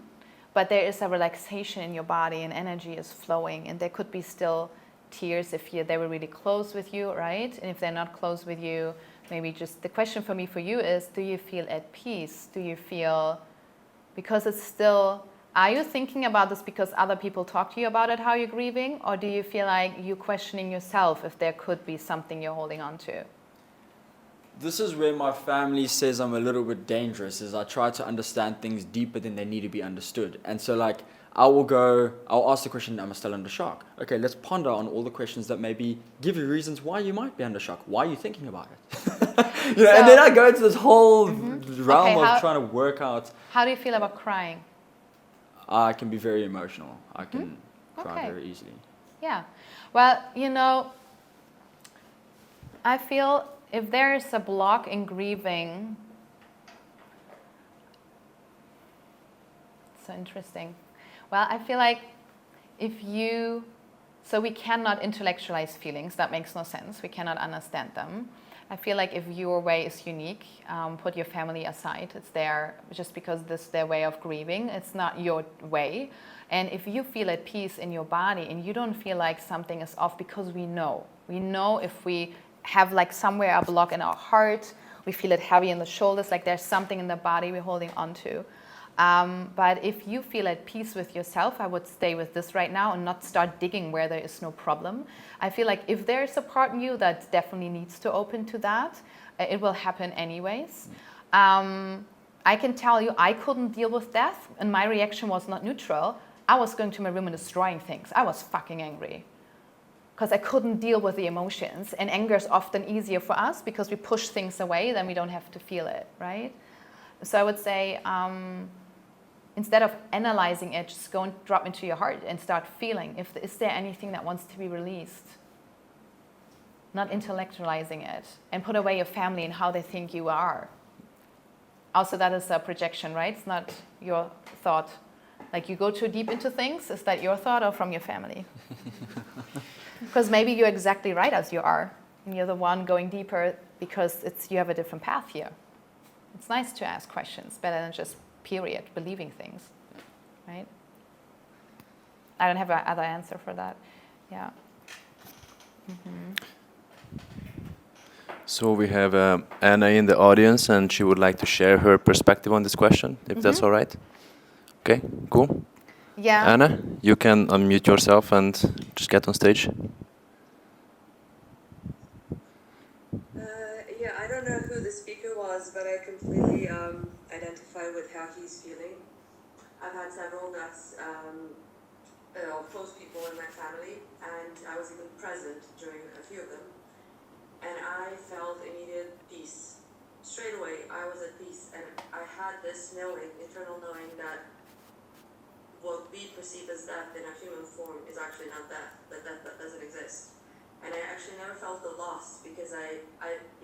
B: But there is a relaxation in your body and energy is flowing. And there could be still tears if they were really close with you, right? And if they're not close with you, maybe just the question for me for you is, do you feel at peace? Do you feel, because it's still, are you thinking about this because other people talk to you about it, how you're grieving? Or do you feel like you're questioning yourself if there could be something you're holding on to?
D: This is where my family says I'm a little bit dangerous, is I try to understand things deeper than they need to be understood. And so like, I'll ask the question, am I still under shock? Okay, let's ponder on all the questions that maybe give you reasons why you might be under shock. Why are you thinking about it? And then I go into this whole realm of trying to work out.
B: How do you feel about crying?
D: I can be very emotional. I can cry very easily.
B: Yeah. Well, I feel if there is a block in grieving, so interesting. Well, I feel like so we cannot intellectualize feelings. That makes no sense. We cannot understand them. I feel like if your way is unique, put your family aside. It's just because this is their way of grieving. It's not your way. And if you feel at peace in your body and you don't feel like something is off, because we know if we have like somewhere a block in our heart, we feel it heavy in the shoulders, like there's something in the body we're holding on to. But if you feel at peace with yourself, I would stay with this right now and not start digging where there is no problem. I feel like if there is a part in you that definitely needs to open to that, it will happen anyways. I can tell you I couldn't deal with death and my reaction was not neutral. I was going to my room and destroying things. I was fucking angry because I couldn't deal with the emotions. And anger is often easier for us because we push things away, then we don't have to feel it, right? So I would say, instead of analyzing it, just go and drop into your heart and start feeling. Is there anything that wants to be released? Not intellectualizing it. And put away your family and how they think you are. Also, that is a projection, right? It's not your thought. Like you go too deep into things, is that your thought or from your family? Because maybe you're exactly right as you are. And you're the one going deeper because you have a different path here. It's nice to ask questions, better than just period, believing things, right? I don't have another answer for that. Yeah. Mm-hmm.
A: So we have Anna in the audience, and she would like to share her perspective on this question, if that's all right. Okay, cool.
B: Yeah.
A: Anna, you can unmute yourself and just get on stage.
F: Yeah, I don't know who the speaker was, but I completely identify with how he's feeling. I've had several deaths, close people in my family, and I was even present during a few of them. And I felt immediate peace. Straight away, I was at peace, and I had this knowing, internal knowing that what we perceive as death in a human form is actually not death, that doesn't exist. And I actually never felt the loss because I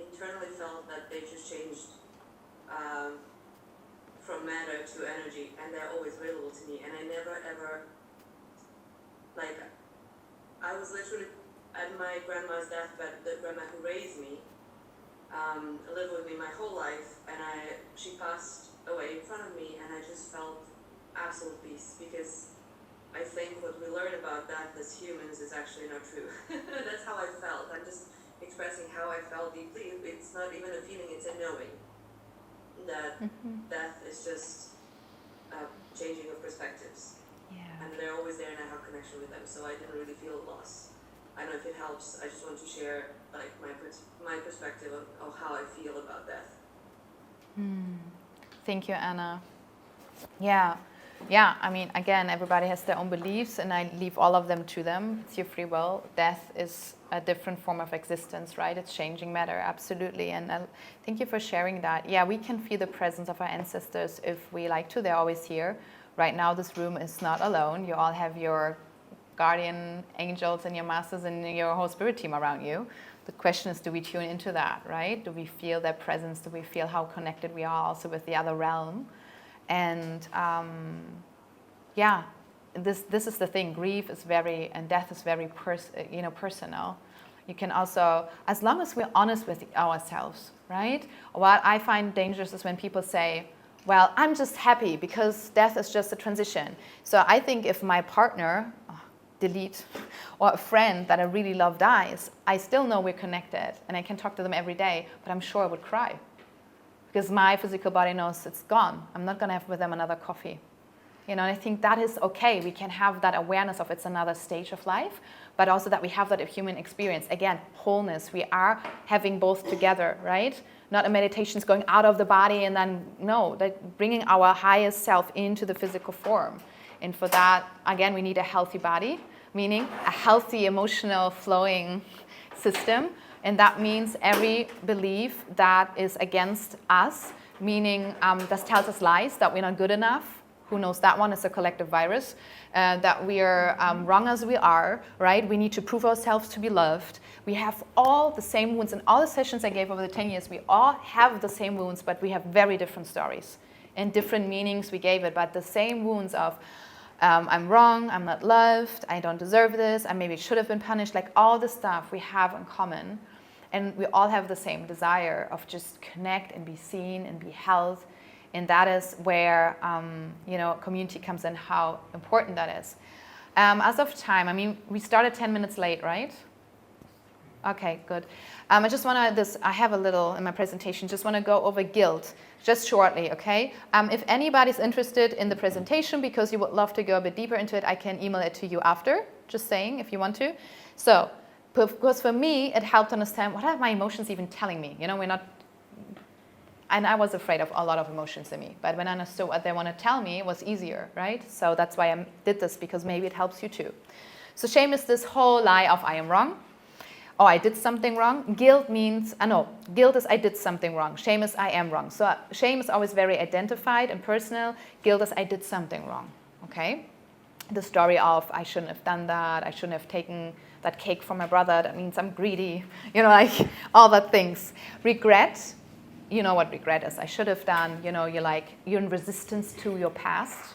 F: internally felt that they just changed from matter to energy, and they're always available to me. And I never ever, like, I was literally at my grandma's deathbed, the grandma who raised me, lived with me my whole life, and she passed away in front of me, and I just felt absolute peace, because I think what we learn about death as humans is actually not true. That's how I felt. I'm just expressing how I felt deeply. It's not even a feeling, it's a knowing that death is just a changing of perspectives.
B: Yeah.
F: And they're always there, and I have connection with them, so I didn't really feel loss. I don't know if it helps. I just want to share like my perspective of how I feel about death.
B: Thank you, Anna. Yeah. Yeah, I mean, again, everybody has their own beliefs, and I leave all of them to them. It's your free will. Death is a different form of existence, right? It's changing matter, absolutely. And thank you for sharing that. Yeah, we can feel the presence of our ancestors if we like to. They're always here. Right now, this room is not alone. You all have your guardian angels and your masters and your whole spirit team around you. The question is, do we tune into that, right? Do we feel their presence? Do we feel how connected we are also with the other realm? And this is the thing. Grief is and death is very personal. You can also, as long as we're honest with ourselves, right? What I find dangerous is when people say, well, I'm just happy because death is just a transition. So I think if my partner, or a friend that I really love dies, I still know we're connected and I can talk to them every day, but I'm sure I would cry because my physical body knows it's gone. I'm not going to have with them another coffee. And I think that is okay. We can have that awareness of it's another stage of life, but also that we have that human experience. Again, wholeness. We are having both together, right? Not a meditation is going out of the body and then, no, that bringing our highest self into the physical form. And for that, again, we need a healthy body, meaning a healthy, emotional, flowing system. And that means every belief that is against us, meaning that tells us lies, that we're not good enough. Who knows that one? It's a collective virus. That we are wrong as we are, right? We need to prove ourselves to be loved. We have all the same wounds. In all the sessions I gave over the 10 years, we all have the same wounds, but we have very different stories and different meanings we gave it. But the same wounds of I'm wrong, I'm not loved, I don't deserve this, I maybe should have been punished, like all the stuff we have in common. And we all have the same desire of just connect and be seen and be held. And that is where, community comes in, how important that is. As of time, I mean, we started 10 minutes late, right? Okay, good. I just want to, I have a little in my presentation, just want to go over guilt, just shortly, okay? If anybody's interested in the presentation because you would love to go a bit deeper into it, I can email it to you after, just saying, if you want to. So, because for me, it helped understand, what are my emotions even telling me? And I was afraid of a lot of emotions in me. But when I understood what they want to tell me, it was easier, right? So that's why I did this, because maybe it helps you too. So shame is this whole lie of I am wrong. Oh, I did something wrong. Guilt means, guilt is I did something wrong. Shame is I am wrong. So shame is always very identified and personal. Guilt is I did something wrong, okay? The story of I shouldn't have done that. I shouldn't have taken that cake from my brother. That means I'm greedy. You know, like all that things. Regret, you know what regret is. I should have done, you know, you're in resistance to your past.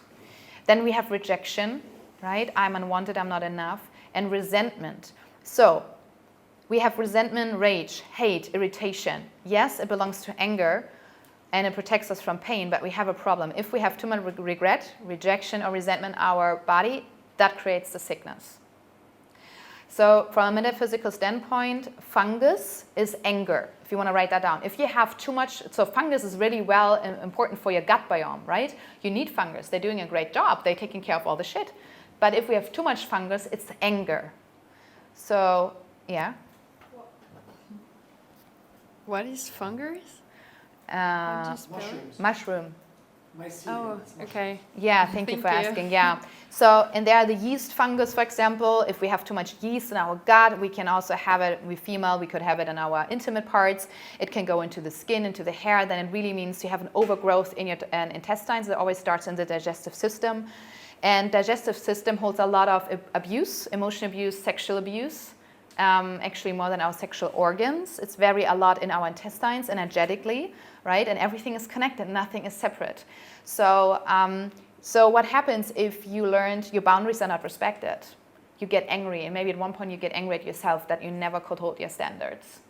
B: Then we have rejection, right? I'm unwanted, I'm not enough. And resentment. So we have resentment, rage, hate, irritation. Yes, it belongs to anger and it protects us from pain, but we have a problem. If we have too much regret, rejection, or resentment in our body, that creates the sickness. So from a metaphysical standpoint, fungus is anger, if you want to write that down. If you have too much, so fungus is really important for your gut biome, right? You need fungus. They're doing a great job. They're taking care of all the shit. But if we have too much fungus, it's anger. So, yeah.
E: What is fungus?
C: Mushrooms.
B: Mushroom.
E: Oh, okay.
B: Yeah, thank you for
E: Thank you.
B: asking. Yeah. So, and there are the yeast fungus, for example. If we have too much yeast in our gut, we can also have it, we female, we could have it in our intimate parts. It can go into the skin, into the hair. Then it really means you have an overgrowth in your intestines. It always starts in the digestive system. And digestive system holds a lot of abuse, emotional abuse, sexual abuse. Actually more than our sexual organs. It's a lot in our intestines, energetically, right? And everything is connected, nothing is separate. So, so what happens if you learned your boundaries are not respected? You get angry, and maybe at one point you get angry at yourself that you never could hold your standards.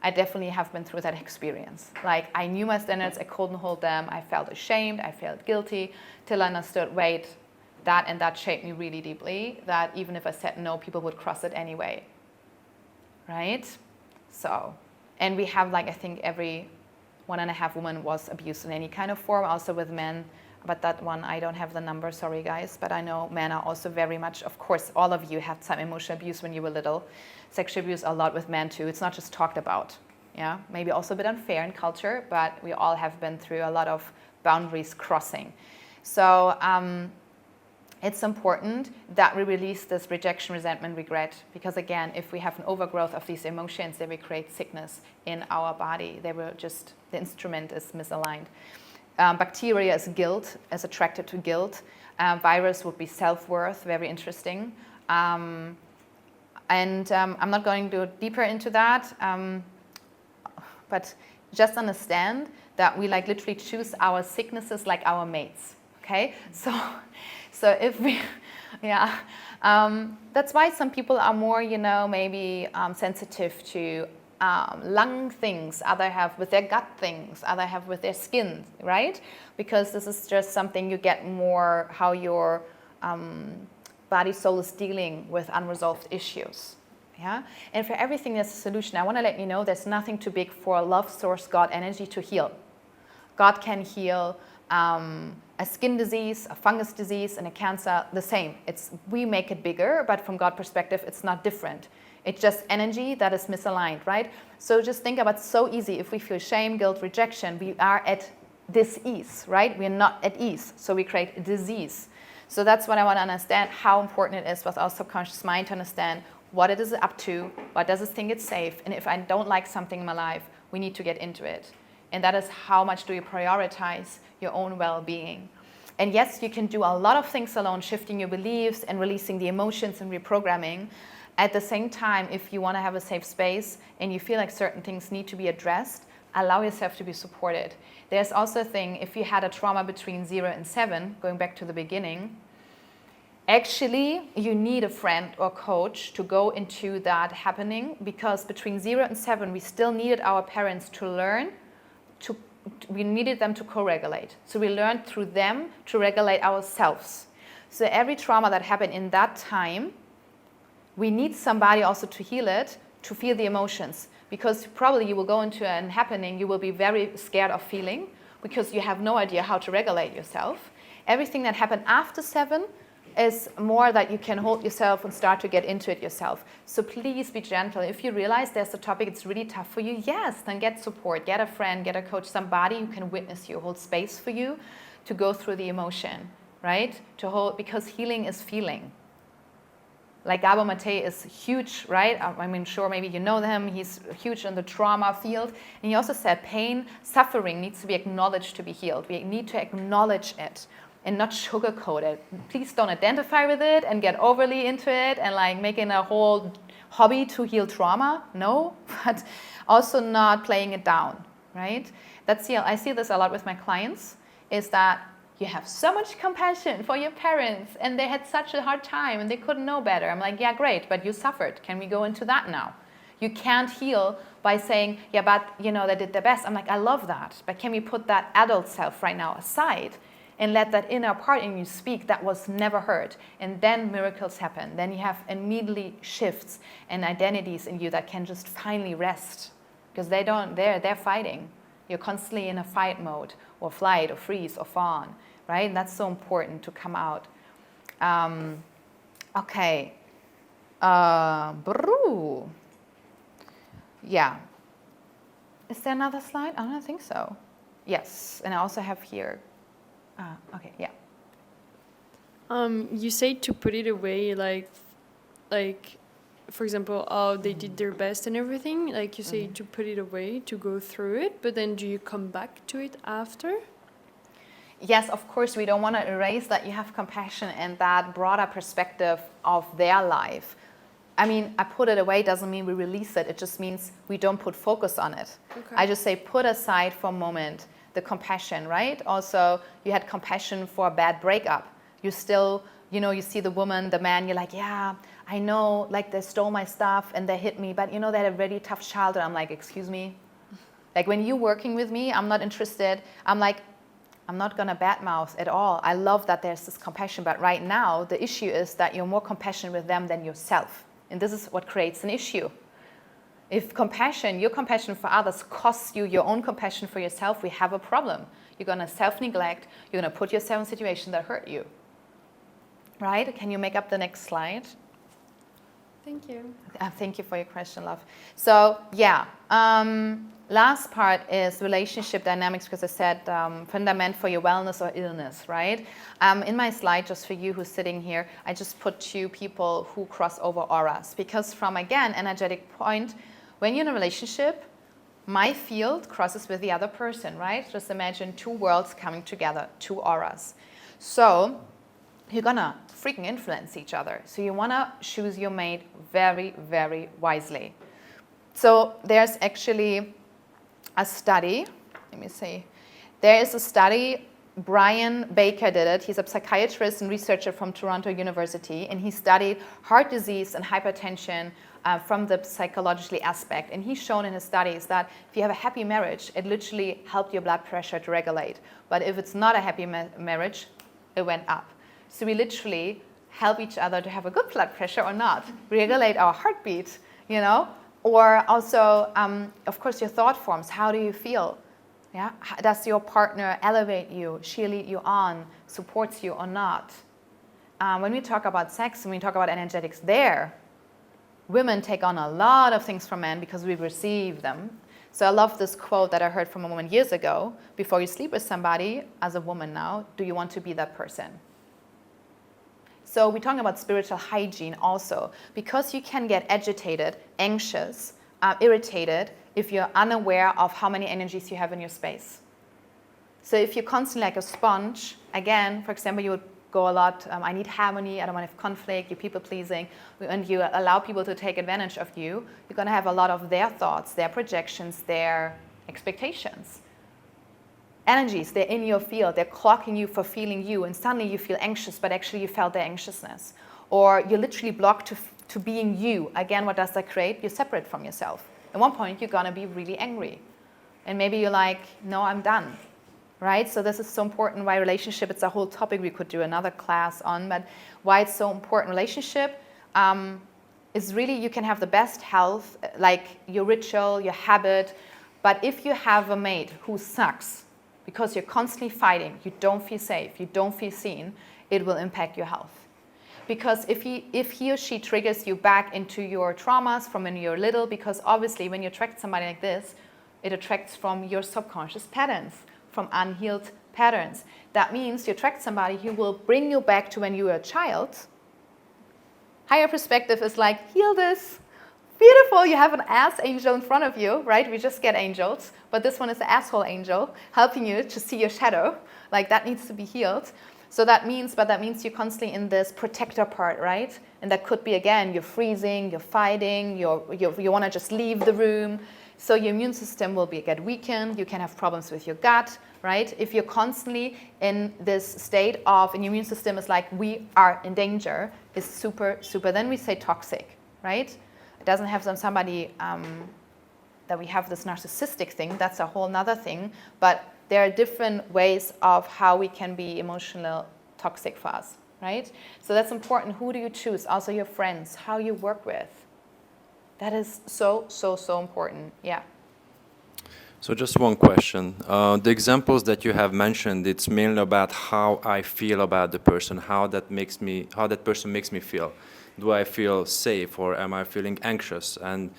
B: I definitely have been through that experience. Like, I knew my standards, I couldn't hold them, I felt ashamed, I felt guilty, till I understood, wait, that and that shaped me really deeply, that even if I said no, people would cross it anyway. Right? So, and we have, like, I think every 1.5 woman was abused in any kind of form, also with men. But that one, I don't have the number, sorry guys. But I know men are also very much, of course, all of you had some emotional abuse when you were little. Sexual abuse a lot with men too. It's not just talked about. Yeah, maybe also a bit unfair in culture, but we all have been through a lot of boundaries crossing. So, it's important that we release this rejection, resentment, regret, because again, if we have an overgrowth of these emotions, they will create sickness in our body. They will just, the instrument is misaligned. Bacteria is guilt, is attracted to guilt. Virus would be self-worth, very interesting. I'm not going to go deeper into that, but just understand that we like literally choose our sicknesses like our mates, okay? So if we, yeah, that's why some people are more, you know, maybe sensitive to lung things, other have with their gut things, other have with their skin, right? Because this is just something you get more how your body, soul is dealing with unresolved issues. Yeah? And for everything there's a solution. I want to let you know there's nothing too big for a love source, God energy to heal. God can heal a skin disease, a fungus disease, and a cancer, the same. We make it bigger, but from God's perspective, it's not different. It's just energy that is misaligned, right? So just think about, it's so easy. If we feel shame, guilt, rejection, we are at dis-ease, right? We're not at ease, so we create a disease. So that's what I want to understand, how important it is with our subconscious mind to understand what it is up to, what does it think it's safe, and if I don't like something in my life, we need to get into it. And that is how much do you prioritize your own well-being. And yes, you can do a lot of things alone, shifting your beliefs and releasing the emotions and reprogramming. At the same time, if you want to have a safe space and you feel like certain things need to be addressed, allow yourself to be supported. There's also a thing, if you had a trauma between 0 and 7, going back to the beginning, actually you need a friend or coach to go into that happening, because between 0 and 7, we still needed our parents to learn we needed them to co-regulate. So we learned through them to regulate ourselves. So every trauma that happened in that time, we need somebody also to heal it, to feel the emotions. Because probably you will go into an happening, you will be very scared of feeling, because you have no idea how to regulate yourself. Everything that happened after 7 is more that you can hold yourself and start to get into it yourself. So please be gentle. If you realize there's a topic it's really tough for you, yes, then get support, get a friend, get a coach, somebody who can witness you, hold space for you to go through the emotion, right? To hold, because healing is feeling. Like Gabor Mate is huge, right? I mean, sure, maybe you know him. He's huge in the trauma field. And he also said pain, suffering needs to be acknowledged to be healed. We need to acknowledge it and not sugarcoat it. Please don't identify with it and get overly into it and like making a whole hobby to heal trauma. No, but also not playing it down, right? I see this a lot with my clients, is that you have so much compassion for your parents and they had such a hard time and they couldn't know better. I'm like, yeah, great, but you suffered. Can we go into that now? You can't heal by saying, yeah, but you know, they did their best. I'm like, I love that, but can we put that adult self right now aside and let that inner part in you speak that was never heard? And then miracles happen. Then you have immediately shifts and identities in you that can just finally rest, because they're fighting. You're constantly in a fight mode, or flight, or freeze, or fawn, right? And that's so important to come out. Okay. Yeah. Is there another slide? I don't think so. Yes, and I also have here. Okay, yeah.
E: You say to put it away, like, for example, oh, they did their best and everything. Like you say to put it away, to go through it, but then do you come back to it after?
B: Yes, of course, we don't want to erase that you have compassion and that broader perspective of their life. I mean, I put it away doesn't mean we release it. It just means we don't put focus on it.
E: Okay.
B: I just say put aside for a moment the compassion, right? Also, you had compassion for a bad breakup. You still, you know, you see the woman, the man, you're like, yeah, I know, like they stole my stuff and they hit me, but you know, they had a really tough childhood. I'm like, excuse me? Like when you're working with me, I'm not interested. I'm like, I'm not gonna badmouth at all. I love that there's this compassion, but right now, the issue is that you're more compassionate with them than yourself. And this is what creates an issue. If your compassion for others costs you your own compassion for yourself, we have a problem. You're gonna self-neglect, you're gonna put yourself in situations that hurt you. Right? Can you make up the next slide?
E: Thank you.
B: Thank you for your question, love. So, yeah. Last part is relationship dynamics, because I said fundament for your wellness or illness, right? In my slide, just for you who's sitting here, I just put 2 people who cross over auras. Because from, again, energetic point, when you're in a relationship, my field crosses with the other person, right? Just imagine 2 worlds coming together, 2 auras. So you're gonna freaking influence each other. So you wanna choose your mate very, very wisely. So there's actually a study, let me see. There is a study, Brian Baker did it. He's a psychiatrist and researcher from Toronto University, and he studied heart disease and hypertension from the psychologically aspect. And he's shown in his studies that if you have a happy marriage, it literally helped your blood pressure to regulate. But if it's not a happy marriage, it went up. So we literally help each other to have a good blood pressure or not, regulate our heartbeat, you know? Or also, of course, your thought forms. How do you feel? Yeah? Does your partner elevate you, cheerlead you on, supports you or not? When we talk about sex, when we talk about energetics there, women take on a lot of things from men because we receive them. So I love this quote that I heard from a woman years ago. Before you sleep with somebody, as a woman now, do you want to be that person? So we're talking about spiritual hygiene also, because you can get agitated, anxious, irritated if you're unaware of how many energies you have in your space. So if you're constantly like a sponge, again, for example, you would go a lot, I need harmony, I don't want to have conflict, you're people pleasing, and you allow people to take advantage of you, you're going to have a lot of their thoughts, their projections, their expectations. Energies, they're in your field, they're clocking you for feeling you, and suddenly you feel anxious, but actually you felt their anxiousness. Or you're literally blocked to being you. Again, what does that create? You're separate from yourself. At one point, you're gonna be really angry. And maybe you're like, no, I'm done, right? So this is so important, why relationship, it's a whole topic we could do another class on, but why it's so important. Relationship is really, you can have the best health, like your ritual, your habit, but if you have a mate who sucks, because you're constantly fighting, you don't feel safe, you don't feel seen, it will impact your health. because if he or she triggers you back into your traumas from when you're little, because obviously when you attract somebody like this, it attracts from your subconscious patterns, from unhealed patterns. That means you attract somebody who will bring you back to when you were a child. Higher perspective is like, heal this. Beautiful, you have an ass angel in front of you, right? We just get angels, but this one is the asshole angel helping you to see your shadow. Like that needs to be healed. So that means you're constantly in this protector part, right? And that could be, again, you're freezing, you're fighting, you want to just leave the room. So your immune system will get weakened. You can have problems with your gut, right? If you're constantly in this state of, and your immune system is like, we are in danger, is super, super, then we say toxic, right? It doesn't have somebody that we have this narcissistic thing. That's a whole nother thing. But there are different ways of how we can be emotional toxic for us, right? So that's important. Who do you choose? Also your friends, how you work with. That is so, so, so important. Yeah.
A: So just one question. The examples that you have mentioned, it's mainly about how I feel about the person, how that person makes me feel. Do I feel safe or am I feeling anxious? And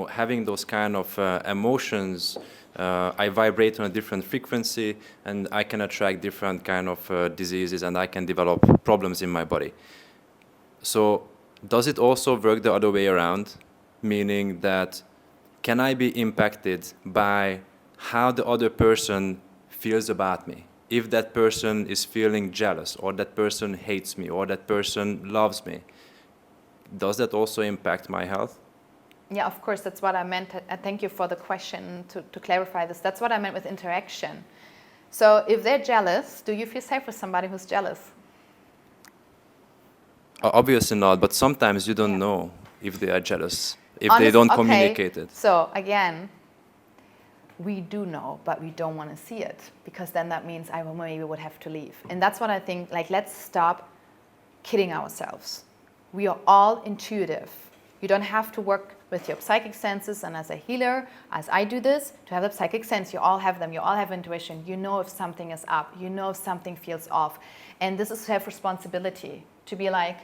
A: having those kind of emotions, I vibrate on a different frequency, and I can attract different kind of diseases, and I can develop problems in my body. So does it also work the other way around? Meaning that can I be impacted by how the other person feels about me? If that person is feeling jealous, or that person hates me, or that person loves me, does that also impact my health?
B: Yeah, of course, that's what I meant. Thank you for the question to clarify this. That's what I meant with interaction. So if they're jealous, do you feel safe with somebody who's jealous?
A: Obviously not, but sometimes you don't know if they are jealous, if they
B: Honest,
A: don't
B: okay.
A: communicate it.
B: So again, we do know, but we don't want to see it, because then that means I maybe would have to leave. And that's what I think, like, let's stop kidding ourselves. We are all intuitive. You don't have to work with your psychic senses, and as a healer, as I do this, to have a psychic sense, you all have them, you all have intuition. You know if something is up, you know if something feels off. And this is self-responsibility, to be like,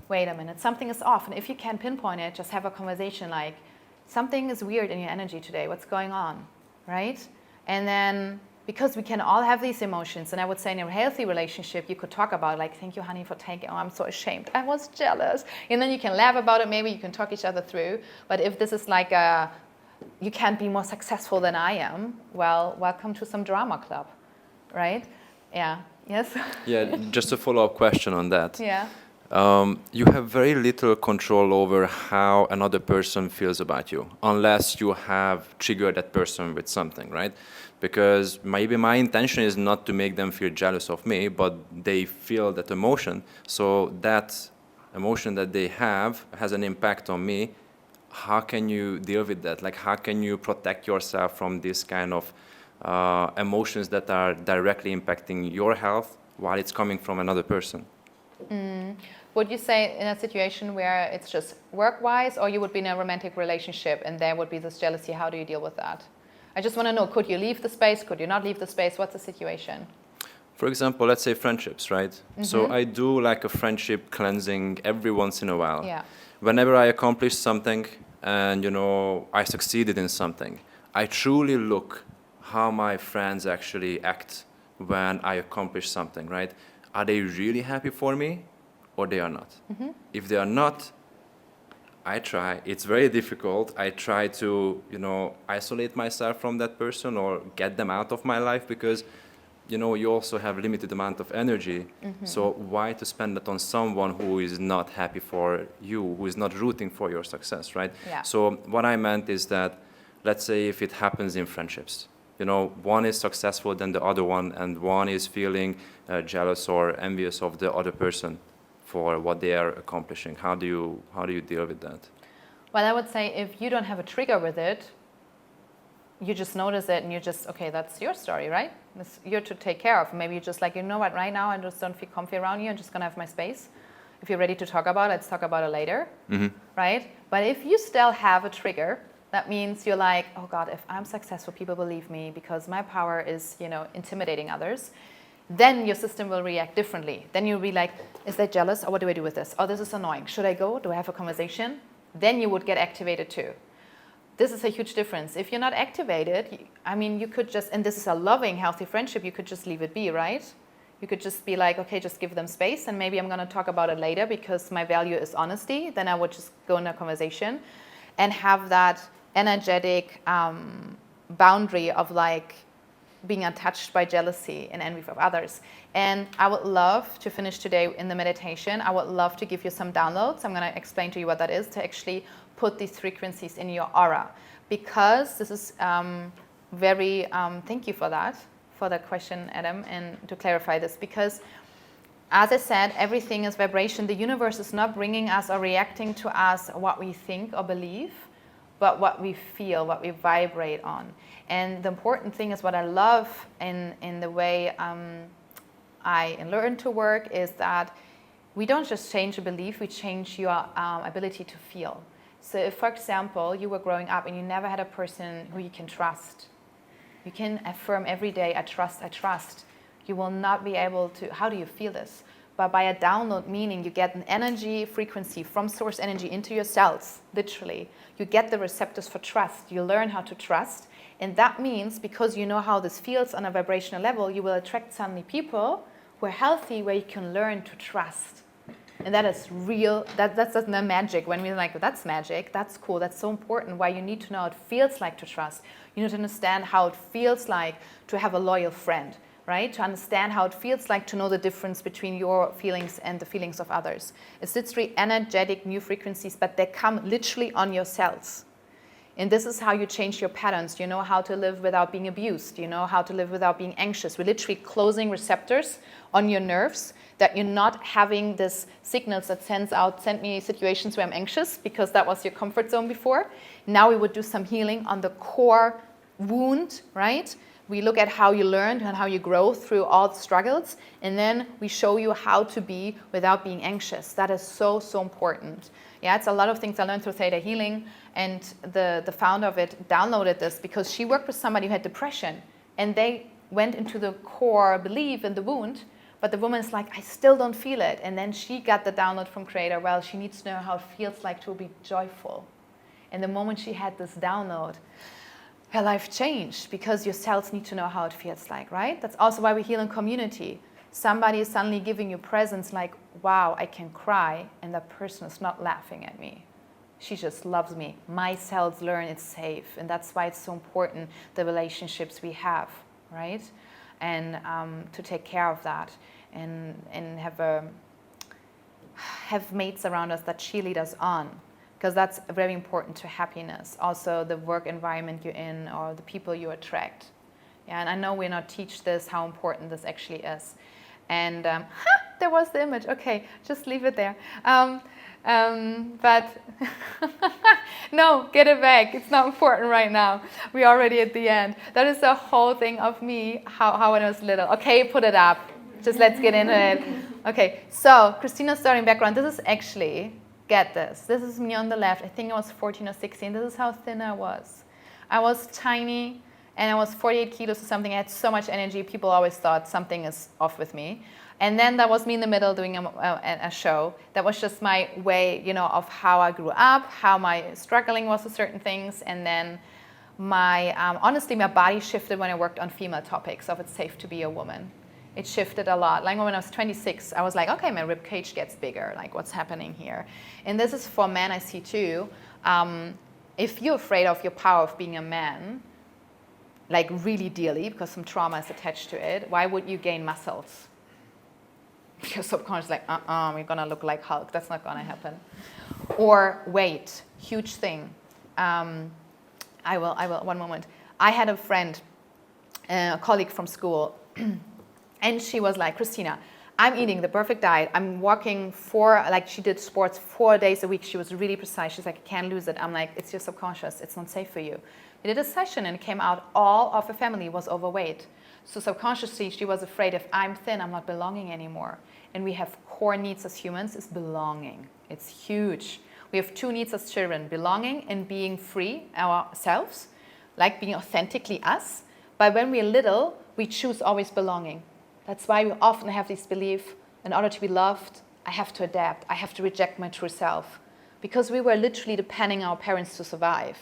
B: wait a minute, something is off. And if you can't pinpoint it, just have a conversation like, something is weird in your energy today, what's going on, right? And then, because we can all have these emotions, and I would say in a healthy relationship, you could talk about like, thank you, honey, for taking, oh, I'm so ashamed, I was jealous. And then you can laugh about it, maybe you can talk each other through. But if this is like you can't be more successful than I am, well, welcome to some drama club, right? Yeah, yes?
A: Yeah, just a follow-up question on that.
B: Yeah.
A: You have very little control over how another person feels about you, unless you have triggered that person with something, right? Because maybe my intention is not to make them feel jealous of me, but they feel that emotion. So that emotion that they have has an impact on me. How can you deal with that? Like, how can you protect yourself from this kind of emotions that are directly impacting your health while it's coming from another person?
B: Would you say in a situation where it's just work-wise, or you would be in a romantic relationship and there would be this jealousy, how do you deal with that? I just want to know, could you leave the space? Could you not leave the space? What's the situation?
A: For example, let's say friendships, right? Mm-hmm. So I do like a friendship cleansing every once in a while.
B: Yeah.
A: Whenever I accomplish something and, I succeeded in something, I truly look how my friends actually act when I accomplish something, right? Are they really happy for me or they are not? Mm-hmm. If they are not, I try. It's very difficult. I try to, isolate myself from that person or get them out of my life because, you also have limited amount of energy. Mm-hmm. So why to spend that on someone who is not happy for you, who is not rooting for your success, right?
B: Yeah.
A: So what I meant is that, let's say if it happens in friendships, one is successful than the other one, and one is feeling jealous or envious of the other person for what they are accomplishing. How do you deal with that?
B: Well, I would say if you don't have a trigger with it, you just notice it and you just, okay, that's your story, right? It's you're to take care of. Maybe you just like, you know what, right now I just don't feel comfy around you. I'm just gonna have my space. If you're ready to talk about it, let's talk about it later, mm-hmm. right? But if you still have a trigger, that means you're like, oh God, if I'm successful, people believe me because my power is, intimidating others. then your system will react differently. Then you'll be like, is that jealous? Or what do I do with this? Oh, this is annoying. Should I go? Do I have a conversation? Then you would get activated too. This is a huge difference. If you're not activated, I mean, you could just, and this is a loving, healthy friendship, you could just leave it be, right? You could just be like, okay, just give them space, and maybe I'm going to talk about it later because my value is honesty. Then I would just go in a conversation and have that energetic boundary of like being untouched by jealousy and envy of others. And I would love to finish today in the meditation. I would love to give you some downloads. I'm going to explain to you what that is, to actually put these frequencies in your aura, because this is very, thank you for that, for the question, Adam, and to clarify this, because as I said, everything is vibration. The universe is not bringing us or reacting to us what we think or believe, but what we feel, what we vibrate on. And the important thing is what I love in the way I learn to work is that we don't just change a belief, we change your ability to feel. So if, for example, you were growing up and you never had a person who you can trust, you can affirm every day, I trust, I trust. You will not be able to, how do you feel this? But by a download, meaning you get an energy frequency from source energy into your cells, literally. You get the receptors for trust. You learn how to trust. And that means because you know how this feels on a vibrational level, you will attract suddenly people who are healthy, where you can learn to trust. And that is real, that's not magic. When we're like, that's magic, that's cool, that's so important. Why you need to know how it feels like to trust. You need to understand how it feels like to have a loyal friend, right? To understand how it feels like to know the difference between your feelings and the feelings of others. It's literally energetic new frequencies, but they come literally on your cells. And this is how you change your patterns. You know how to live without being abused. You know how to live without being anxious. We're literally closing receptors on your nerves, that you're not having this signals that send me situations where I'm anxious, because that was your comfort zone before. Now we would do some healing on the core wound, right? We look at how you learned and how you grow through all the struggles, and then we show you how to be without being anxious. That is so, so important. Yeah, it's a lot of things I learned through Theta Healing, and the founder of it downloaded this because she worked with somebody who had depression, and they went into the core belief in the wound, but the woman is like, I still don't feel it. And then she got the download from Creator, well, she needs to know how it feels like to be joyful. And the moment she had this download, her life changed, because your cells need to know how it feels like, right? That's also why we heal in community. Somebody is suddenly giving you presence like, wow, I can cry, and that person is not laughing at me. She just loves me. My cells learn it's safe, and that's why it's so important, the relationships we have, right? And to take care of that, and have mates around us that cheerlead us on, because that's very important to happiness. Also, the work environment you're in, or the people you attract. Yeah, and I know we not teach this, how important this actually is. And there was the image. Okay, just leave it there. But no, get it back. It's not important right now. We're already at the end. That is the whole thing of me, how when I was little. Okay, put it up. Just let's get into it. Okay, so Christina's starting background. This is actually, get this. This is me on the left. I think I was 14 or 16. This is how thin I was. I was tiny, and I was 48 kilos or something. I had so much energy. People always thought something is off with me. And then that was me in the middle doing a show. That was just my way, you know, of how I grew up, how my struggling was with certain things. And then honestly, my body shifted when I worked on female topics of it's safe to be a woman. It shifted a lot. Like when I was 26, I was like, okay, my rib cage gets bigger. Like, what's happening here? And this is for men I see too. If you're afraid of your power of being a man, like really dearly, because some trauma is attached to it, why would you gain muscles? Your subconscious is like, we're gonna look like Hulk. That's not gonna happen. Or weight, huge thing. I will, one moment. I had a friend, a colleague from school, and she was like, Christina, I'm eating the perfect diet. I'm walking she did sports 4 days a week. She was really precise. She's like, I can't lose it. I'm like, it's your subconscious. It's not safe for you. We did a session, and it came out all of her family was overweight. So subconsciously, she was afraid if I'm thin, I'm not belonging anymore. And we have core needs as humans is belonging. It's huge. We have 2 needs as children, belonging and being free ourselves, like being authentically us. But when we're little, we choose always belonging. That's why we often have this belief, in order to be loved, I have to adapt, I have to reject my true self. Because we were literally depending on our parents to survive.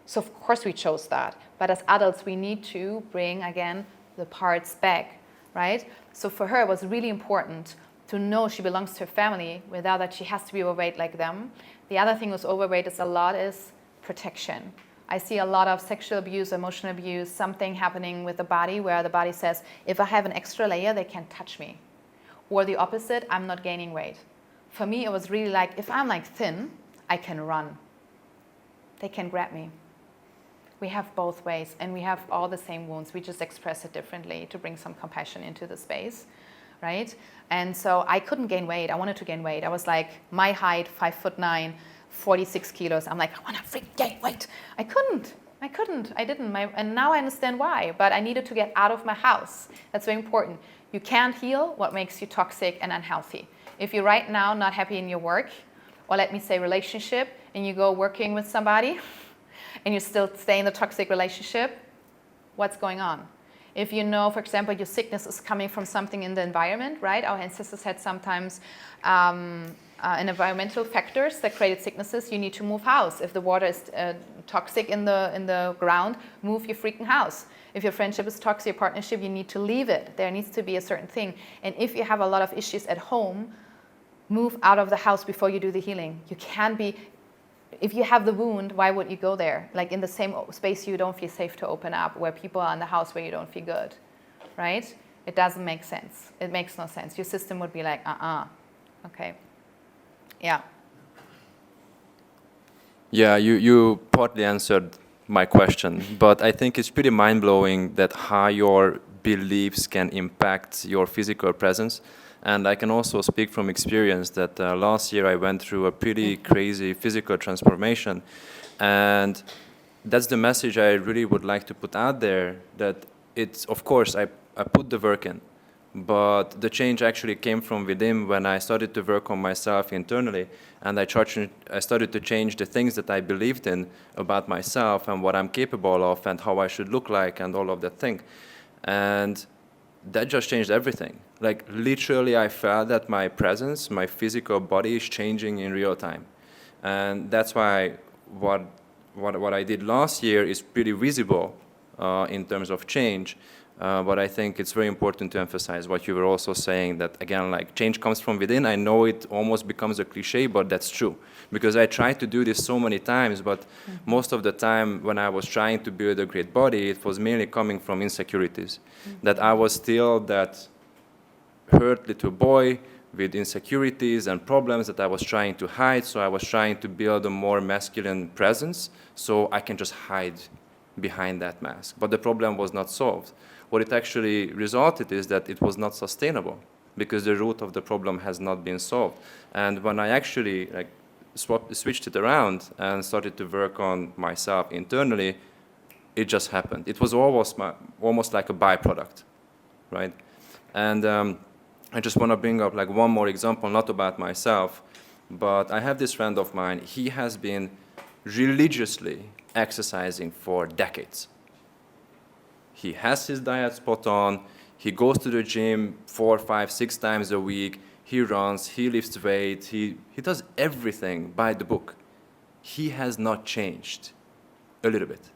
B: So of course we chose that. But as adults, we need to bring, again, the parts back, right? So for her, it was really important to know she belongs to a family without that she has to be overweight like them. The other thing with overweight is a lot is protection. I see a lot of sexual abuse, emotional abuse, something happening with the body where the body says, if I have an extra layer, they can't touch me. Or the opposite, I'm not gaining weight. For me, it was really like, if I'm like thin, I can run. They can grab me. We have both ways, and we have all the same wounds. We just express it differently to bring some compassion into the space, right? And so I couldn't gain weight. I wanted to gain weight. I was like, my height, 5'9", 46 kilos. I'm like, I want to freak gain weight. I couldn't. I didn't. And now I understand why. But I needed to get out of my house. That's very important. You can't heal what makes you toxic and unhealthy. If you're right now not happy in your work, or let me say relationship, and you go working with somebody, and you still stay in the toxic relationship, what's going on? If you know, for example, your sickness is coming from something in the environment, right? Our ancestors had sometimes environmental factors that created sicknesses. You need to move house. If the water is toxic in the ground, move your freaking house. If your friendship is toxic, your partnership, you need to leave it. There needs to be a certain thing. And if you have a lot of issues at home, move out of the house before you do the healing. You can't be, if you have the wound, why would you go there? Like in the same space you don't feel safe to open up, where people are in the house where you don't feel good, right? It doesn't make sense. It makes no sense. Your system would be like, okay. Yeah.
A: Yeah, you partly answered my question, but I think it's pretty mind-blowing that how your beliefs can impact your physical presence. And I can also speak from experience that last year I went through a pretty crazy physical transformation. And that's the message I really would like to put out there, that it's, of course, I put the work in, but the change actually came from within when I started to work on myself internally, and I started to change the things that I believed in about myself and what I'm capable of and how I should look like and all of that thing. And that just changed everything. Like literally I felt that my presence, my physical body is changing in real time. And that's why what I did last year is pretty visible in terms of change. But I think it's very important to emphasize what you were also saying, that again, like change comes from within. I know it almost becomes a cliche, but that's true. Because I tried to do this so many times, but most of the time when I was trying to build a great body, it was mainly coming from insecurities. That I was still that hurt little boy with insecurities and problems that I was trying to hide. So I was trying to build a more masculine presence so I can just hide behind that mask. But the problem was not solved. What it actually resulted is that it was not sustainable because the root of the problem has not been solved. And when I actually switched it around and started to work on myself internally, it just happened. It was almost like a byproduct, right? And I just want to bring up like one more example, not about myself, but I have this friend of mine. He has been religiously exercising for decades. He has his diet spot on. He goes to the gym 4, 5, 6 times a week. He runs, he lifts weight, he does everything by the book. He has not changed a little bit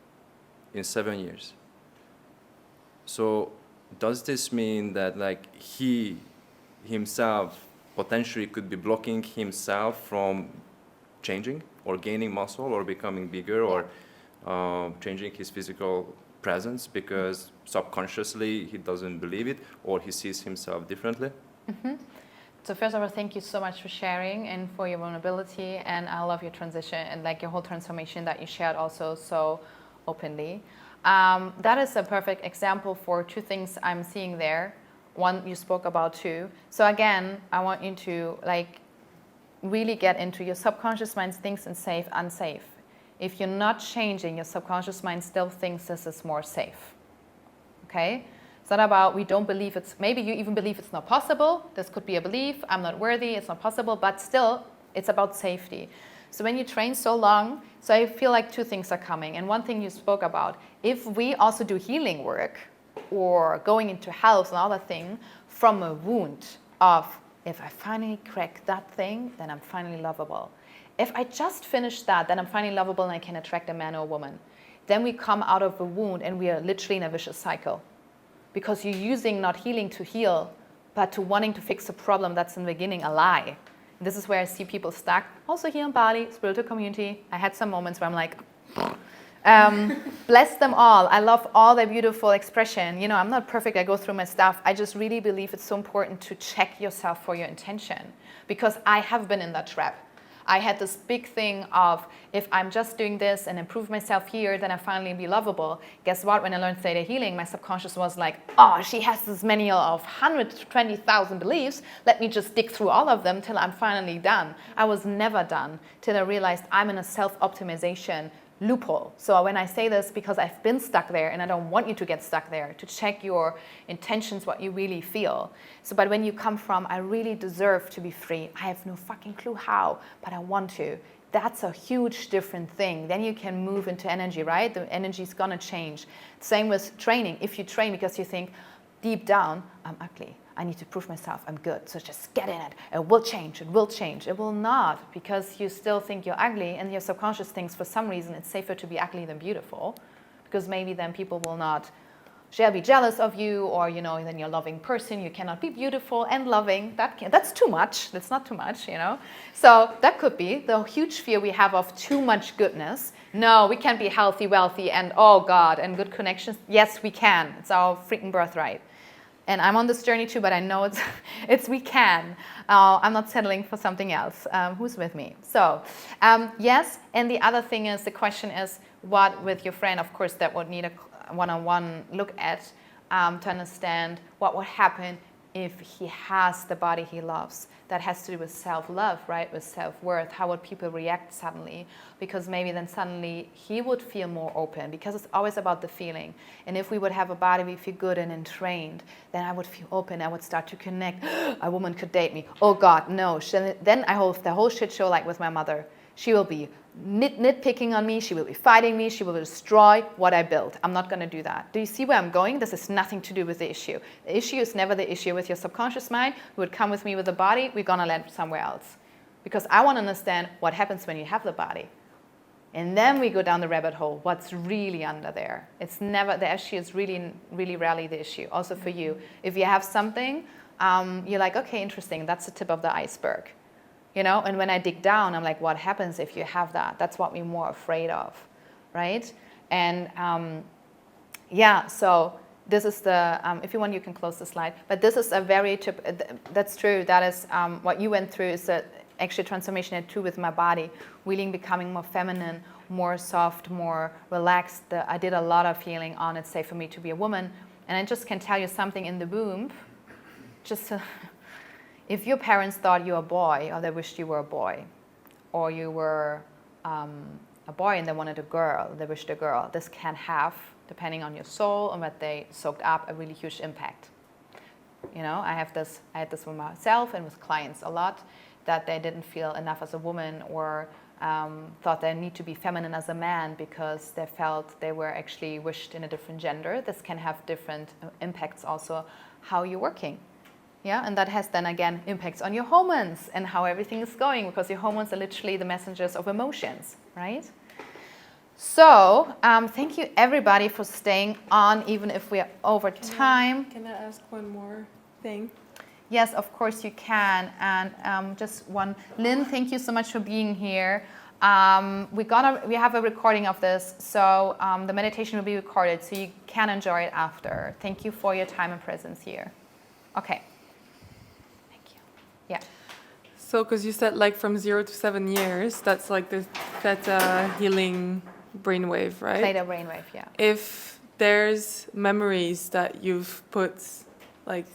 A: in 7 years. So does this mean that like he himself potentially could be blocking himself from changing or gaining muscle or becoming bigger or changing his physical presence because subconsciously he doesn't believe it or he sees himself differently?
B: Mm-hmm. So first of all, thank you so much for sharing and for your vulnerability, and I love your transition and like your whole transformation that you shared also so openly. That is a perfect example for 2 things I'm seeing there. One you spoke about too. So again, I want you to like really get into your subconscious mind thinks and safe, unsafe. If you're not changing, your subconscious mind still thinks this is more safe. Okay? It's not about we don't believe it's, maybe you even believe it's not possible. This could be a belief, I'm not worthy, it's not possible, but still it's about safety. So when you train so long, so I feel like 2 things are coming. And one thing you spoke about, if we also do healing work or going into health and other thing from a wound of, if I finally crack that thing, then I'm finally lovable. If I just finish that, then I'm finally lovable and I can attract a man or a woman. Then we come out of a wound and we are literally in a vicious cycle. Because you're using not healing to heal, but to wanting to fix a problem that's in the beginning a lie. And this is where I see people stuck. Also here in Bali, spiritual community, I had some moments where I'm like, bless them all. I love all their beautiful expression. You know, I'm not perfect. I go through my stuff. I just really believe it's so important to check yourself for your intention, because I have been in that trap. I had this big thing of, if I'm just doing this and improve myself here, then I finally be lovable. Guess what? When I learned theta healing, my subconscious was like, oh, she has this manual of 120,000 beliefs. Let me just dig through all of them till I'm finally done. I was never done till I realized I'm in a self-optimization loophole. So when I say this, because I've been stuck there and I don't want you to get stuck there, to check your intentions, what you really feel. So, but when you come from, I really deserve to be free, I have no fucking clue how, but I want to. That's a huge different thing. Then you can move into energy, right? The energy is gonna change. Same with training. If you train because you think deep down, I'm ugly, I need to prove myself, I'm good, so just get in it. It will change, it will change. It will not, because you still think you're ugly and your subconscious thinks for some reason it's safer to be ugly than beautiful, because maybe then people will not be jealous of you, or, you know, then you're a loving person, you cannot be beautiful and loving. That's too much, that's not too much, you know. So that could be the huge fear we have of too much goodness. No, we can be healthy, wealthy, and oh God, and good connections. Yes, we can, it's our freaking birthright. And I'm on this journey too, but I know it's we can. I'm not settling for something else. Who's with me? So, yes. And the other thing is, the question is, what with your friend? Of course, that would need a one-on-one look at to understand what would happen if he has the body he loves. That has to do with self-love, right? With self-worth. How would people react suddenly? Because maybe then suddenly he would feel more open, because it's always about the feeling. And if we would have a body we feel good in and trained, then I would feel open. I would start to connect. A woman could date me. Oh God, no. Then I hope the whole shit show, like with my mother. She will be nitpicking on me, she will be fighting me, she will destroy what I built. I'm not going to do that. Do you see where I'm going? This has nothing to do with the issue. The issue is never the issue with your subconscious mind. You would come with me with the body, we're going to land somewhere else. Because I want to understand what happens when you have the body. And then we go down the rabbit hole, what's really under there. It's never, the issue is really, really rarely the issue. Also for you, if you have something, you're like, okay, interesting, that's the tip of the iceberg. You know, and when I dig down, I'm like, what happens if you have that? That's what we're more afraid of, right? And yeah, so this is the, if you want, you can close the slide. But this is a very, that's true. That is what you went through, is actually transformation I had too with my body, really becoming more feminine, more soft, more relaxed. I did a lot of healing on It's Safe for Me to Be a Woman. And I just can tell you something in the womb, just to, if your parents thought you were a boy, or they wished you were a boy, or you were a boy and they wanted a girl, they wished a girl, this can have, depending on your soul and what they soaked up, a really huge impact. You know, I had this with myself and with clients a lot, that they didn't feel enough as a woman, or thought they need to be feminine as a man because they felt they were actually wished in a different gender. This can have different impacts also how you're working. Yeah, and that has then again impacts on your hormones and how everything is going, because your hormones are literally the messengers of emotions, right? So, thank you everybody for staying on, even if we are over time.
E: Can I ask one more thing?
B: Yes, of course you can. And just one, Lynn, thank you so much for being here. We have a recording of this, so the meditation will be recorded, so you can enjoy it after. Thank you for your time and presence here. Okay. Yeah.
G: So, because you said like from 0 to 7 years, that's like the theta healing brainwave, right?
B: Theta brainwave, yeah.
G: If there's memories that you've put like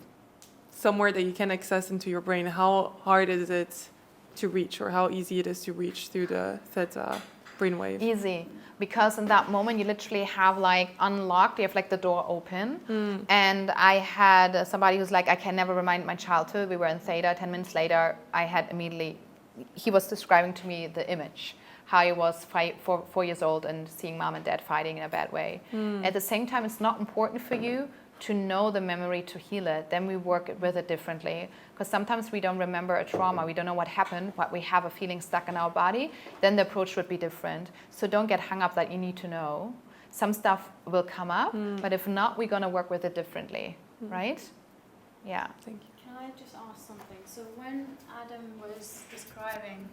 G: somewhere that you can access into your brain, how hard is it to reach, or how easy it is to reach through the theta brainwave?
B: Easy, because in that moment you literally have like unlocked, you have like the door open. And I had somebody who's like, I can never remind my childhood. We were in theta, 10 minutes later, I had immediately, he was describing to me the image, how he was 4 years old and seeing mom and dad fighting in a bad way. At the same time, it's not important for you to know the memory to heal it, then we work with it differently. Because sometimes we don't remember a trauma, we don't know what happened, but we have a feeling stuck in our body, then the approach would be different. So don't get hung up that you need to know. Some stuff will come up, but if not, we're gonna work with it differently, right? Yeah.
G: Thank you.
H: Can I just ask something? So when Adam was describing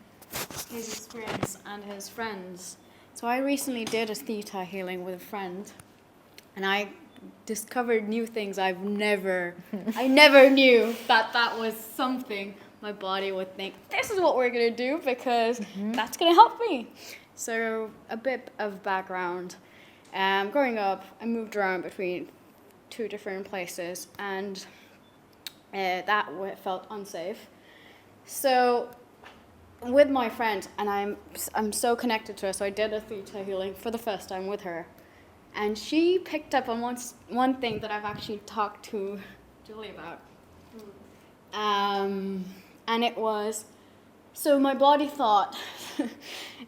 H: his experience and his friends, so I recently did a theta healing with a friend, and I discovered new things I never knew that was something my body would think, this is what we're going to do because that's going to help me. So a bit of background. Growing up, I moved around between 2 different places, and that felt unsafe. So with my friend, and I'm so connected to her, so I did a theta healing for the first time with her. And she picked up on one thing that I've actually talked to Julie about. And it was, so my body thought,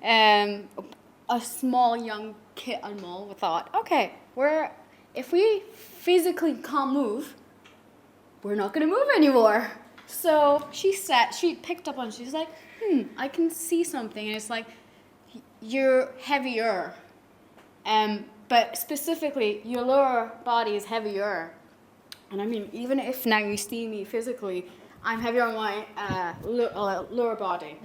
H: a small young kid animal thought, okay, if we physically can't move, we're not going to move anymore. So she picked up on, she's like, I can see something, and it's like, you're heavier. But specifically, your lower body is heavier. And I mean, even if now you see me physically, I'm heavier on my lower body.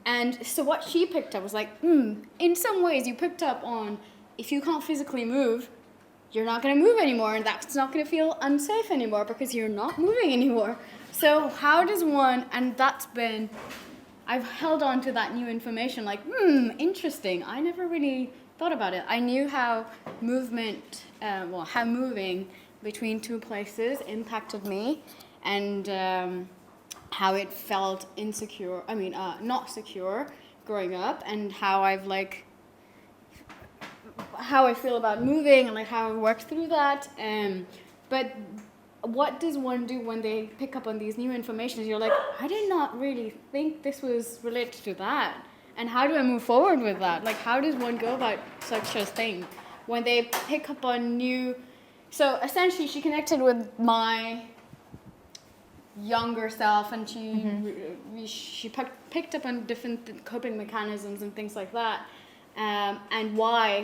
H: And so what she picked up was like, in some ways you picked up on, if you can't physically move, you're not going to move anymore, and that's not going to feel unsafe anymore because you're not moving anymore. So how does one, and that's been, I've held on to that new information like, interesting, I never really thought about it. I knew how how moving between 2 places impacted me, and how it felt insecure, not secure growing up, and how how I feel about moving, and like how I worked through that. But what does one do when they pick up on these new information? You're like, I did not really think this was related to that. And how do I move forward with that? Like, how does one go about such a thing when they pick up on new... So essentially, she connected with my younger self, and she picked up on different coping mechanisms and things like that, and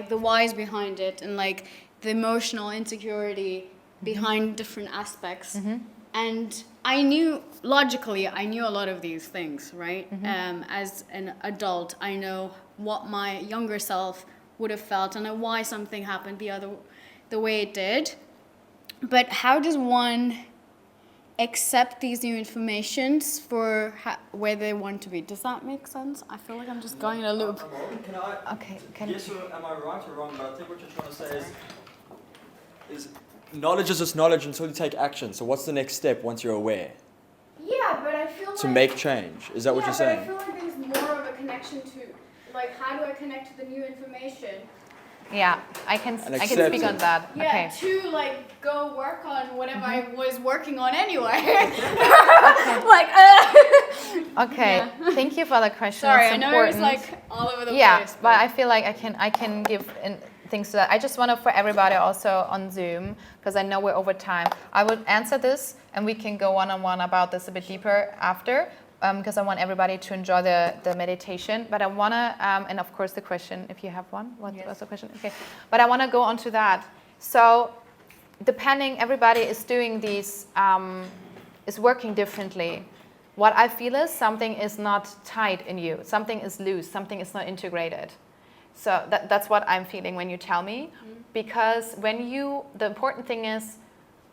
H: the whys behind it, and like the emotional insecurity behind different aspects. And I knew a lot of these things, right? As an adult, I know what my younger self would have felt, and why something happened the way it did. But how does one accept these new informations for where they want to be? Does that make sense? I feel like I'm just going in a loop.
D: Can I?
B: Okay.
D: Yes, or am I right or wrong? But I think what you're trying to say is knowledge is just knowledge until you take action. So what's the next step once you're aware?
H: Yeah, but I feel
D: To make change. Is that what you're saying?
H: I feel like there's more of a connection to, like, how do I connect to the new information?
B: Yeah, I can
D: accept
B: speak
D: it.
B: on that.
H: Yeah,
B: Okay.
H: to like go work on whatever I was working on anyway.
B: Okay.
H: Yeah.
B: Thank you for the question.
H: Sorry,
B: it's
H: I know
B: important.
H: it was like all over the
B: Yeah,
H: place.
B: but I feel like I can give things to that. I just want to, for everybody also on Zoom, because I know we're over time, I would answer this, and we can go one-on-one about this a bit deeper after, because I want everybody to enjoy the meditation. But I want to, and of course the question, if you have one. What was the question? Okay. But I want to go on to that. So depending, everybody is doing these, is working differently. What I feel is something is not tight in you. Something is loose. Something is not integrated. So that's what I'm feeling when you tell me. Because the important thing is,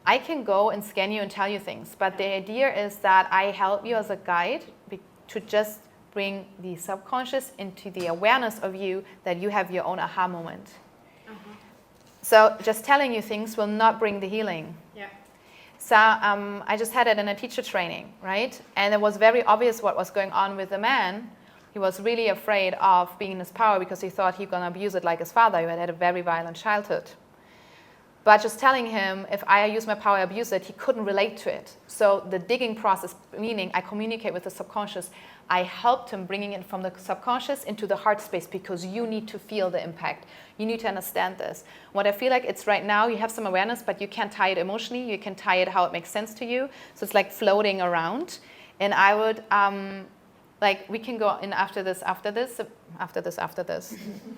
B: I can go and scan you and tell you things, but the idea is that I help you as a guide to just bring the subconscious into the awareness of you, that you have your own aha moment. So just telling you things will not bring the healing.
H: Yeah.
B: So I just had it in a teacher training, right? And it was very obvious what was going on with the man. He was really afraid of being in his power because he thought he was going to abuse it like his father, who had a very violent childhood. But just telling him, if I use my power, I abuse it, he couldn't relate to it. So the digging process, meaning I communicate with the subconscious, I helped him bringing it from the subconscious into the heart space, because you need to feel the impact. You need to understand this. What I feel like it's right now, you have some awareness, but you can't tie it emotionally. You can tie it how it makes sense to you. So it's like floating around. And I would, like, we can go in after this,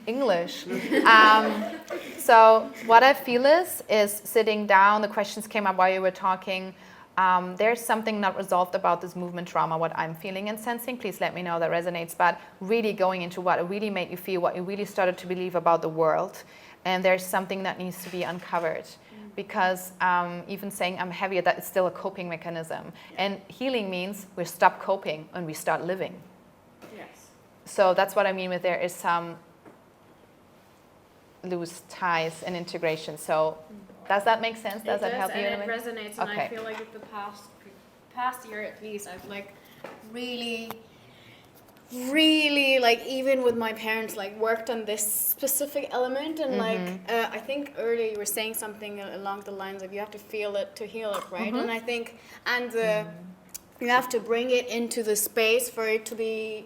B: English. So what I feel is sitting down, the questions came up while you were talking. There's something not resolved about this movement trauma, what I'm feeling and sensing. Please let me know that resonates. But really going into what it really made you feel, what you really started to believe about the world. And there's something that needs to be uncovered. Because even saying I'm heavier, that is still a coping mechanism. And healing means we stop coping and we start living.
H: Yes.
B: So that's what I mean with there is some loose ties and integration. So does that make sense? Does that help you?
H: And it resonates, and
B: Okay.
H: I feel like the past year at least, I've like really, like even with my parents, like worked on this specific element, and like I think earlier you were saying something along the lines of you have to feel it to heal it, right? And I think you have to bring it into the space for it to be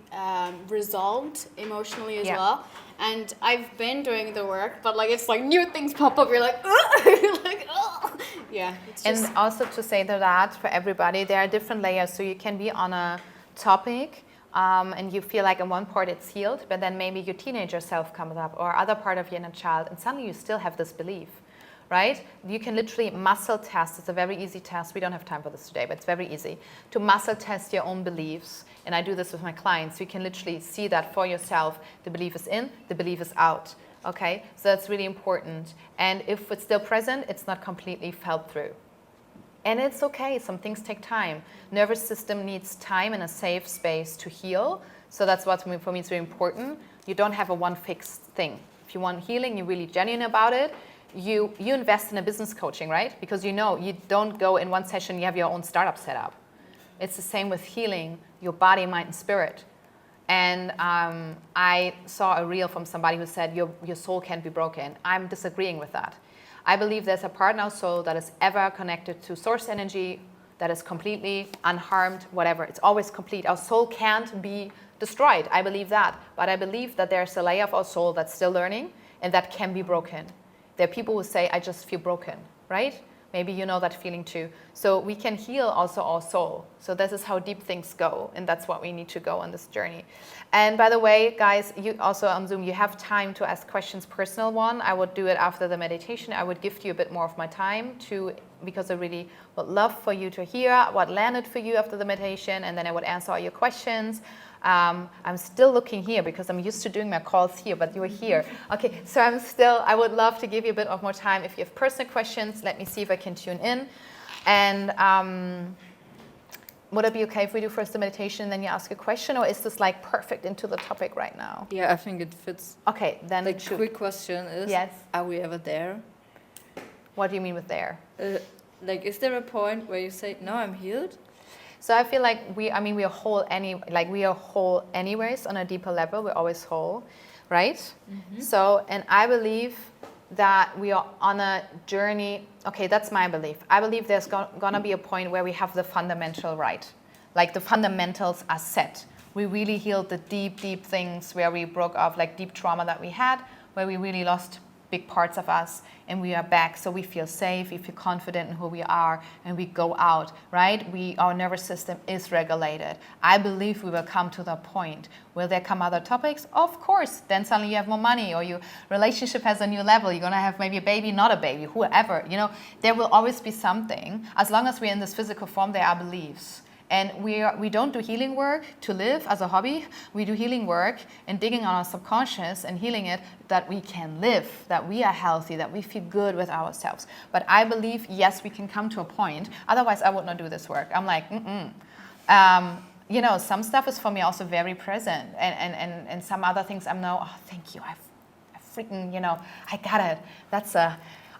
H: resolved emotionally as well. And I've been doing the work, but like it's like new things pop up. You're like, you're like, oh, yeah. It's just,
B: And also to say that for everybody, there are different layers. So you can be on a topic and you feel like in one part it's healed, but then maybe your teenager self comes up or other part of your inner child, and suddenly you still have this belief, right? You can literally muscle test. It's a very easy test. We don't have time for this today, but it's very easy to muscle test your own beliefs. And I do this with my clients. So you can literally see that for yourself. The belief is in, the belief is out. Okay, so that's really important. And if it's still present, it's not completely felt through. And it's okay, some things take time. Nervous system needs time and a safe space to heal. So that's what for me is very important. You don't have a one fixed thing. If you want healing, you're really genuine about it. You invest in a business coaching, right? Because you know you don't go in one session, you have your own startup set up. It's the same with healing your body, mind, and spirit. And I saw a reel from somebody who said your soul can't be broken. I'm disagreeing with that. I believe there's a part in our soul that is ever connected to source energy, that is completely unharmed, whatever. It's always complete. Our soul can't be destroyed. I believe that. But I believe that there's a layer of our soul that's still learning and that can be broken. There are people who say, I just feel broken, right? Maybe you know that feeling too. So we can heal also our soul. So this is how deep things go, and that's what we need to go on this journey. And by the way, guys, you also on Zoom, you have time to ask questions, personal one. I would do it after the meditation. I would gift you a bit more of my time because I really would love for you to hear what landed for you after the meditation, and then I would answer all your questions. I'm still looking here because I'm used to doing my calls here, but you're here. Okay, so I would love to give you a bit of more time. If you have personal questions, let me see if I can tune in. And would it be okay if we do first the meditation and then you ask a question, or is this like perfect into the topic right now?
I: Yeah, I think it fits.
B: Okay, then
I: The quick question is,
B: yes.
I: Are we ever there?
B: What do you mean with there?
I: Like, is there a point where you say, no, I'm healed?
B: So I feel like we are whole we are whole anyways on a deeper level. We're always whole, right? Mm-hmm. So, and I believe that we are on a journey. Okay, that's my belief. I believe there's gonna be a point where we have the fundamental right. Like the fundamentals are set. We really healed the deep, deep things where we broke off, like deep trauma that we had, where we really lost big parts of us, and we are back, so we feel safe, we feel confident in who we are, and we go out, right? Our nervous system is regulated. I believe we will come to the point. Will there come other topics? Of course. Then suddenly you have more money, or your relationship has a new level. You're gonna have maybe a baby, not a baby, whoever. You know, there will always be something. As long as we're in this physical form, there are beliefs. And we don't do healing work to live as a hobby. We do healing work and digging on our subconscious and healing it that we can live, that we are healthy, that we feel good with ourselves. But I believe, yes, we can come to a point. Otherwise, I would not do this work. I'm like, you know, some stuff is for me also very present. And some other things I'm now, oh, thank you. I freaking, you know, I got it. That's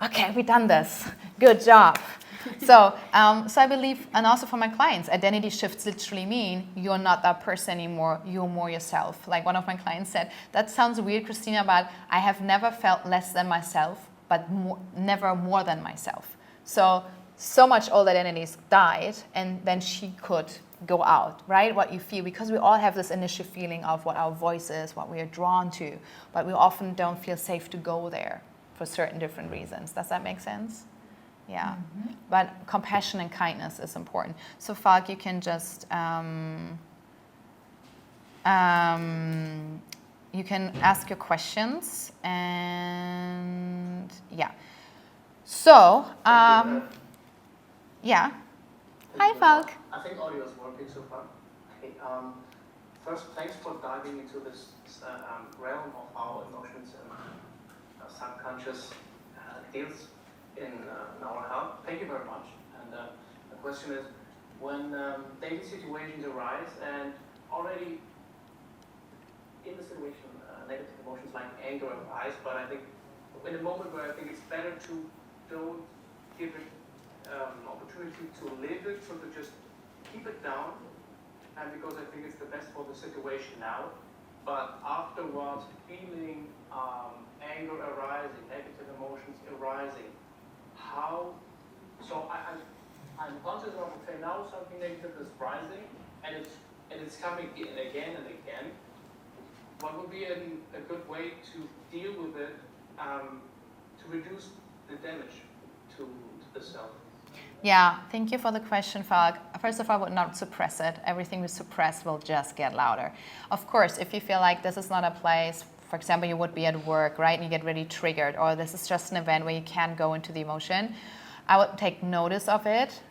B: okay, we done this. Good job. So I believe, and also for my clients, identity shifts literally mean you're not that person anymore, you're more yourself. Like one of my clients said, that sounds weird, Christina, but I have never felt less than myself but never more than myself. So much old identities died, and then she could go out, right? What you feel, because we all have this initial feeling of what our voice is, what we are drawn to, but we often don't feel safe to go there for certain different reasons. Does that make sense? Yeah. But compassion and kindness is important. So Falk, you can just you can ask your questions, and yeah. So yeah. Hi, Falk.
J: I think audio is working so far. Okay, first, thanks for diving into this realm of how emotions and subconscious deals in our health. Thank you very much. And the question is, when daily situations arise and already in the situation, negative emotions like anger arise, but I think in a moment where I think it's better to don't give it opportunity to live it, so to just keep it down, and because I think it's the best for the situation now, but afterwards feeling anger arising, negative emotions arising, how, so I'm conscious of, okay, now something negative is rising, and it's coming again and again. What would be a good way to deal with it, to reduce the damage to the self?
B: Yeah, thank you for the question, Falk. First of all, I would not suppress it. Everything we suppress will just get louder. Of course, if you feel like this is not a place, for example, you would be at work, right, and you get really triggered, or this is just an event where you can't go into the emotion, I would take notice of it.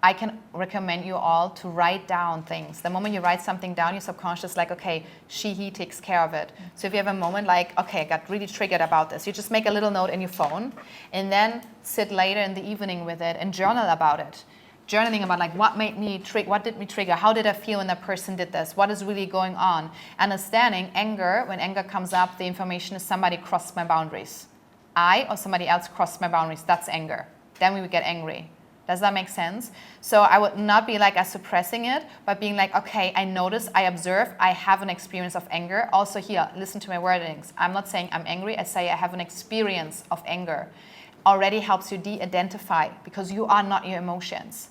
B: I can recommend you all to write down things. The moment you write something down, your subconscious is like, okay, he takes care of it. So if you have a moment like, okay, I got really triggered about this, you just make a little note in your phone and then sit later in the evening with it and journal about it. Journaling about like what did me trigger, how did I feel when that person did this, what is really going on. Understanding anger, when anger comes up, the information is somebody crossed my boundaries. I or somebody else crossed my boundaries, that's anger. Then we would get angry. Does that make sense? So I would not be like suppressing it, but being like, okay, I notice, I observe, I have an experience of anger. Also here, listen to my wordings. I'm not saying I'm angry, I say I have an experience of anger. Already helps you de-identify because you are not your emotions.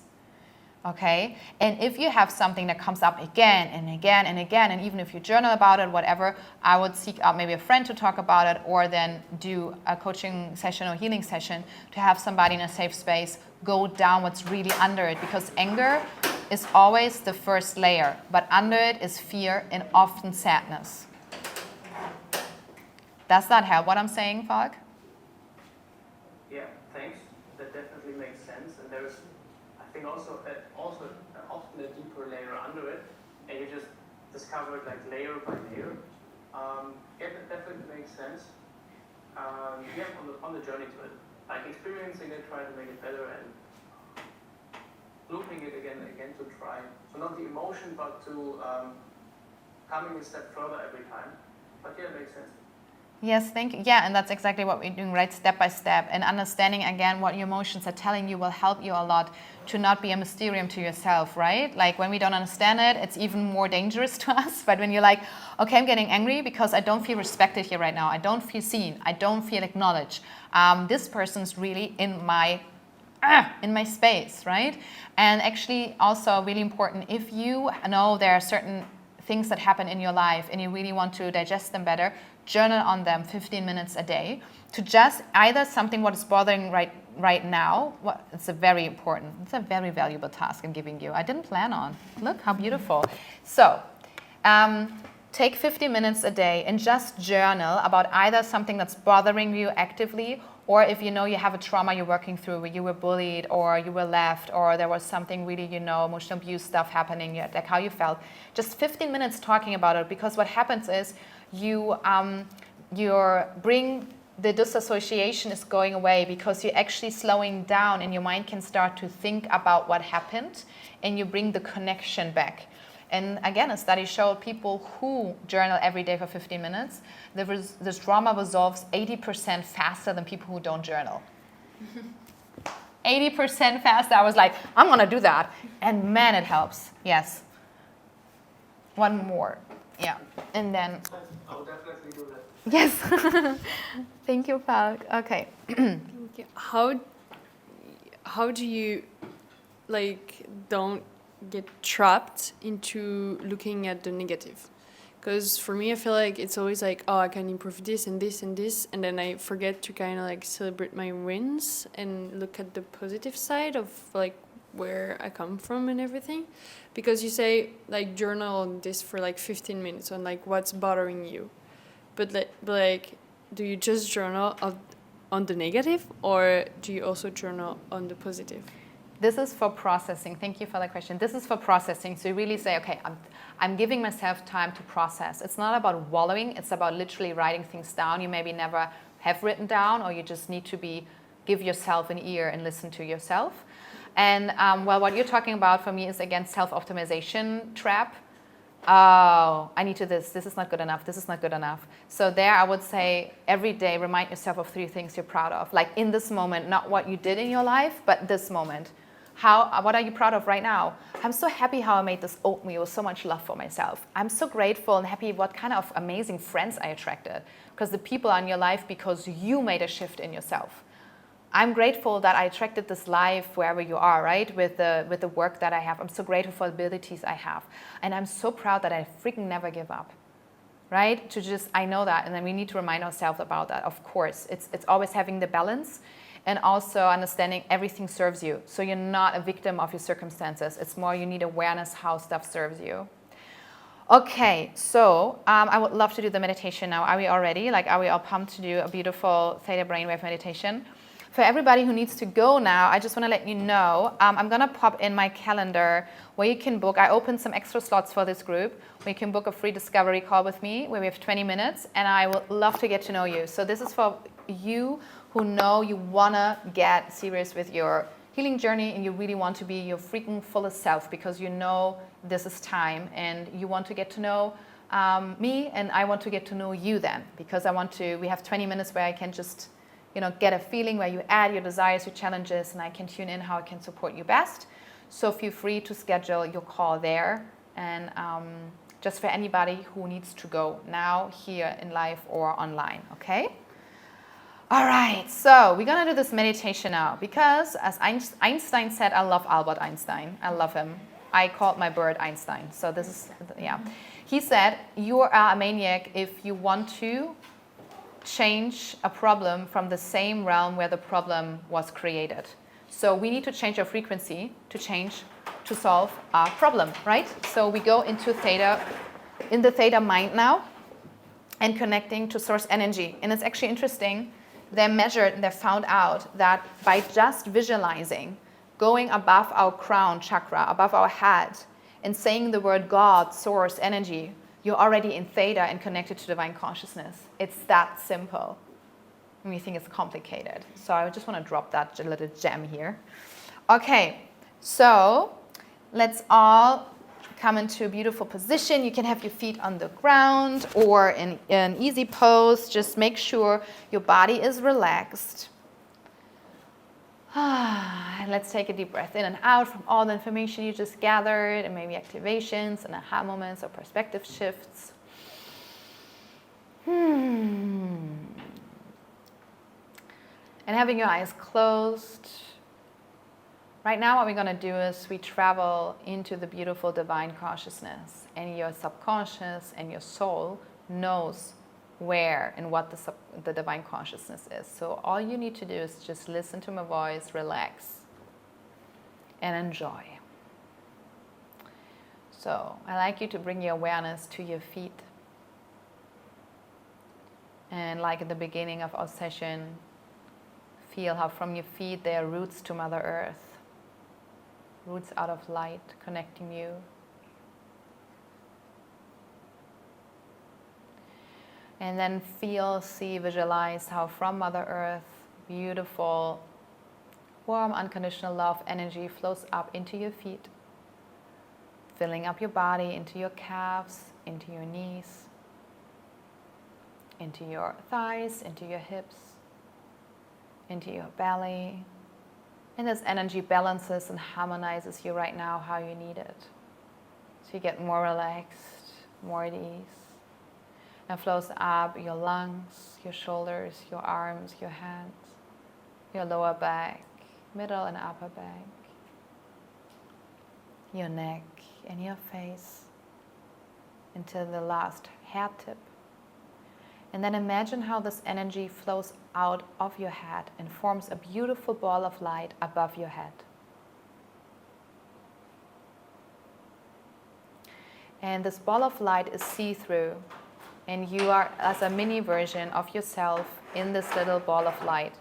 B: Okay? And if you have something that comes up again and again and again, and even if you journal about it, whatever, I would seek out maybe a friend to talk about it, or then do a coaching session or healing session to have somebody in a safe space go down what's really under it, because anger is always the first layer, but under it is fear and often sadness. Does that help what I'm saying, Falk?
J: Yeah, thanks. That definitely makes sense. And there's, I think, also often a deeper layer under it, and you just discover it like layer by layer. Yeah, that definitely makes sense. Yeah, on the journey to it, like experiencing it, trying to make it better, and looping it again and again to try. So not the emotion, but to coming a step further every time. But yeah, it makes sense.
B: Yes, thank you. Yeah, and that's exactly what we're doing, right? Step by step. And understanding, again, what your emotions are telling you will help you a lot to not be a mysterium to yourself, right? Like when we don't understand it, it's even more dangerous to us. But when you're like, okay, I'm getting angry because I don't feel respected here right now. I don't feel seen. I don't feel acknowledged. This person's really in my space, right? And actually also really important, if you know there are certain things that happen in your life and you really want to digest them better, journal on them 15 minutes a day to just either something what is bothering right now. It's a very valuable task I'm giving you. I didn't plan on. Look how beautiful. So take 50 minutes a day and just journal about either something that's bothering you actively, or if you know you have a trauma you're working through where you were bullied or you were left or there was something really, emotional abuse stuff happening, like how you felt. Just 15 minutes talking about it, because what happens is the disassociation is going away because you're actually slowing down and your mind can start to think about what happened and you bring the connection back. And again, a study showed people who journal every day for 15 minutes, this trauma resolves 80% faster than people who don't journal. 80% faster. I was like, I'm going to do that. And man, it helps. Yes. One more. Yeah. And then...
J: I'll definitely do that.
B: Yes. Thank you, Falk. Okay.
E: Okay. How do you don't get trapped into looking at the negative? Because for me, I feel like it's always like, oh, I can improve this and this and this, and then I forget to kind of celebrate my wins and look at the positive side of where I come from and everything. Because you say journal on this for 15 minutes on what's bothering you, but do you just journal on the negative, or do you also journal on the positive?
B: This is for processing. Thank you for that question. This is for processing. So you really say, okay, I'm giving myself time to process. It's not about wallowing. It's about literally writing things down you maybe never have written down, or you just need to give yourself an ear and listen to yourself. And what you're talking about for me is, again, self-optimization trap. Oh, I need to this is not good enough, this is not good enough. So there I would say every day remind yourself of 3 things you're proud of. In this moment, not what you did in your life, but this moment. What are you proud of right now? I'm so happy how I made this oatmeal with so much love for myself. I'm so grateful and happy what kind of amazing friends I attracted, because the people are in your life because you made a shift in yourself. I'm grateful that I attracted this life wherever you are, right? With the work that I have. I'm so grateful for the abilities I have. And I'm so proud that I freaking never give up, right? I know that. And then we need to remind ourselves about that. Of course, it's always having the balance, and also understanding everything serves you. So you're not a victim of your circumstances. It's more you need awareness how stuff serves you. Okay, so I would love to do the meditation now. Are we all ready? Are we all pumped to do a beautiful theta brainwave meditation? For everybody who needs to go now, I just want to let you know, I'm going to pop in my calendar where you can book. I opened some extra slots for this group where you can book a free discovery call with me where we have 20 minutes, and I would love to get to know you. So this is for you who know you want to get serious with your healing journey and you really want to be your freaking fullest self, because you know this is time and you want to get to know me, and I want to get to know you then, because we have 20 minutes where I can just get a feeling where you add your desires, your challenges, and I can tune in how I can support you best. So feel free to schedule your call there. And just for anybody who needs to go now, here in live or online, okay? All right, so we're going to do this meditation now because, as Einstein said, I love Albert Einstein. I love him. I called my bird Einstein. So this is, yeah. He said, you are a maniac if you want to change a problem from the same realm where the problem was created. So we need to change our frequency to solve our problem, right? So we go into theta, in the theta mind now, and connecting to source energy. And it's actually interesting. They measured and they found out that by just visualizing, going above our crown chakra, above our head, and saying the word God, source, energy, you're already in theta and connected to divine consciousness. It's that simple. And we think it's complicated. So I just want to drop that little gem here. Okay, so let's all come into a beautiful position. You can have your feet on the ground or in an easy pose. Just make sure your body is relaxed. And let's take a deep breath in and out from all the information you just gathered, and maybe activations and aha moments or perspective shifts. And having your eyes closed. Right now what we're going to do is we travel into the beautiful divine consciousness, and your subconscious and your soul knows where and what the divine consciousness is. So all you need to do is just listen to my voice, relax, and enjoy. So I'd like you to bring your awareness to your feet. And like at the beginning of our session, feel how from your feet there are roots to Mother Earth, roots out of light connecting you. And then feel, see, visualize how from Mother Earth, beautiful, warm, unconditional love energy flows up into your feet, filling up your body, into your calves, into your knees, into your thighs, into your hips, into your belly. And this energy balances and harmonizes you right now how you need it. So you get more relaxed, more at ease. and flows up your lungs, your shoulders, your arms, your hands, your lower back, middle and upper back, your neck and your face, into the last hair tip. And then imagine how this energy flows out of your head and forms a beautiful ball of light above your head. And this ball of light is see-through, and you are as a mini version of yourself in this little ball of light.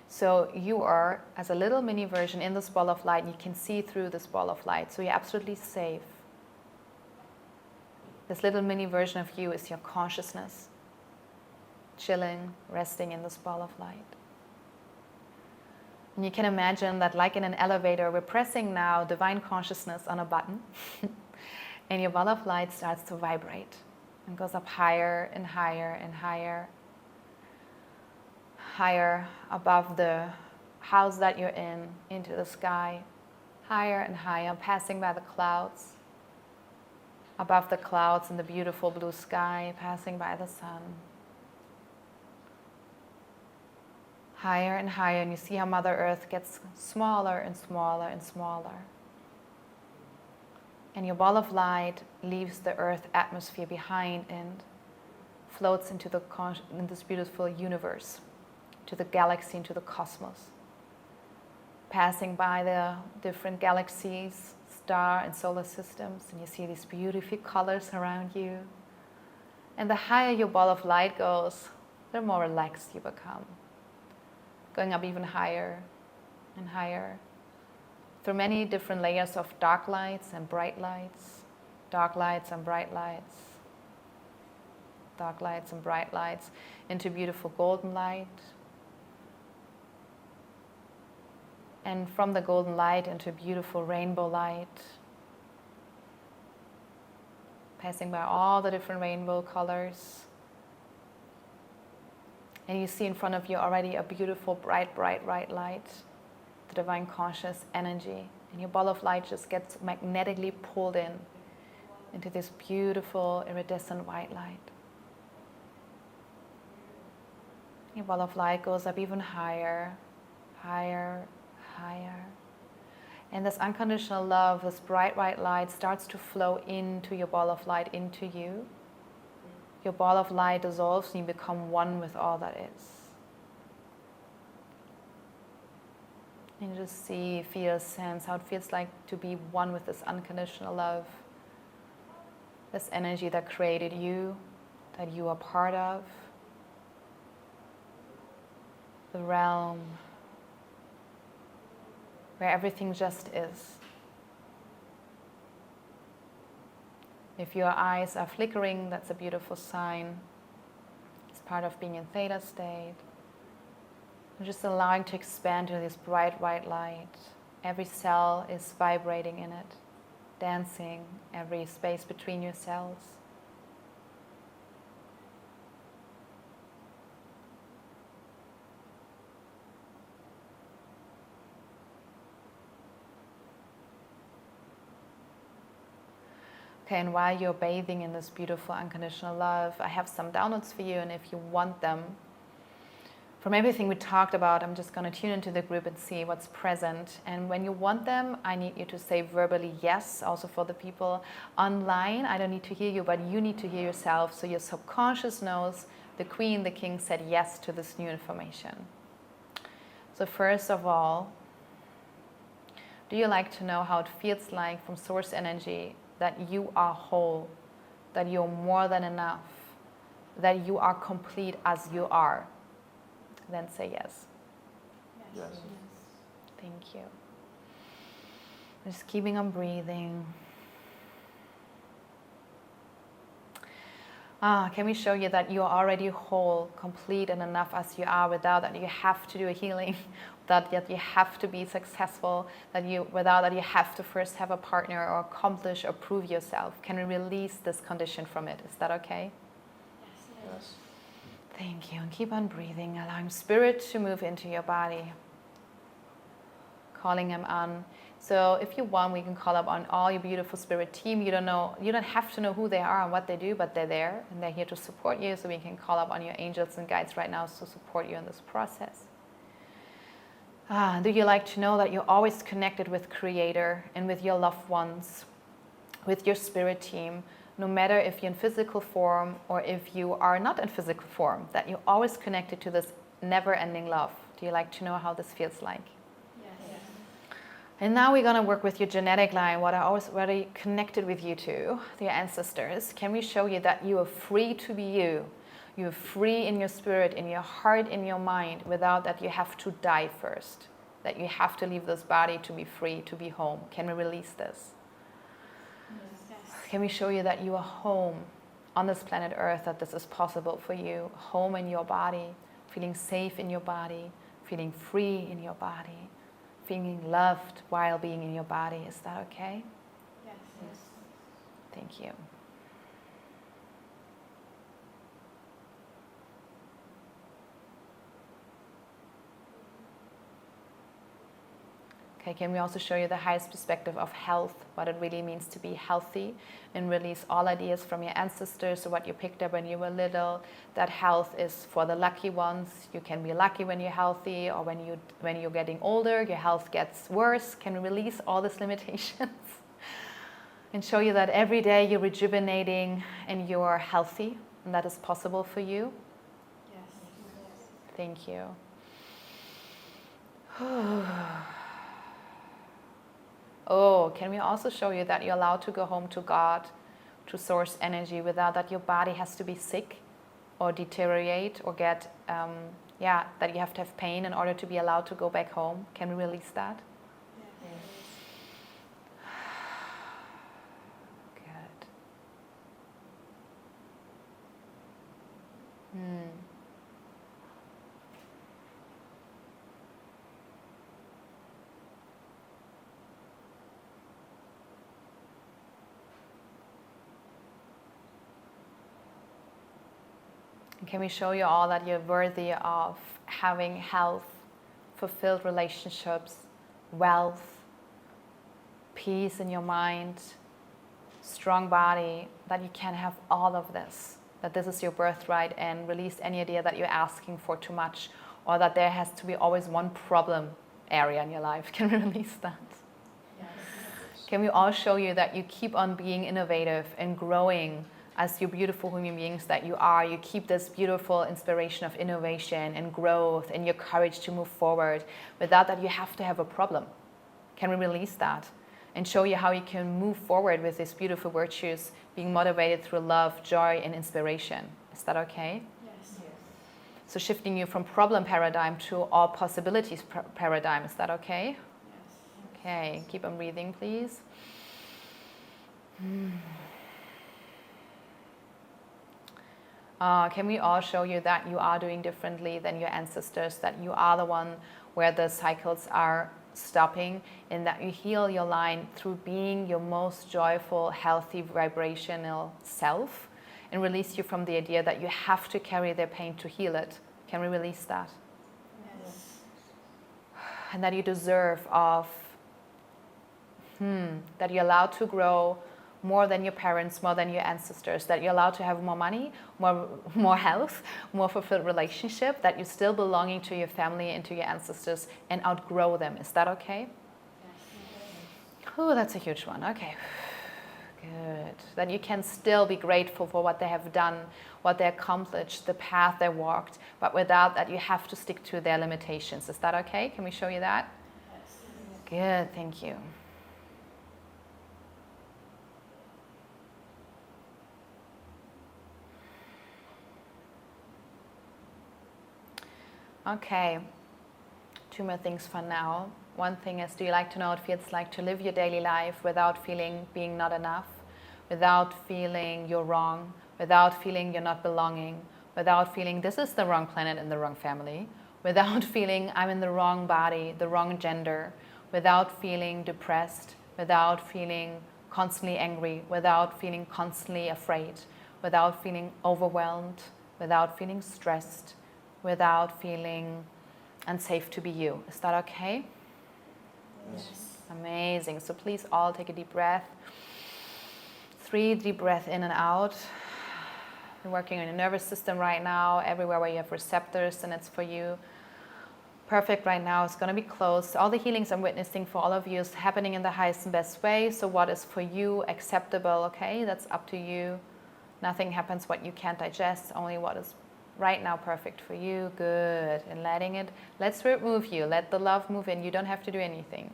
B: So you are as a little mini version in this ball of light, and you can see through this ball of light. So you're absolutely safe. This little mini version of you is your consciousness, chilling, resting in this ball of light. And you can imagine that, like in an elevator, we're pressing now divine consciousness on a button, and your ball of light starts to vibrate and goes up higher and higher and higher, higher above the house that you're in, into the sky, higher and higher, passing by the clouds, above the clouds in the beautiful blue sky, passing by the sun. Higher and higher, and you see how Mother Earth gets smaller and smaller and smaller. And your ball of light leaves the Earth atmosphere behind and floats into in this beautiful universe, to the galaxy, into the cosmos, passing by the different galaxies, star and solar systems, and you see these beautiful colors around you. And the higher your ball of light goes, the more relaxed you become, going up even higher and higher through many different layers of dark lights and bright lights, dark lights and bright lights, dark lights and bright lights, into beautiful golden light, and from the golden light into beautiful rainbow light, passing by all the different rainbow colors. And you see in front of you already a beautiful, bright, bright, bright light, the divine conscious energy. And your ball of light just gets magnetically pulled in into this beautiful, iridescent white light. Your ball of light goes up even higher, higher, higher. And this unconditional love, this bright white light starts to flow into your ball of light, into you. Your ball of light dissolves and you become one with all that is. And you just see, feel, sense how it feels like to be one with this unconditional love. This energy that created you, that you are part of. The realm where everything just is. If your eyes are flickering, that's a beautiful sign. It's part of being in theta state. And just allowing to expand to this bright white light. Every cell is vibrating in it, dancing, every space between your cells. Okay, and while you're bathing in this beautiful unconditional love, I have some downloads for you, and if you want them, from everything we talked about, I'm just going to tune into the group and see what's present. And when you want them, I need you to say verbally yes, also for the people online. I don't need to hear you, but you need to hear yourself, so your subconscious knows the Queen, the King said yes to this new information. So first of all, do you like to know how it feels like from source energy that you are whole, that you're more than enough, that you are complete as you are? Then say yes.
A: Yes.
B: Thank you. Just keeping on breathing. Can we show you that you're already whole, complete, and enough as you are, without that you have to do a healing, without that you have to be successful, without that you have to first have a partner or accomplish or prove yourself? Can we release this condition from it? Is that okay?
A: Yes.
B: Thank you. And keep on breathing, allowing spirit to move into your body. Calling him on. So if you want, we can call up on all your beautiful spirit team. You don't have to know who they are and what they do, but they're there and they're here to support you. So we can call up on your angels and guides right now to support you in this process. Do you like to know that you're always connected with Creator and with your loved ones, with your spirit team, no matter if you're in physical form or if you are not in physical form, that you're always connected to this never-ending love? Do you like to know how this feels like?
H: Yes.
B: And now we're going to work with your genetic line, what I always already connected with you to, your ancestors. Can we show you that you are free to be you? You're free in your spirit, in your heart, in your mind, without that you have to die first, that you have to leave this body to be free, to be home. Can we release this?
H: Yes.
B: Can we show you that you are home on this planet Earth, that this is possible for you, home in your body, feeling safe in your body, feeling free in your body, feeling loved while being in your body? Is that okay?
H: Yes.
B: Thank you. Okay, can we also show you the highest perspective of health, what it really means to be healthy, and release all ideas from your ancestors, or what you picked up when you were little, that health is for the lucky ones. You can be lucky when you're healthy, or when you're getting older, your health gets worse. Can we release all these limitations and show you that every day you're rejuvenating and you're healthy, and that is possible for you?
H: Yes.
B: Thank you. Oh, can we also show you that you're allowed to go home to God, to source energy, without that your body has to be sick or deteriorate or get, that you have to have pain in order to be allowed to go back home? Can we release that? Good. Can we show you all that you're worthy of having health, fulfilled relationships, wealth, peace in your mind, strong body, that you can have all of this, that this is your birthright, and release any idea that you're asking for too much, or that there has to be always one problem area in your life? Can we release that?
H: Yes.
B: Can we all show you that you keep on being innovative and growing as you beautiful human beings that you are? You keep this beautiful inspiration of innovation and growth and your courage to move forward. Without that, you have to have a problem. Can we release that and show you how you can move forward with these beautiful virtues, being motivated through love, joy, and inspiration? Is that okay?
H: Yes.
B: So shifting you from problem paradigm to all possibilities paradigm. Is that okay?
H: Yes.
B: Okay, keep on breathing, please. Can we all show you that you are doing differently than your ancestors, that you are the one where the cycles are stopping, and that you heal your line through being your most joyful, healthy, vibrational self, and release you from the idea that you have to carry their pain to heal it? Can we release that?
H: Yes.
B: And that you deserve of, that you're allowed to grow more than your parents, more than your ancestors, that you're allowed to have more money, more health, more fulfilled relationship, that you're still belonging to your family and to your ancestors, and outgrow them. Is that okay?
H: Yes.
B: Oh, that's a huge one. Okay. Good. That you can still be grateful for what they have done, what they accomplished, the path they walked, but without that you have to stick to their limitations. Is that okay? Can we show you that?
H: Yes.
B: Good, thank you. Okay, 2 more things for now. One thing is, do you like to know what it feels like to live your daily life without feeling being not enough, without feeling you're wrong, without feeling you're not belonging, without feeling this is the wrong planet and the wrong family, without feeling I'm in the wrong body, the wrong gender, without feeling depressed, without feeling constantly angry, without feeling constantly afraid, without feeling overwhelmed, without feeling stressed, without feeling unsafe to be you? Is that okay?
H: Yes.
B: Amazing. So please all take a deep breath. 3 deep breaths in and out. You're working on your nervous system right now, everywhere where you have receptors, and it's for you. Perfect right now. It's going to be closed. All the healings I'm witnessing for all of you is happening in the highest and best way. So what is for you acceptable, okay? That's up to you. Nothing happens what you can't digest, only what is right now perfect for you. Good. And letting it, let spirit move you. Let the love move in. You don't have to do anything.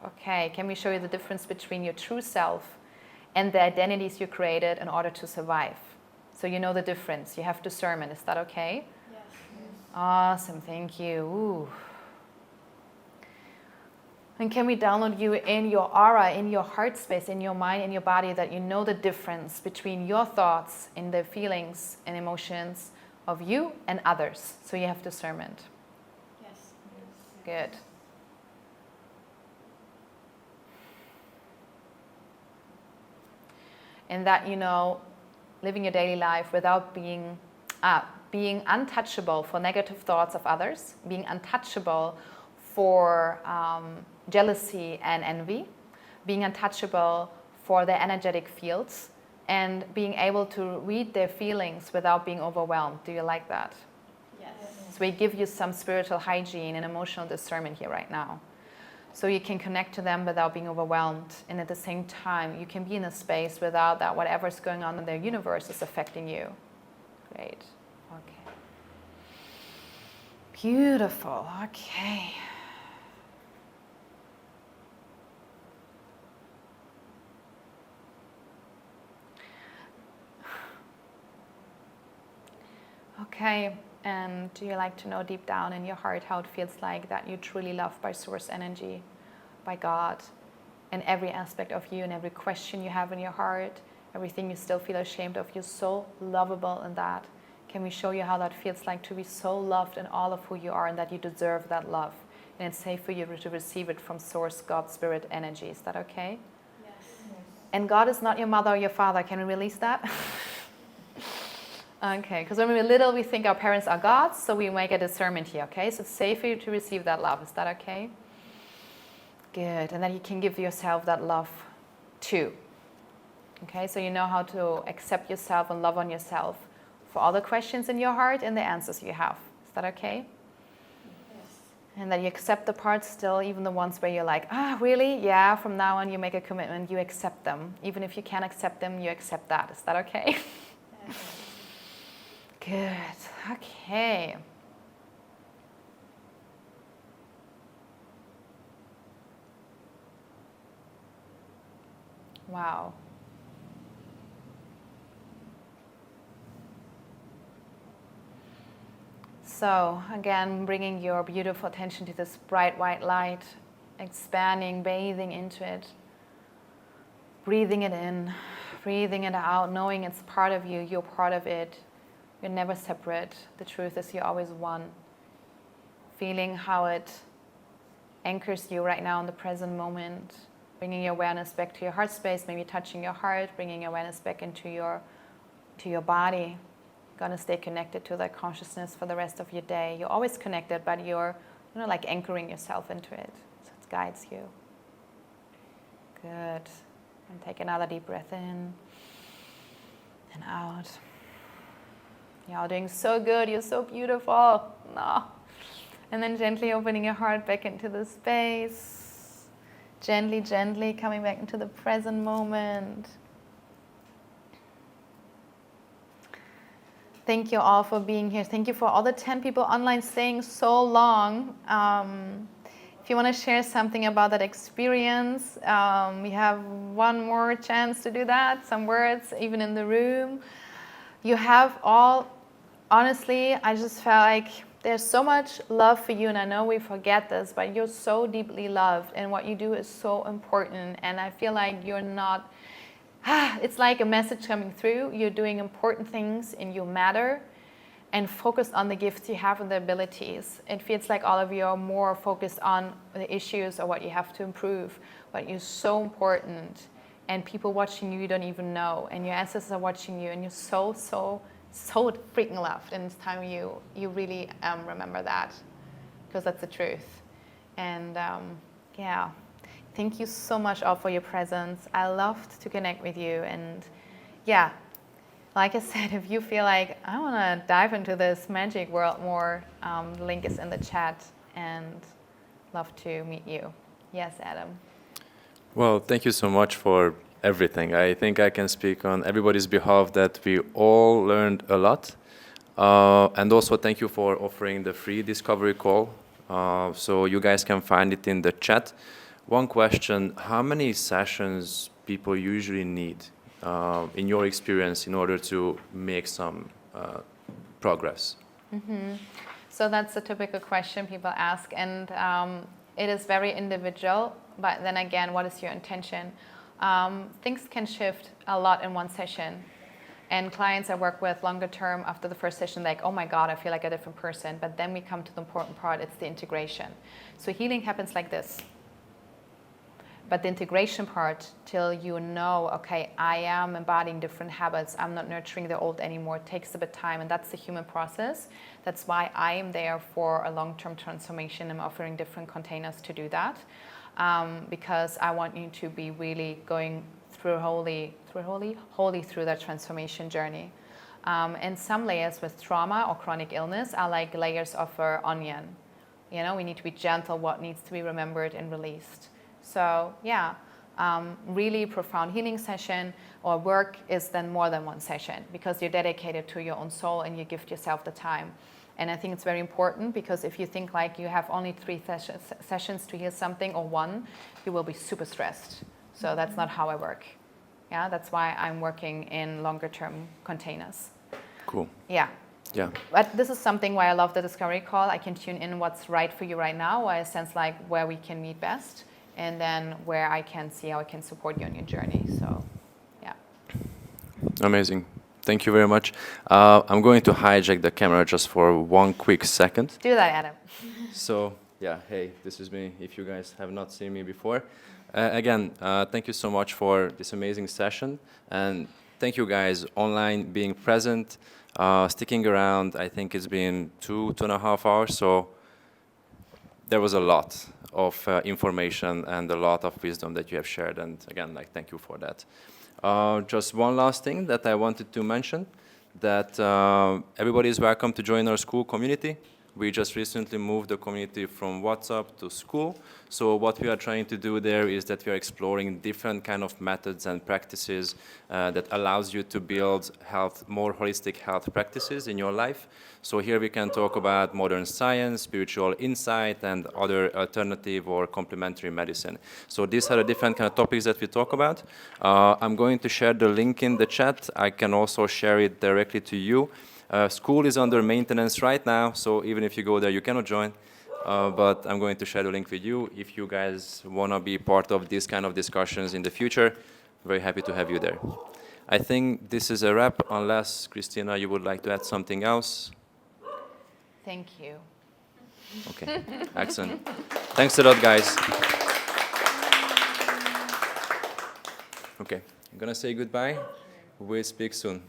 B: Okay, can we show you the difference between your true self and the identities you created in order to survive? So you know the difference. You have discernment. Is that okay?
H: Yes.
B: Awesome. Thank you. Ooh. And can we download you in your aura, in your heart space, in your mind, in your body, that you know the difference between your thoughts and the feelings and emotions of you and others. So you have discernment.
H: Yes.
B: Good. And that you know, living your daily life without being untouchable for negative thoughts of others, being untouchable for jealousy and envy, being untouchable for their energetic fields, and being able to read their feelings without being overwhelmed. Do you like that?
H: Yes.
B: So we give you some spiritual hygiene and emotional discernment here right now. So you can connect to them without being overwhelmed. And at the same time, you can be in a space without that whatever's going on in their universe is affecting you. Great. Okay. Beautiful. Okay. Okay. And do you like to know deep down in your heart how it feels like that you're truly loved by source energy, by God, in every aspect of you and every question you have in your heart, everything you still feel ashamed of, you're so lovable in that. Can we show you how that feels like to be so loved in all of who you are and that you deserve that love? And it's safe for you to receive it from source, God, spirit, energy. Is that okay?
H: Yes.
B: And God is not your mother or your father. Can we release that? Okay, because when we're little, we think our parents are gods, so we make a discernment here, okay? So it's safe for you to receive that love. Is that okay? Good. And then you can give yourself that love too. Okay, so you know how to accept yourself and love on yourself for all the questions in your heart and the answers you have. Is that okay?
H: Yes.
B: And that you accept the parts still, even the ones where you're like, really? Yeah, from now on you make a commitment, you accept them. Even if you can't accept them, you accept that. Is that okay?
H: Yes.
B: Good. Okay. Wow. So again, bringing your beautiful attention to this bright white light, expanding, bathing into it, breathing it in, breathing it out, knowing it's part of you, you're part of it. You're never separate. The truth is you're always one. Feeling how it anchors you right now in the present moment. Bringing your awareness back to your heart space, maybe touching your heart, bringing your awareness back into your body. You're going to stay connected to that consciousness for the rest of your day. You're always connected, but you're like anchoring yourself into it. So it guides you. Good. And take another deep breath in and out. You're all doing so good. You're so beautiful. No. And then gently opening your heart back into the space. Gently, gently coming back into the present moment. Thank you all for being here. Thank you for all the 10 people online staying so long. If you want to share something about that experience, we have one more chance to do that. Some words, even in the room. You have all, honestly, I just felt like there's so much love for you, and I know we forget this, but you're so deeply loved, and what you do is so important, and I feel like you're not, it's like a message coming through. You're doing important things, and you matter, and focus on the gifts you have and the abilities. It feels like all of you are more focused on the issues or what you have to improve, but you're so important, and people watching you don't even know, and your ancestors are watching you, and you're so freaking loved, and it's time you really remember that. because that's the truth. And yeah, thank you so much all for your presence. I loved to connect with you. And yeah, like I said, if you feel like I want to dive into this magic world more, the link is in the chat, and love to meet you. Yes, Adam.
A: Well, thank you so much for everything. I think I can speak on everybody's behalf that we all learned a lot. And also thank you for offering the free discovery call. So you guys can find it in the chat. One question, how many sessions people usually need in your experience in order to make some progress?
B: So that's a typical question people ask, and it is very individual, but then again, what is your intention? Things can shift a lot in one session, and clients I work with longer term after the first session, like, oh my God, I feel like a different person, but then we come to the important part, it's the integration. So healing happens like this. But the integration part, till you know, okay, I am embodying different habits, I'm not nurturing the old anymore, takes a bit of time, and that's the human process. That's why I am there for a long-term transformation. I'm offering different containers to do that, because I want you to be really going through wholly through that transformation journey. And some layers with trauma or chronic illness are like layers of an onion. You know, we need to be gentle, what needs to be remembered and released. So yeah, really profound healing session or work is then more than one session, because you're dedicated to your own soul and you give yourself the time. And I think it's very important, because if you think like you have only 3 sessions to heal something, or 1, you will be super stressed. So that's not how I work. Yeah, that's why I'm working in longer term containers.
A: Cool.
B: Yeah.
A: Yeah.
B: But this is something why I love the discovery call. I can tune in what's right for you right now, why I sense like where we can meet best, and then where I can see how I can support you on your journey. So, yeah.
A: Amazing. Thank you very much. I'm going to hijack the camera just for one quick second.
B: Do that, Adam.
A: So, yeah, hey, this is me, if you guys have not seen me before. Again, thank you so much for this amazing session. And thank you guys online being present, sticking around. I think it's been 2.5 hours. So there was a lot of information and a lot of wisdom that you have shared. And again, like, thank you for that. Just one last thing that I wanted to mention, that everybody is welcome to join our school community. We just recently moved the community from WhatsApp to school. So what we are trying to do there is that we are exploring different kind of methods and practices that allows you to build more holistic health practices in your life. So here we can talk about modern science, spiritual insight, and other alternative or complementary medicine. So these are the different kind of topics that we talk about. I'm going to share the link in the chat. I can also share it directly to you. School is under maintenance right now, so even if you go there, you cannot join. But I'm going to share the link with you. If you guys want to be part of these kind of discussions in the future, very happy to have you there. I think this is a wrap, unless, Christina, you would like to add something else?
B: Thank you.
A: Okay, excellent. Thanks a lot, guys. Okay, I'm going to say goodbye. We'll speak soon.